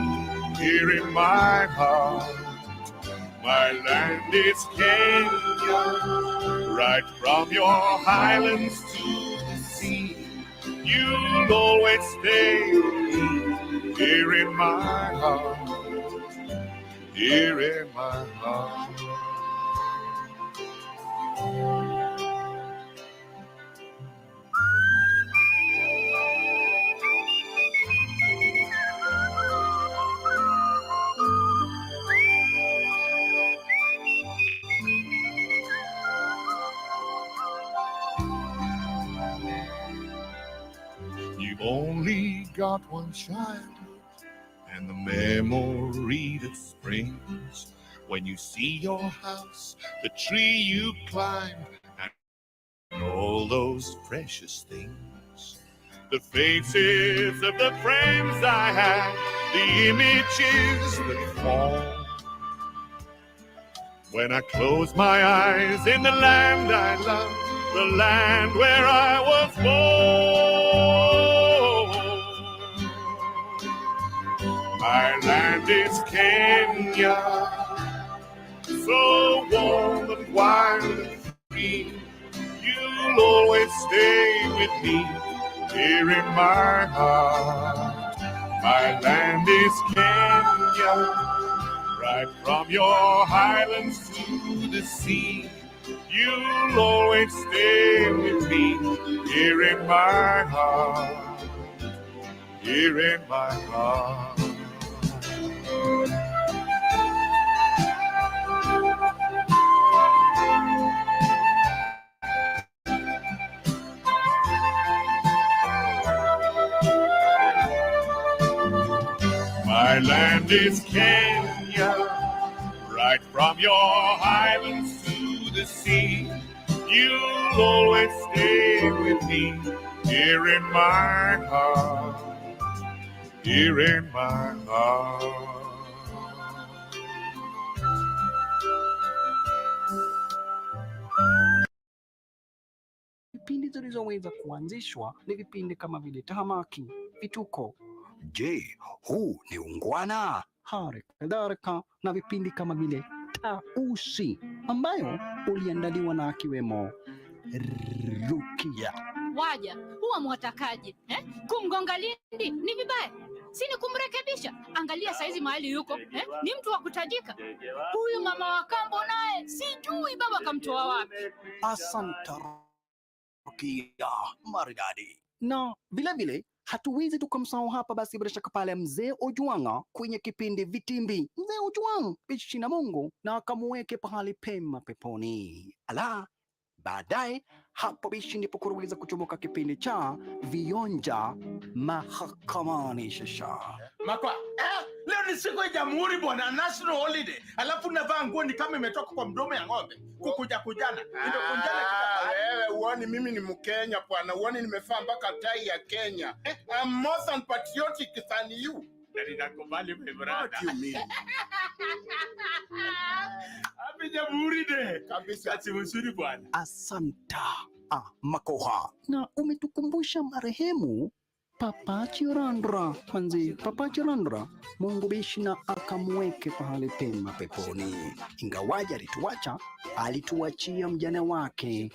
[SPEAKER 10] here in my heart. My land is Kenya, right from your highlands to the sea. You'll always stay with me here in my heart, here in my heart. You've only got one childhood and the memory that springs when you see your house, the tree you climbed, and all those precious things. The faces of the friends I had, the images that fall. When I close my eyes in the land I love, the land where I was born. My land is Kenya, so warm and wild and free. You'll always stay with me here in my heart. My land is Kenya, right from your highlands to the sea. You'll always stay with me here in my heart, here in my heart. My land is Kenya, right from your highlands to the sea. You'll always stay with me here in my heart, here in my heart.
[SPEAKER 11] Vipindi zilizoweza kuanzishwa ni vipindi kama vile tahamaki, vituko, je, huu ni ungwana, hali kadhalika na vipindi kama vile tausi ambayo uliandaliwa na akiwemo Rukia.
[SPEAKER 12] Waja huwa mwatakaje kumgonga Lindi ni vibaya, si ni kumrekebisha? Angalia saizi mahali yuko ni mtu wa kutajika. Huyu mama wa kambo naye sijui baba kamtoa wapi.
[SPEAKER 11] Asante Rukia maridadi. Na vile vile hatuwezi tukamsahau hapa basi bila shaka pale mzee Ojwanga kwenye kipindi Vitimbi. Mzee Ojwanga pishi na Mungu na akamuweke pahali pema peponi. Ala, baadaye hapo bishi ndipo kuweza kuchomoka kipindi cha Vionja Mahakamani. Shasha
[SPEAKER 13] Makwa, leo ni siku ya Jamhuri bwana, national holiday. Alafu navaa nguo ni kama imetoka kwa mdomo ya ng'ombe. Kukuja kujana. Ndio kunjana kita. Wewe uone mimi ni Mkenya bwana. Uone nimevaa mpaka tai ya Kenya. I'm more patriotic than you. Ninakubali my brother. What you mean? Happy Jamhuri Day. Kabisa. Kati mzuri bwana.
[SPEAKER 11] Asanta Makoha. Na umetukumbusha marehemu Papa Chirandra. Manzi Papa Chirandra, Mungu bishi na akamweke pahali pema peponi. Ingawaja alituachia mjane wake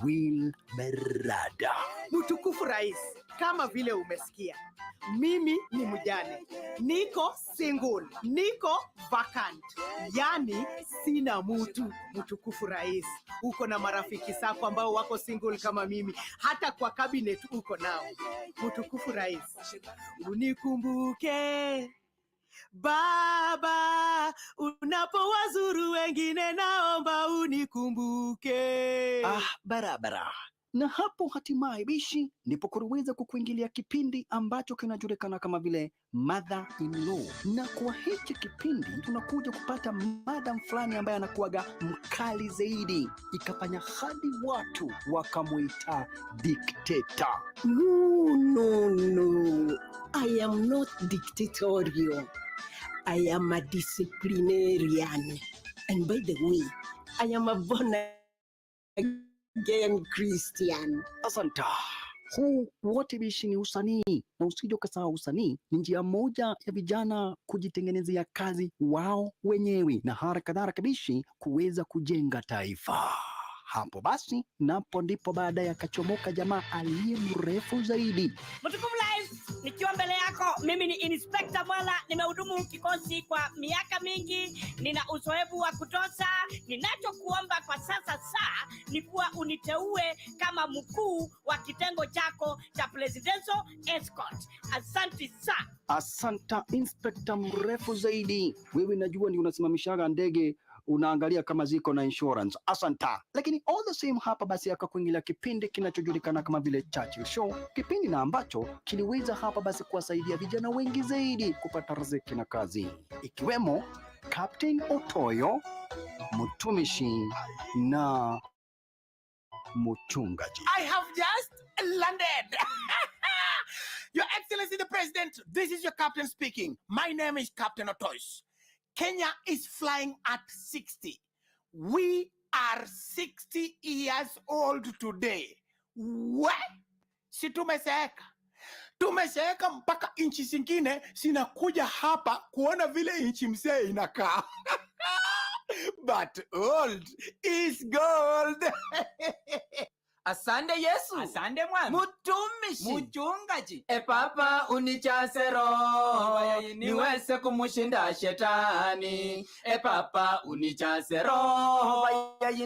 [SPEAKER 11] Will Berada.
[SPEAKER 14] Mtukufu Rais, kama vile umesikia, mimi ni mjane, niko single, niko vacant, yani sina mutu. Mtukufu Rais, uko na marafiki zako ambao wako single kama mimi, hata kwa cabinet uko nao. Mtukufu Rais, unikumbuke Baba, unapowazuru wengine naomba unikumbuke.
[SPEAKER 11] Barabara. Na hapo hatimaye bishi ndipo kuweza kukuingilia kipindi ambacho kinajulikana kama vile Mother in Law. Na kwa hiki kipindi tunakuja kupata madam fulani ambaye anakuwaga mkali zaidi, ikafanya hadi watu wakamuita dictator.
[SPEAKER 15] No. I am not dictatorial. I am a disciplinarian. And by the way, I am a born again Christian.
[SPEAKER 11] Asanta. Huu wote bishi ni usanii, na usije ukasahau usanii ni njia moja ya vijana kujitengenezea kazi wao wenyewe na haraka bishi kuweza kujenga taifa. Hapo basi napo ndipo baadaye akachomoka jamaa aliye mrefu zaidi.
[SPEAKER 16] Mtukufu Live, nikiwa mbele yako, mimi ni Inspector Mwala, nimehudumu kikosi kwa miaka mingi, nina uzoefu wa kutosha. Ninachokuomba kwa sasa ni kuwa uniteue kama mkuu wa kitengo chako cha Presidential Escort. Asante sana.
[SPEAKER 11] Asanta Inspector mrefu zaidi. Wewe najua ni unasimamishaga ndege unaangalia kama ziko na insurance. Asanta. Lakini all the same hapa basi akakuingilia kipindi kinachojulikana kama vile Churchill Show, kipindi na ambacho kiliweza hapa basi kuwasaidia vijana wengi zaidi kupata riziki na kazi, ikiwemo Captain Otoyo, mtumishi na mchungaji.
[SPEAKER 13] I have just landed. Your Excellency the President, this is your captain speaking. My name is Captain Otoyo. Kenya is flying at 60. We are 60 years old today. What? Si tumeseeka mpaka inchi zingine sinakuja hapa kuona vile inchi mzee inakaa. But old is gold.
[SPEAKER 17] Asante Yesu.
[SPEAKER 14] Asante mwana.
[SPEAKER 17] Mutumishi.
[SPEAKER 14] Mchungaji.
[SPEAKER 17] Papa unichase roho niweze kumushinda shetani. Papa unichase roho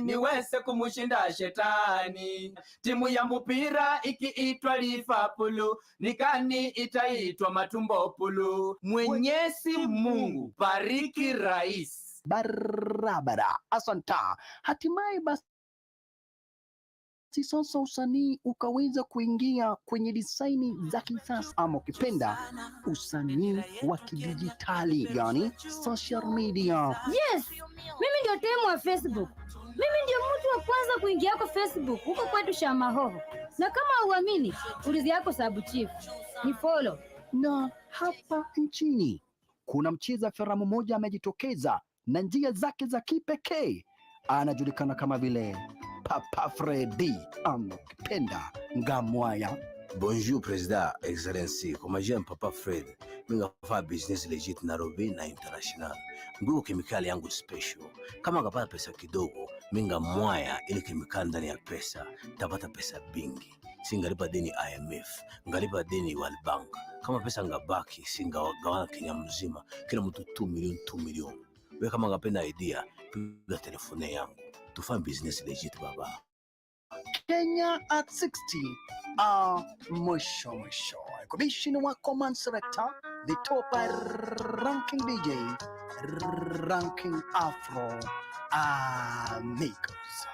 [SPEAKER 17] niweze kumushinda shetani. Timu ya mpira ikiitwa Liverpool, nikani itaitwa matumbo pulu. Mwenyezi Mungu bariki rais.
[SPEAKER 11] Barabara. Asanta. Hatimaye basi sasa usanii ukaweza kuingia kwenye disaini za kisasa, ama ukipenda usanii wa kidijitali, yani social media.
[SPEAKER 18] Yes, mimi ndio demu wa Facebook. Mimi ndio mtu wa kwanza kuingia kwa Facebook huko kwetu Shamahoho. Na kama uamini, ulizi yako Sabu Chief ni follow.
[SPEAKER 11] Na hapa nchini kuna mcheza filamu mmoja amejitokeza na njia zake za kipekee, anajulikana kama vile Papa Freddy, ama ukipenda Ngamwaya.
[SPEAKER 19] Bonjour Président, Excellency. Comme j'aime Papa Fred, minga fa business legit Nairobi na international. Nguo kemikali yangu special. Kama ngapata pesa kidogo, minga mwaya ile kemikali ndani ya pesa, tapata pesa bingi. Singalipa deni IMF, ngalipa deni World Bank. Kama pesa ngabaki, singagawana Kenya mzima, kila mtu 2 million. Wewe kama ngapenda idea, piga telefone yangu. Tufanye business legit baba.
[SPEAKER 11] Kenya at 60. Mwisho. Commissioner wa Command Selector, the top ranking DJ, ranking Afro Amigos.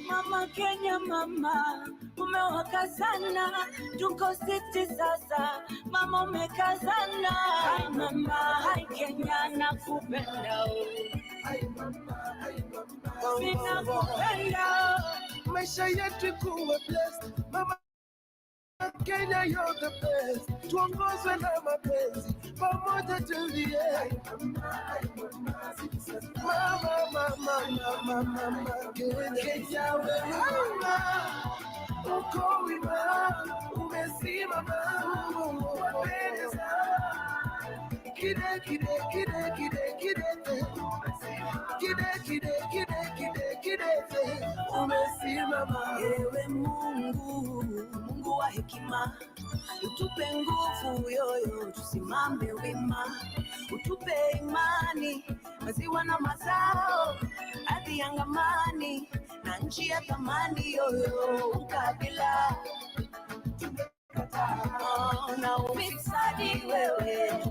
[SPEAKER 20] Mama Kenya, mama umewaka sana, tuko siti sasa, mama umekazana. Hai mama, hai Kenya, nakupenda nakupenda.
[SPEAKER 8] Maisha yetu kuwa blessed, mama Kenya, you're the best. Tuongozwe na mapenzi, pamoja tulie. Mama Kenya, wewe uko wima, umesimama, wapendeza. Kide umesimama.
[SPEAKER 20] Ewe Mungu wa hekima, utupe nguvu yoyo, tusimame wima, utupe imani, maziwa na mazao, ardhi yangamani, na nchi ya thamani yoyo, ukabila na ufisadi wewe,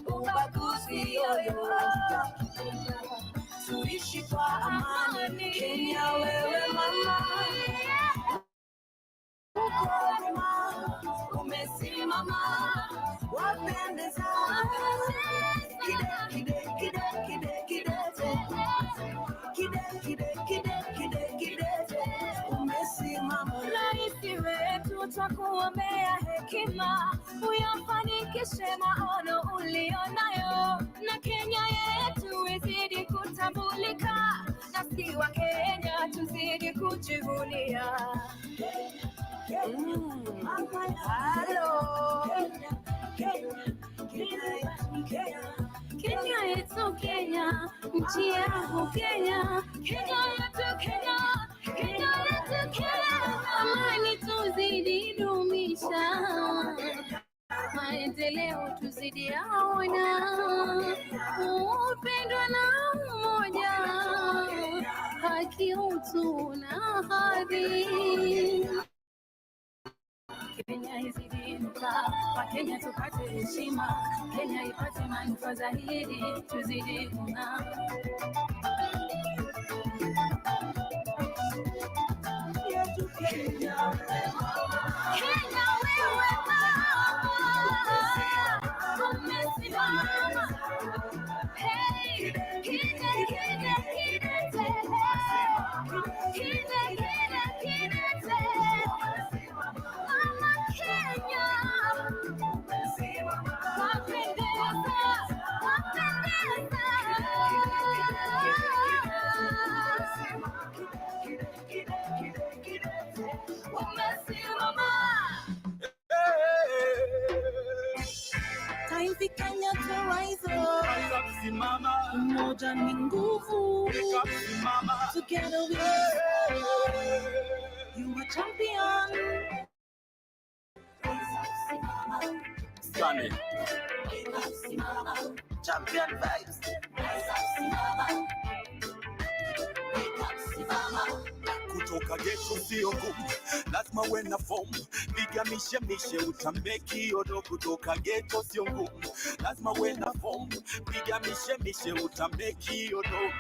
[SPEAKER 20] ubaguzi yoyo, tuishi kwa amani. Kenya wewe mama, umesimama, wapendeza. Umesimama.
[SPEAKER 21] Raisi wetu twakuombea hekima, uyafanikishe maono ulionayo, na Kenya yetu izidi kutambulika, na si wa Kenya tuzidi kujivunia. Kenya yetu Kenya, nchi yangu Kenya, Kenya yetu leo tuzidi aona upendo na umoja, haki, utu na hadhi. Kenya izidi inuka, Wakenya tupate heshima, Kenya ipate manufaa zaidi, tuzidi kung'aa. Kenya wewe mama, umesimama. Hey, kidete. Mama Kenya, Taifa Kenya to rise up, umoja ni nguvu, together we you are champion.
[SPEAKER 3] Stunning. Champion vibes. Kutoka ghetto sio ngumu, lazima uwe na form. Piga mishe utambe kiodo. Kutoka ghetto sio ngumu, lazima uwe na form. Piga mishe utambe kiodo.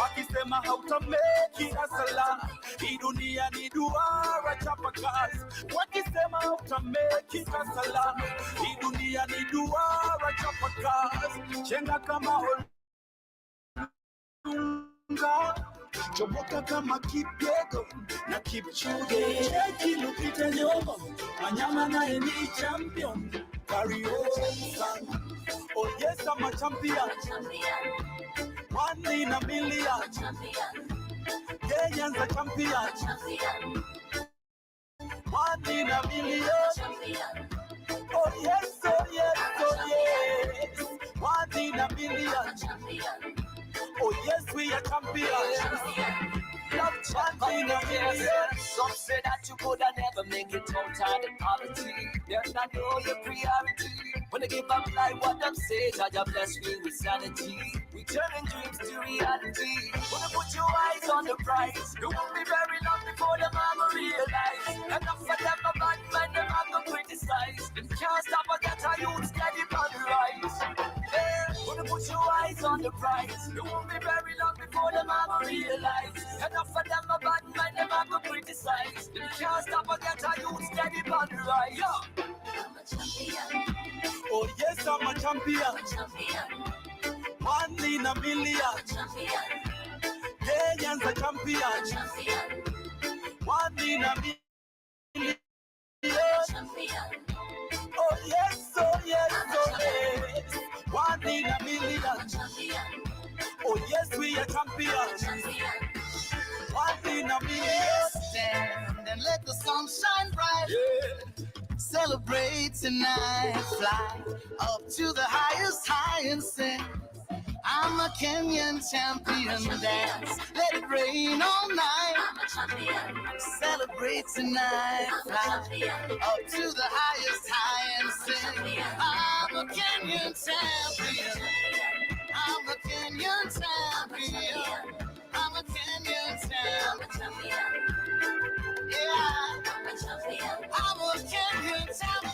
[SPEAKER 3] Wakisema hautameki asala, hii dunia ni duara, chapa kazi. Wakisema hautameki asala, hii dunia ni duara, chapa kazi. Chenga kama olunga, chomoka kama Kipyego na Kipchoge. Cheki Lupita Nyong'o, Wanyama naye ni champion. Carry on, oh yes I'm a champion. 1 in a million. Kenyans a champion. 1 in a million. Oh yes, oh yes, oh yes. 1 in a million. Oh yes, we are champions. Love champion a million.
[SPEAKER 22] Some say that you could never make it out of poverty. They're not know your priority. When they give up life, what them say, God bless me with sanity. We turning dreams to reality. When you put your eyes on the prize, you won't be very long before the mama realize. Enough for them, a bad man, them have to criticize. Them can't stop a get a youth steady on the rise. Yeah. When you put your eyes on the prize, you won't be very long before the mama realize. Enough for them, a bad man, them have to criticize. Them can't stop a get a youth steady on the rise. Yeah.
[SPEAKER 3] I'm a champion. Oh yes, I'm a champion. 1 in a million. Kenyans a champion. 1 in a million. Oh yes, oh yes, oh yes. 1 in a million. Oh yes, we are champions. 1 in a million.
[SPEAKER 23] Stand and let the sun shine bright. Yeah. Celebrate tonight, fly up to the highest high and sing. I'm a Kenyan champion, dance, let it rain all night. I'm a champion. Celebrate tonight, fly up to the highest high and sing. I'm a Kenyan champion. I'm a Kenyan champion. I'm a Kenyan champion. Yeah, I'm a champion. I'm a Kenyan champion.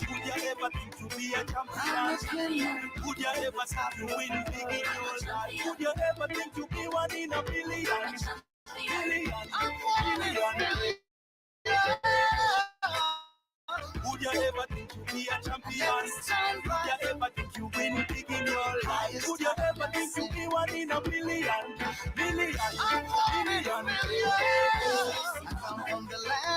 [SPEAKER 3] Would you ever think to be a champion? Would you ever start to win big in your life? Would you ever think to be 1 in a billion? Billion. Would you ever think to be a champion? Would you ever think you win big in your life? Would you ever think to be 1 in a billion? Billion.
[SPEAKER 23] I come from the land